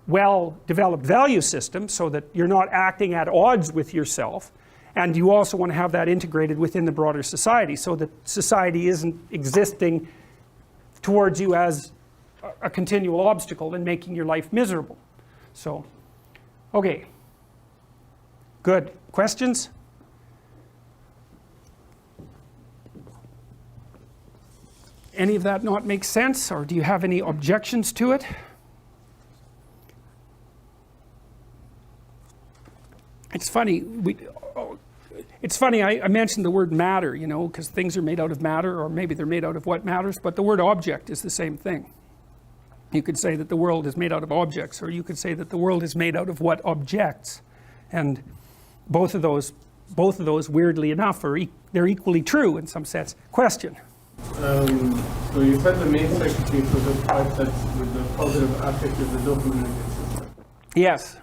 well-developed value system so that you're not acting at odds with yourself. And you also want to have that integrated within the broader society so that society isn't existing towards you as a continual obstacle and making your life miserable. So, okay. Good. Questions? Any of that not make sense, or do you have any objections to it? It's funny, I mentioned the word matter, you know, because things are made out of matter, or maybe they're made out of what matters, but the word object is the same thing. You could say that the world is made out of objects, or you could say that the world is made out of what objects. And both of those, weirdly enough, they're equally true in some sense. Question?
So you said the main circuitry for the part that's with the positive affect is the dopaminergic system.
Yes.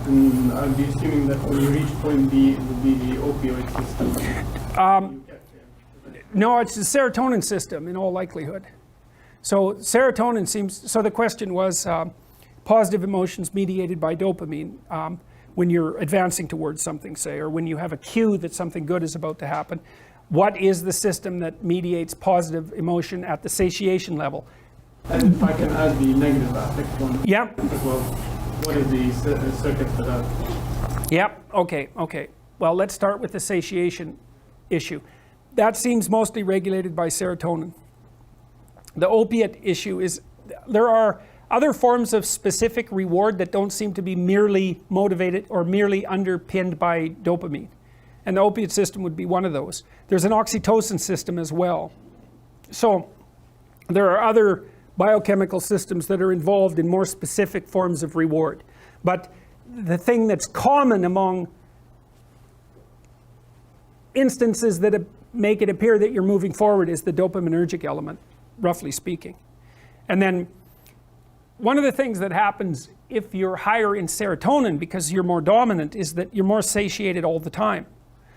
And I'll be assuming that when you reach point B, it will be the opioid system.
No, it's the serotonin system in all likelihood. So serotonin seems, so the question was positive emotions mediated by dopamine when you're advancing towards something, say, or when you have a cue that something good is about to happen. What is the system that mediates positive emotion at the satiation level?
And if I can add the negative affect one
Yep.
as well. What is the circuit for that?
Yep, okay. Well, let's start with the satiation issue. That seems mostly regulated by serotonin. The opiate issue is, there are other forms of specific reward that don't seem to be merely motivated or merely underpinned by dopamine. And the opiate system would be one of those. There's an oxytocin system as well. So there are other biochemical systems that are involved in more specific forms of reward. But the thing that's common among instances that make it appear that you're moving forward is the dopaminergic element, roughly speaking. And then one of the things that happens if you're higher in serotonin because you're more dominant is that you're more satiated all the time.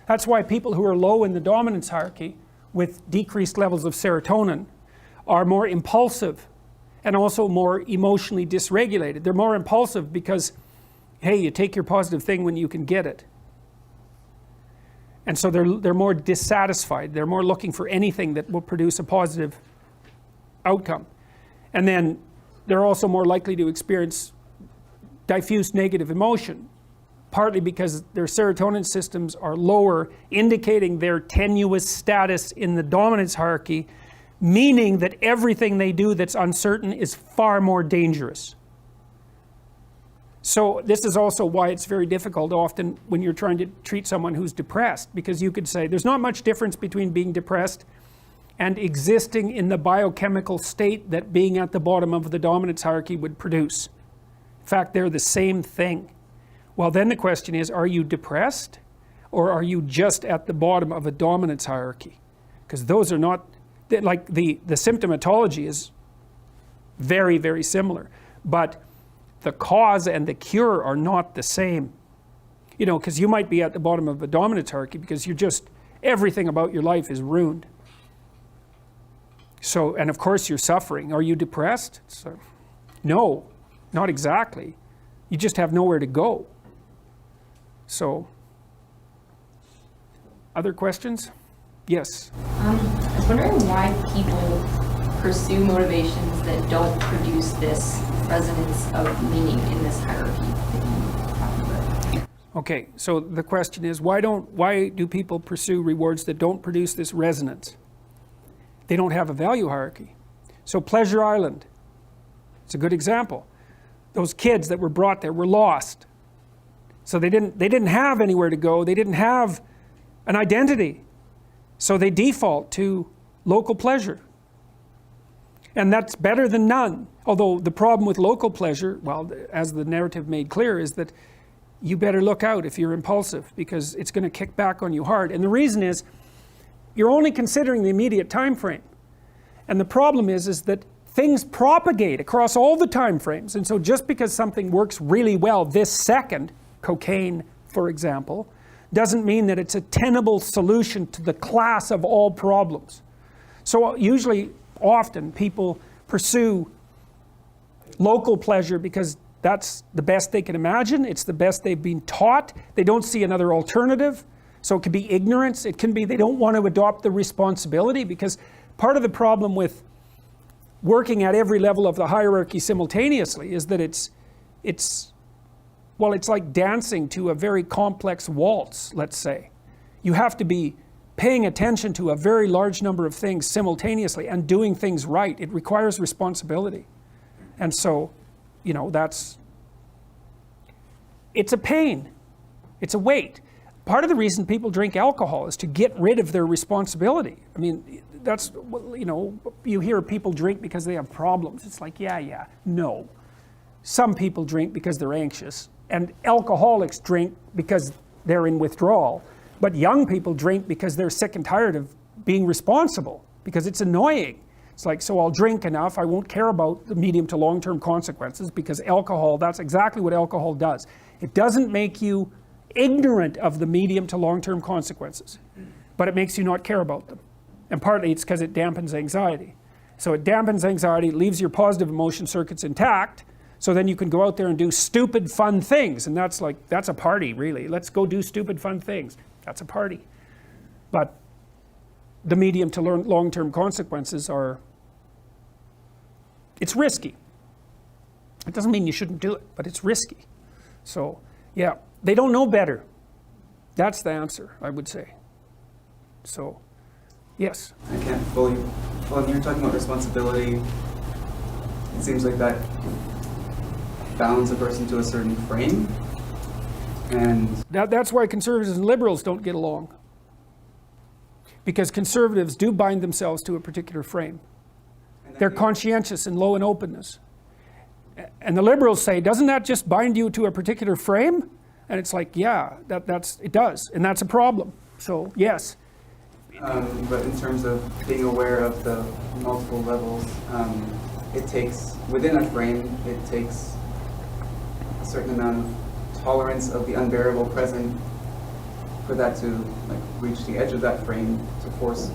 That's why people who are low in the dominance hierarchy with decreased levels of serotonin are more impulsive and also more emotionally dysregulated. They're more impulsive because, hey, you take your positive thing when you can get it. And so they're more dissatisfied. They're more looking for anything that will produce a positive outcome. And then they're also more likely to experience diffuse negative emotion, partly because their serotonin systems are lower, indicating their tenuous status in the dominance hierarchy, meaning that everything they do that's uncertain is far more dangerous. So this is also why it's very difficult often when you're trying to treat someone who's depressed, because you could say there's not much difference between being depressed and existing in the biochemical state that being at the bottom of the dominance hierarchy would produce. In fact, they're the same thing. Well, then the question is, are you depressed or are you just at the bottom of a dominance hierarchy? Because those are not, like the symptomatology is very, very similar. But the cause and the cure are not the same. You know, because you might be at the bottom of a dominance hierarchy because you're just, everything about your life is ruined. So, and of course you're suffering. Are you depressed? So, no, not exactly. You just have nowhere to go. So, other questions? Yes?
I was wondering why people pursue motivations that don't produce this resonance of meaning in this hierarchy that you talked about.
Okay, so the question is, why do people pursue rewards that don't produce this resonance? They don't have a value hierarchy. So Pleasure Island, it's a good example. Those kids that were brought there were lost. So they didn't have anywhere to go. They didn't have an identity. So they default to local pleasure. And that's better than none. Although the problem with local pleasure, well, as the narrative made clear, is that you better look out if you're impulsive, because it's going to kick back on you hard. And the reason is, you're only considering the immediate time frame. And the problem is that things propagate across all the time frames. And so just because something works really well this second, cocaine, for example, doesn't mean that it's a tenable solution to the class of all problems. So usually, often, people pursue local pleasure because that's the best they can imagine. It's the best they've been taught. They don't see another alternative. So it could be ignorance. It can be they don't want to adopt the responsibility, because part of the problem with working at every level of the hierarchy simultaneously is that it's like dancing to a very complex waltz, let's say. You have to be paying attention to a very large number of things simultaneously and doing things right. It requires responsibility. And so, you know, it's a pain. It's a weight. Part of the reason people drink alcohol is to get rid of their responsibility. I mean, that's, you know, you hear people drink because they have problems. It's like, yeah, no. Some people drink because they're anxious, and alcoholics drink because they're in withdrawal. But young people drink because they're sick and tired of being responsible, because it's annoying. It's like, so I'll drink enough, I won't care about the medium to long-term consequences, because alcohol, that's exactly what alcohol does. It doesn't make you ignorant of the medium to long-term consequences, but it makes you not care about them. And partly it's because it dampens anxiety. So it dampens anxiety, leaves your positive emotion circuits intact, so then you can go out there and do stupid fun things. And that's a party, really. Let's go do stupid fun things. That's a party. But the medium to long-term consequences it's risky. It doesn't mean you shouldn't do it, but it's risky. So, yeah, they don't know better. That's the answer, I would say. So, yes?
I can't fully, when you're talking about responsibility, it seems like that bounds a person to a certain frame. And
That's why conservatives and liberals don't get along. Because conservatives do bind themselves to a particular frame. They're conscientious and low in openness. And the liberals say, doesn't that just bind you to a particular frame? And it's like, yeah, it does. And that's a problem. So, yes.
but in terms of being aware of the multiple levels, it takes, within a frame, it takes a certain amount of tolerance of the unbearable present for that to reach the edge of that frame to force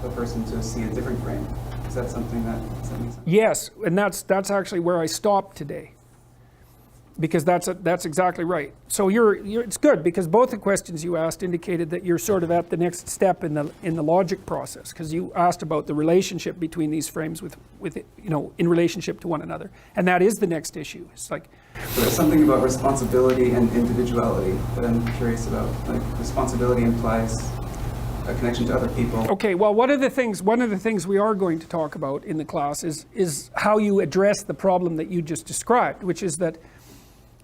a person to see a different frame. Is that something that makes sense?
Yes, and that's actually where I stopped today. Because that's exactly right. So it's good because both the questions you asked indicated that you're sort of at the next step in the logic process. Because you asked about the relationship between these frames with in relationship to one another, and that is the next issue. It's like
there's something about responsibility and individuality that I'm curious about. Like responsibility implies a connection to other people.
Okay, well, one of the things we are going to talk about in the class is how you address the problem that you just described, which is that.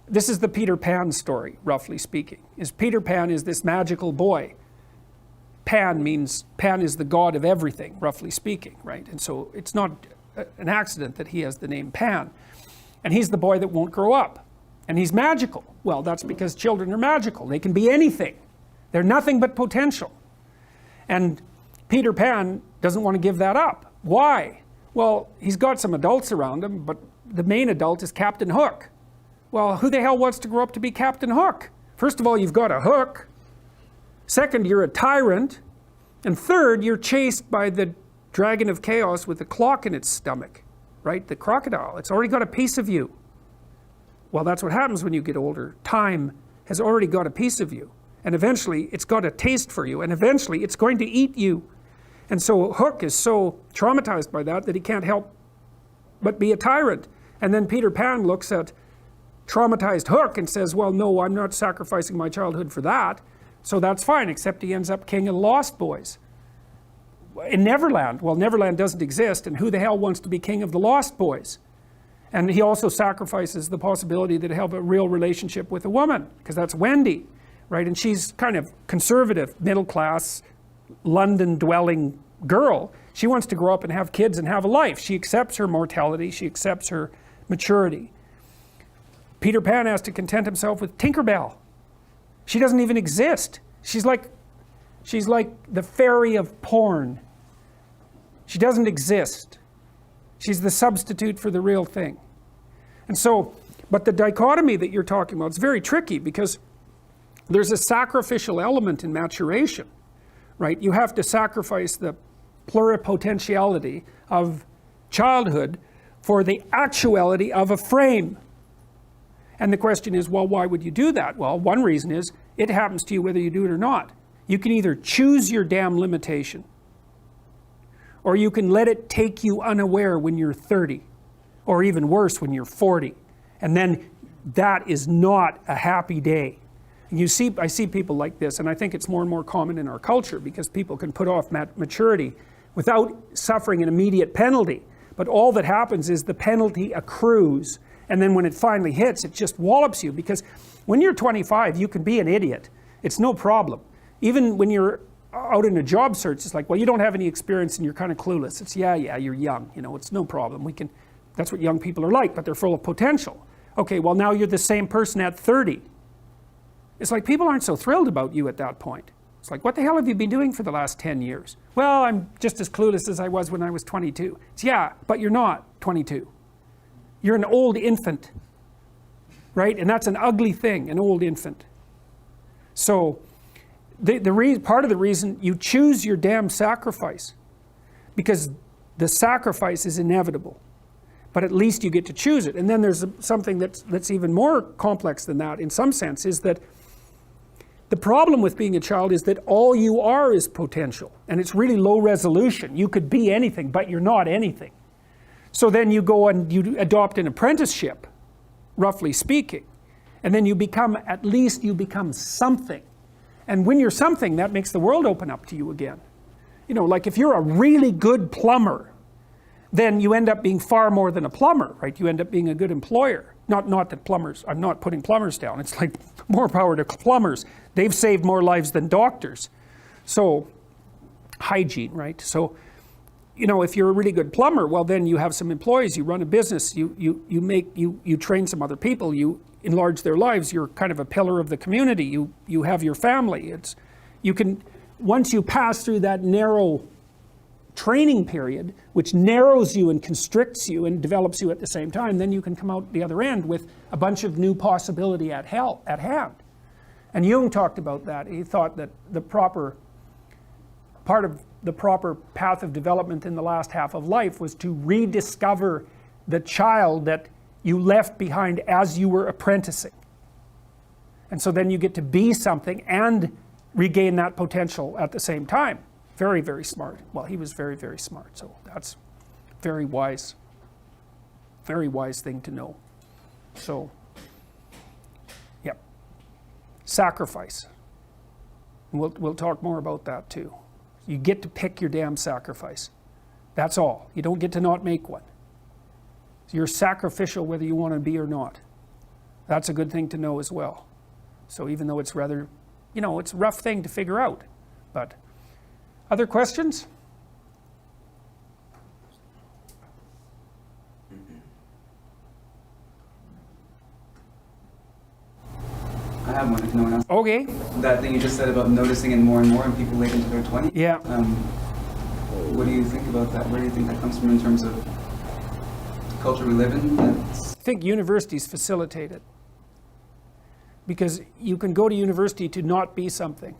This is the Peter Pan story, roughly speaking. Peter Pan is this magical boy. Pan is the god of everything, roughly speaking, right? And so it's not an accident that he has the name Pan. And he's the boy that won't grow up. And he's magical. Well, that's because children are magical. They can be anything. They're nothing but potential. And Peter Pan doesn't want to give that up. Why? Well, he's got some adults around him, but the main adult is Captain Hook. Well, who the hell wants to grow up to be Captain Hook? First of all, you've got a hook. Second, you're a tyrant. And third, you're chased by the dragon of chaos with a clock in its stomach, right? The crocodile. It's already got a piece of you. Well, that's what happens when you get older. Time has already got a piece of you. And eventually, it's got a taste for you. And eventually, it's going to eat you. And so Hook is so traumatized by that he can't help but be a tyrant. And then Peter Pan looks at traumatized Hook and says, well, no, I'm not sacrificing my childhood for that. So that's fine, except he ends up king of the Lost Boys. In Neverland, well, Neverland doesn't exist, and who the hell wants to be king of the Lost Boys? And he also sacrifices the possibility that he'll have a real relationship with a woman, because that's Wendy, right? And she's kind of conservative, middle-class, London-dwelling girl. She wants to grow up and have kids and have a life. She accepts her mortality. She accepts her maturity. Peter Pan has to content himself with Tinkerbell. She doesn't even exist. She's like the fairy of porn. She doesn't exist. She's the substitute for the real thing. And so, but the dichotomy that you're talking about is very tricky because there's a sacrificial element in maturation, right? You have to sacrifice the pluripotentiality of childhood for the actuality of a frame. And the question is, well, why would you do that? Well, one reason is it happens to you whether you do it or not. You can either choose your damn limitation, or you can let it take you unaware when you're 30, or even worse, when you're 40. And then that is not a happy day. And I see people like this, and I think it's more and more common in our culture because people can put off maturity without suffering an immediate penalty. But all that happens is the penalty accrues. And then when it finally hits, it just wallops you. Because when you're 25, you can be an idiot. It's no problem. Even when you're out in a job search, it's like, well, you don't have any experience and you're kind of clueless. It's, yeah, you're young. It's no problem. That's what young people are like, but they're full of potential. Okay, well, now you're the same person at 30. It's like people aren't so thrilled about you at that point. It's like, what the hell have you been doing for the last 10 years? Well, I'm just as clueless as I was when I was 22. It's, yeah, but you're not 22. You're an old infant, right? And that's an ugly thing, an old infant. So part of the reason you choose your damn sacrifice, because the sacrifice is inevitable, but at least you get to choose it. And then there's something that's even more complex than that in some sense, is that the problem with being a child is that all you are is potential, and it's really low resolution. You could be anything, but you're not anything. So then you go and you adopt an apprenticeship, roughly speaking, and then you become something. And when you're something, that makes the world open up to you again. Like if you're a really good plumber, then you end up being far more than a plumber, right? You end up being a good employer. Not that plumbers, I'm not putting plumbers down. It's like more power to plumbers. They've saved more lives than doctors. So, hygiene, right? So, you know, if you're a really good plumber, well, then you have some employees, you run a business, you train some other people, you enlarge their lives, you're kind of a pillar of the community, you have your family. Once you pass through that narrow training period, which narrows you and constricts you and develops you at the same time, then you can come out the other end with a bunch of new possibility at hand. And Jung talked about that. He thought that part of the proper path of development in the last half of life was to rediscover the child that you left behind as you were apprenticing. And so then you get to be something and regain that potential at the same time. Very, very smart. Well, he was very, very smart. So that's very wise thing to know. So, yep. Sacrifice. And we'll talk more about that too. You get to pick your damn sacrifice. That's all. You don't get to not make one. So you're sacrificial whether you want to be or not. That's a good thing to know as well. So even though it's rather, you know, it's a rough thing to figure out. But other questions?
I have one if no one else.
Okay.
That thing you just said about noticing it more and more in people late into their 20s.
Yeah.
What do you think about that? Where do you think that comes from in terms of the culture we live in?
I think universities facilitate it. Because you can go to university to not be something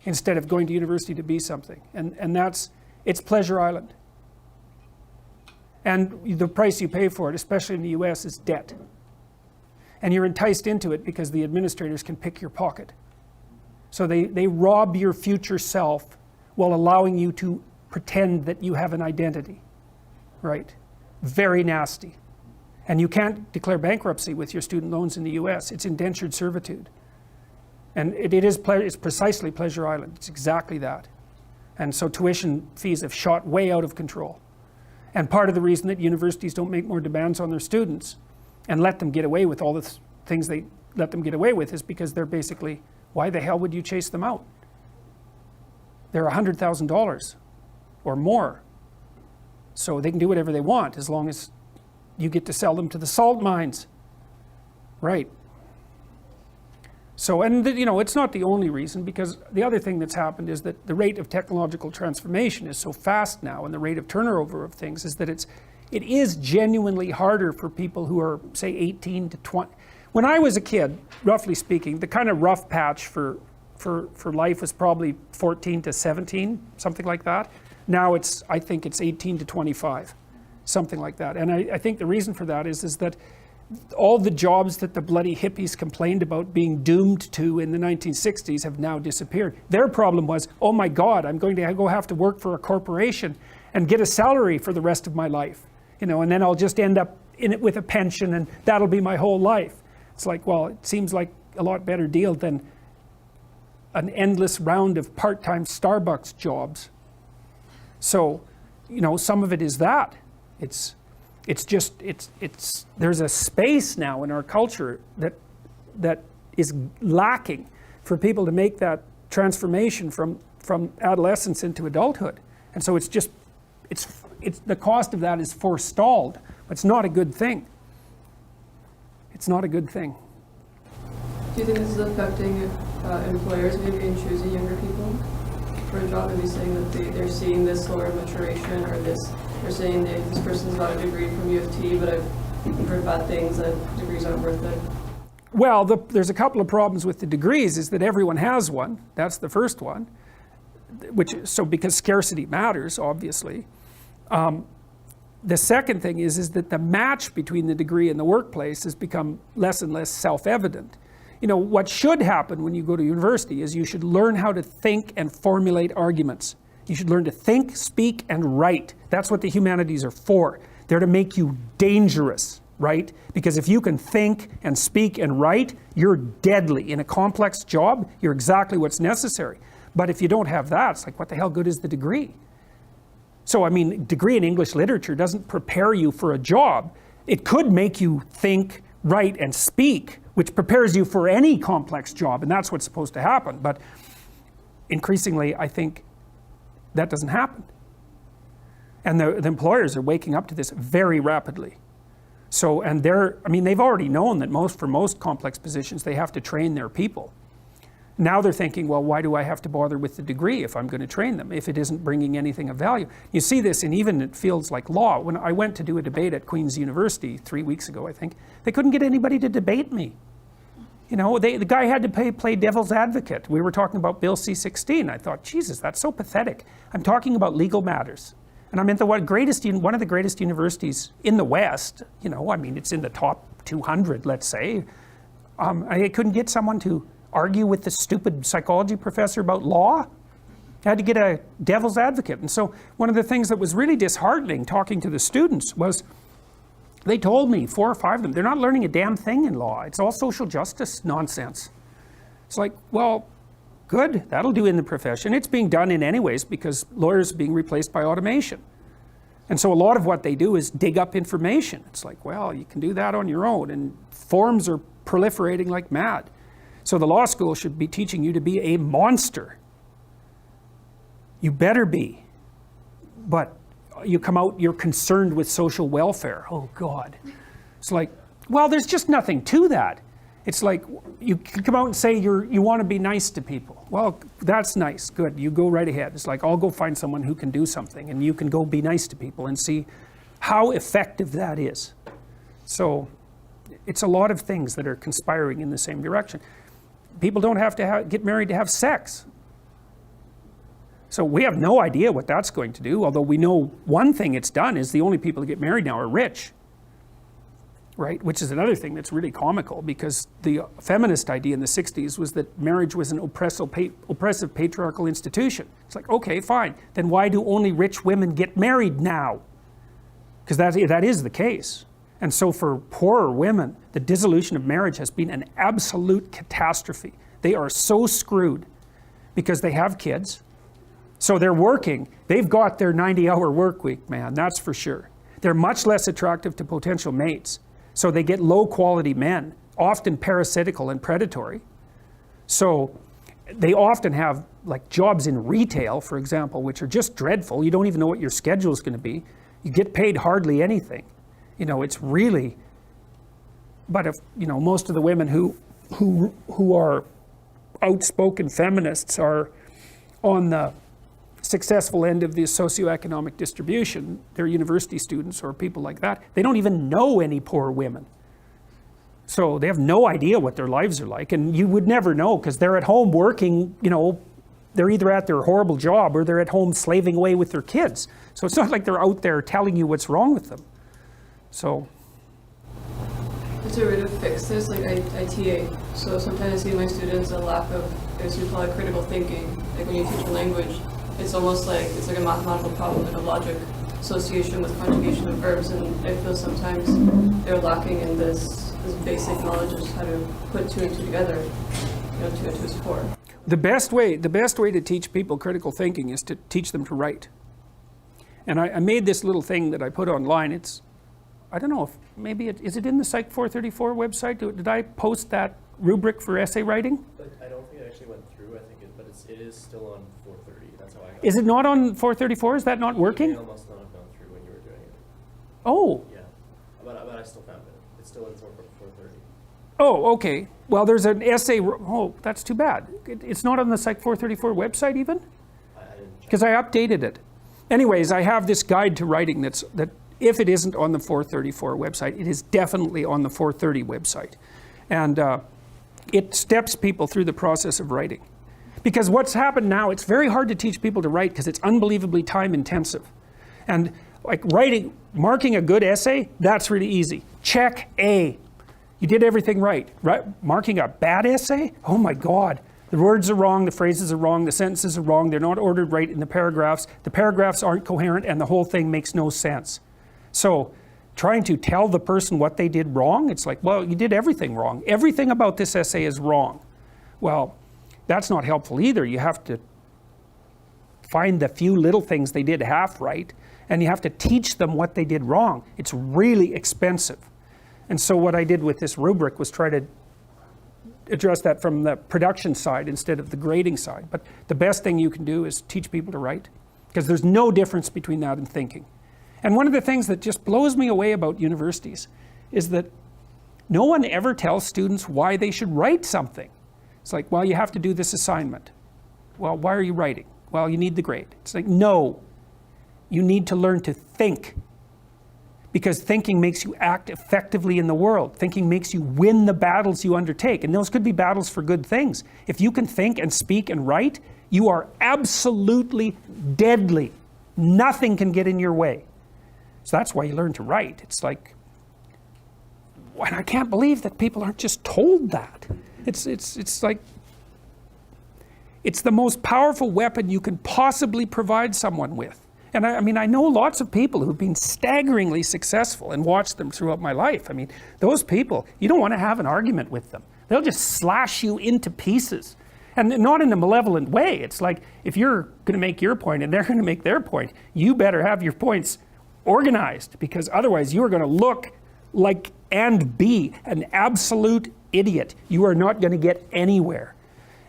instead of going to university to be something. And it's Pleasure Island. And the price you pay for it, especially in the US, is debt. And you're enticed into it because the administrators can pick your pocket. So they rob your future self while allowing you to pretend that you have an identity, right? Very nasty. And you can't declare bankruptcy with your student loans in the US. It's indentured servitude. And it's precisely Pleasure Island. It's exactly that. And so tuition fees have shot way out of control. And part of the reason that universities don't make more demands on their students and let them get away with all the things they let them get away with is because they're basically, why the hell would you chase them out? They're $100,000 or more. So they can do whatever they want as long as you get to sell them to the salt mines. Right. So, and you know, it's not the only reason, because the other thing that's happened is that the rate of technological transformation is so fast now, and the rate of turnover of things is that it is genuinely harder for people who are, say, 18 to 20. When I was a kid, roughly speaking, the kind of rough patch for life was probably 14 to 17, something like that. Now I think it's 18 to 25, something like that. And I think the reason for that is that all the jobs that the bloody hippies complained about being doomed to in the 1960s have now disappeared. Their problem was, oh my God, I'm going to go have to work for a corporation and get a salary for the rest of my life. You know, and then I'll just end up in it with a pension and that'll be my whole life. It's like, well, it seems like a lot better deal than an endless round of part-time Starbucks jobs. So, you know, some of it is that. There's a space now in our culture that is lacking for people to make that transformation from adolescence into adulthood. And so it's the cost of that is forestalled. It's not a good thing. It's not a good thing.
Do you think this is affecting employers maybe in choosing younger people for a job? Maybe saying that they're seeing this slower maturation, or they're saying that this person's got a degree from U of T, but I've heard bad things, that degrees aren't worth it.
Well, there's a couple of problems with the degrees, is that everyone has one. That's the first one. Because scarcity matters, obviously. The second thing is that the match between the degree and the workplace has become less and less self-evident. You know, what should happen when you go to university is you should learn how to think and formulate arguments. You should learn to think, speak, and write. That's what the humanities are for. They're to make you dangerous, right? Because if you can think and speak and write, you're deadly. In a complex job, you're exactly what's necessary. But if you don't have that, it's like, what the hell good is the degree? So, I mean, degree in English literature doesn't prepare you for a job. It could make you think, write, and speak, which prepares you for any complex job, and that's what's supposed to happen. But increasingly, I think that doesn't happen. And the employers are waking up to this very rapidly. So, and they've already known that for most complex positions, they have to train their people. Now they're thinking, well, why do I have to bother with the degree if I'm going to train them, if it isn't bringing anything of value? You see this even in fields like law. When I went to do a debate at Queen's University 3 weeks ago, I think, they couldn't get anybody to debate me. You know, the guy had to play devil's advocate. We were talking about Bill C-16. I thought, Jesus, that's so pathetic. I'm talking about legal matters. And I'm at one of the greatest universities in the West. You know, I mean, it's in the top 200, let's say. I couldn't get someone to argue with the stupid psychology professor about law. I had to get a devil's advocate. And so one of the things that was really disheartening talking to the students was they told me, 4 or 5 of them, they're not learning a damn thing in law. It's all social justice nonsense. It's like, well, good, that'll do in the profession. It's being done in any ways because lawyers are being replaced by automation. And so a lot of what they do is dig up information. It's like, well, you can do that on your own, and forms are proliferating like mad. So the law school should be teaching you to be a monster. You better be. But you come out, you're concerned with social welfare. Oh God. It's like, well, there's just nothing to that. It's like, you come out and say you want to be nice to people. Well, that's nice, good, you go right ahead. It's like, I'll go find someone who can do something, and you can go be nice to people and see how effective that is. So it's a lot of things that are conspiring in the same direction. People don't have to get married to have sex. So we have no idea what that's going to do, although we know one thing it's done is the only people who get married now are rich. Right? Which is another thing that's really comical, because the feminist idea in the 60s was that marriage was an oppressive patriarchal institution. It's like, okay, fine. Then why do only rich women get married now? Because that is the case. And so for poorer women, the dissolution of marriage has been an absolute catastrophe. They are so screwed because they have kids. So they're working. They've got their 90-hour work week, man, that's for sure. They're much less attractive to potential mates. So they get low-quality men, often parasitical and predatory. So they often have like jobs in retail, for example, which are just dreadful. You don't even know what your schedule is going to be. You get paid hardly anything. You know, it's really, but if, you know, most of the women who are outspoken feminists are on the successful end of the socioeconomic distribution. They're university students or people like that. They don't even know any poor women. So they have no idea what their lives are like, and you would never know because they're at home working, you know, they're either at their horrible job or they're at home slaving away with their kids. So it's not like they're out there telling you what's wrong with them. So.
Is there a way to fix this? Like I TA, so sometimes I see in my students a lack of, as you call it, critical thinking. Like when you teach a language, it's almost like it's like a mathematical problem and a logic association with conjugation of verbs, and I feel sometimes they're lacking in this basic knowledge of how to put 2 and 2 together. You know, 2 and 2 is 4. The best way
to teach people critical thinking is to teach them to write. And I made this little thing that I put online. It's, I don't know if maybe is it in the Psych 434 website? Did I post that rubric for essay writing?
But I don't think it actually went through. I think it is still on 430. That's how I got it.
Is it not on 434? Is that not working?
The email must not have gone through when you were doing it.
Oh.
Yeah, but I still found it. It's still in 430.
Oh, okay. Well, there's an essay. Oh, that's too bad. It's not on the Psych 434 website even?
I didn't check.
Because I updated it. Anyways, I have this guide to writing that if it isn't on the 434 website, it is definitely on the 430 website. And it steps people through the process of writing. Because what's happened now, it's very hard to teach people to write because it's unbelievably time intensive. And like marking a good essay, that's really easy. Check A. You did everything right. Marking a bad essay, oh my God. The words are wrong, the phrases are wrong, the sentences are wrong, they're not ordered right in the paragraphs aren't coherent, and the whole thing makes no sense. So trying to tell the person what they did wrong, it's like, well, you did everything wrong. Everything about this essay is wrong. Well, that's not helpful either. You have to find the few little things they did half right, and you have to teach them what they did wrong. It's really expensive. And so what I did with this rubric was try to address that from the production side instead of the grading side. But the best thing you can do is teach people to write, because there's no difference between that and thinking. And one of the things that just blows me away about universities is that no one ever tells students why they should write something. It's like, well, you have to do this assignment. Well, why are you writing? Well, you need the grade. It's like, no, you need to learn to think, because thinking makes you act effectively in the world. Thinking makes you win the battles you undertake, and those could be battles for good things. If you can think and speak and write, you are absolutely deadly. Nothing can get in your way. So that's why you learn to write. It's like, and I can't believe that people aren't just told that. It's like, it's the most powerful weapon you can possibly provide someone with. And I mean, I know lots of people who've been staggeringly successful and watched them throughout my life. I mean, those people, you don't want to have an argument with them. They'll just slash you into pieces. And not in a malevolent way. It's like, if you're going to make your point and they're going to make their point, you better have your points organized, because otherwise you're going to look like and be an absolute idiot. You are not going to get anywhere.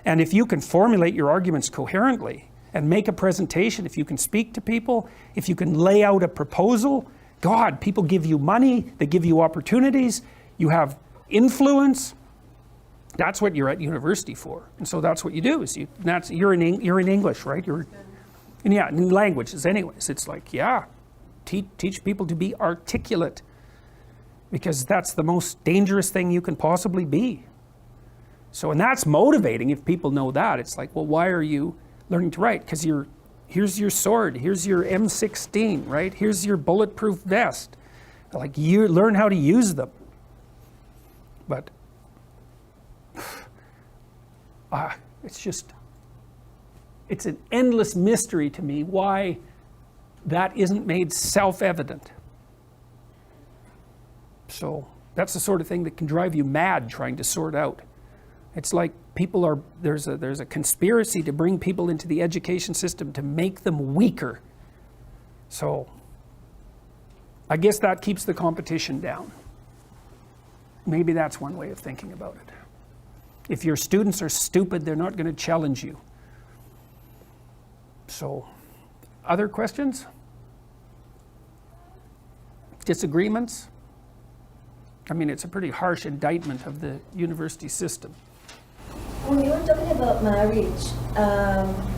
And if you can formulate your arguments coherently and make a presentation, if you can speak to people, if you can lay out a proposal, God, people give you money, they give you opportunities, you have influence. That's what you're at university for. And so that's what you do. Is you're in English, right? In languages anyways. It's like, yeah, teach people to be articulate, because that's the most dangerous thing you can possibly be. So, and that's motivating if people know that. It's like, well, why are you learning to write? Because here's your sword, here's your M16, right? Here's your bulletproof vest. Like, you learn how to use them. But it's an endless mystery to me why that isn't made self-evident. So that's the sort of thing that can drive you mad trying to sort out. It's like there's a conspiracy to bring people into the education system to make them weaker. So I guess that keeps the competition down. Maybe that's one way of thinking about it. If your students are stupid, they're not going to challenge you. So, other questions? Disagreements? I mean, it's a pretty harsh indictment of the university system.
When you were talking about marriage,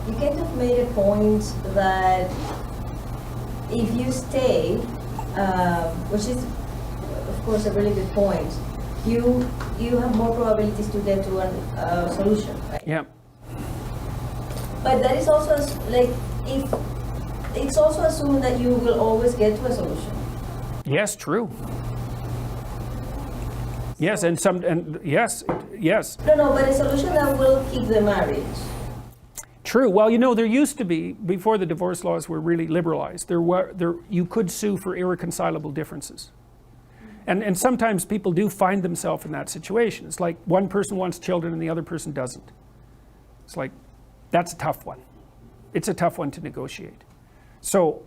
you kind of made a point that if you stay, which is, of course, a really good point, you have more probabilities to get to a solution, right?
Yeah.
But that is also like, if it's also assumed that you will always get to a solution.
Yes, true. Yes, yes.
No, but a solution that will keep the marriage.
True. Well, there used to be, before the divorce laws were really liberalized, you could sue for irreconcilable differences. And sometimes people do find themselves in that situation. It's like one person wants children and the other person doesn't. It's like, that's a tough one. It's a tough one to negotiate. So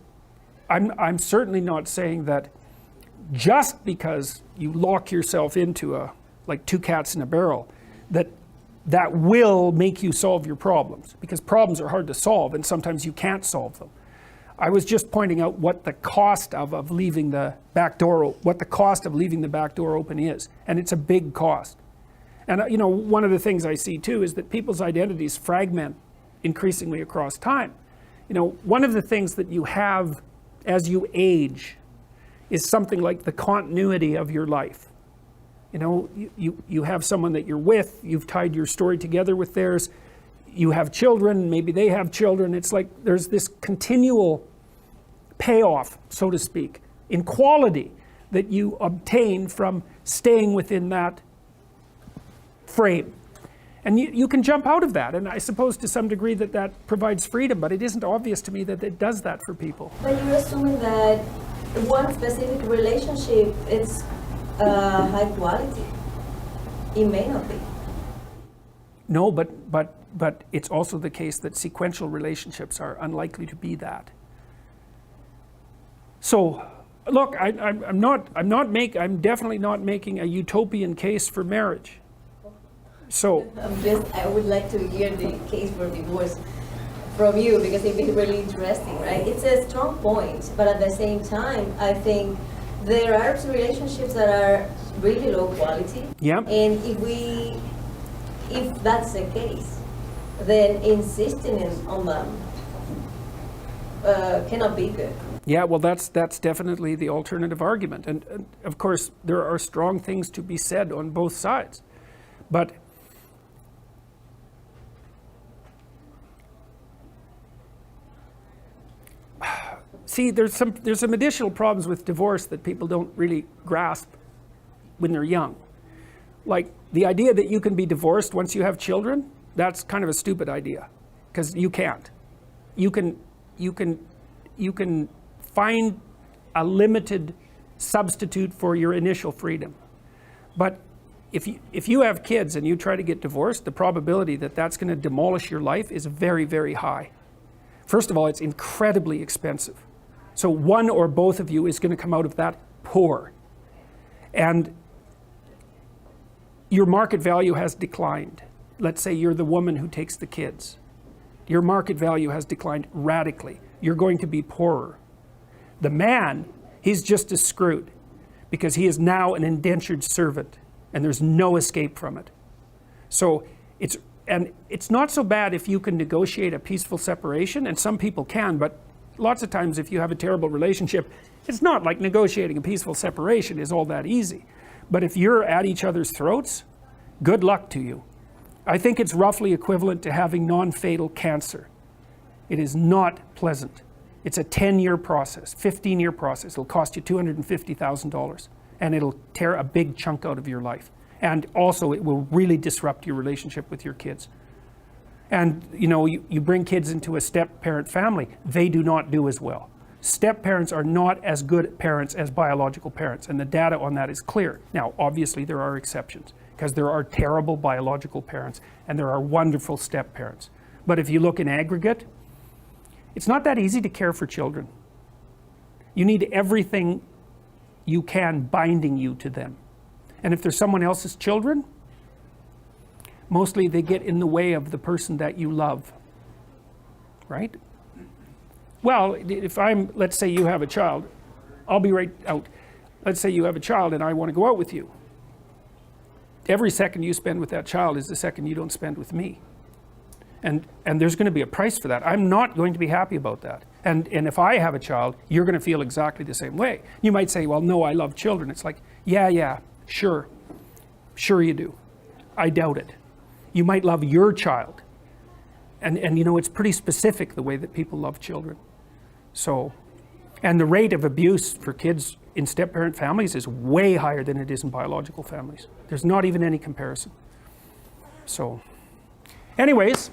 I'm certainly not saying that just because you lock yourself into like two cats in a barrel, that will make you solve your problems, because problems are hard to solve and sometimes you can't solve them. I was just pointing out what the cost of leaving the back door, open is, and it's a big cost. And one of the things I see too is that people's identities fragment increasingly across time. One of the things that you have as you age is something like the continuity of your life. You have someone that you're with, you've tied your story together with theirs, you have children, maybe they have children. It's like there's this continual payoff, so to speak, in quality that you obtain from staying within that frame. And you can jump out of that, and I suppose to some degree that provides freedom, but it isn't obvious to me that it does that for people.
But you're assuming that one specific relationship is high quality. It may not be.
No, but it's also the case that sequential relationships are unlikely to be that. So, look, I'm definitely not making a utopian case for marriage. So,
I would like to hear the case for divorce from you, because it's really interesting, right? It's a strong point, but at the same time, I think there are relationships that are really low quality.
Yeah.
And if that's the case, then insisting on them cannot be good.
yeah, well, that's definitely the alternative argument. And of course, there are strong things to be said on both sides. But see, there's some additional problems with divorce that people don't really grasp when they're young. Like the idea that you can be divorced once you have children, that's kind of a stupid idea, because you can't. You can find a limited substitute for your initial freedom. But if you have kids and you try to get divorced, the probability that that's going to demolish your life is very, very high. First of all, it's incredibly expensive. So one or both of you is going to come out of that poor. And your market value has declined. Let's say you're the woman who takes the kids. Your market value has declined radically. You're going to be poorer. The man, he's just as screwed, because he is now an indentured servant, and there's no escape from it. So it's not so bad if you can negotiate a peaceful separation, and some people can, but lots of times if you have a terrible relationship, it's not like negotiating a peaceful separation is all that easy. But if you're at each other's throats, good luck to you. I think it's roughly equivalent to having non-fatal cancer. It is not pleasant. It's a 10-year process, 15-year process. It'll cost you $250,000, and it'll tear a big chunk out of your life. And also, it will really disrupt your relationship with your kids. And you know, you bring kids into a step-parent family, they do not do as well. Step-parents are not as good parents as biological parents, and the data on that is clear. Now, obviously, there are exceptions, because there are terrible biological parents, and there are wonderful step-parents. But if you look in aggregate, it's not that easy to care for children. You need everything you can binding you to them. And if they're someone else's children, mostly they get in the way of the person that you love, right? Well, let's say you have a child, I'll be right out. Let's say you have a child and I want to go out with you. Every second you spend with that child is the second you don't spend with me. And there's going to be a price for that. I'm not going to be happy about that. And if I have a child, you're going to feel exactly the same way. You might say, well, no, I love children. It's like, yeah, sure you do. I doubt it. You might love your child. And you know, it's pretty specific the way that people love children. So, and the rate of abuse for kids in step-parent families is way higher than it is in biological families. There's not even any comparison. So, anyways,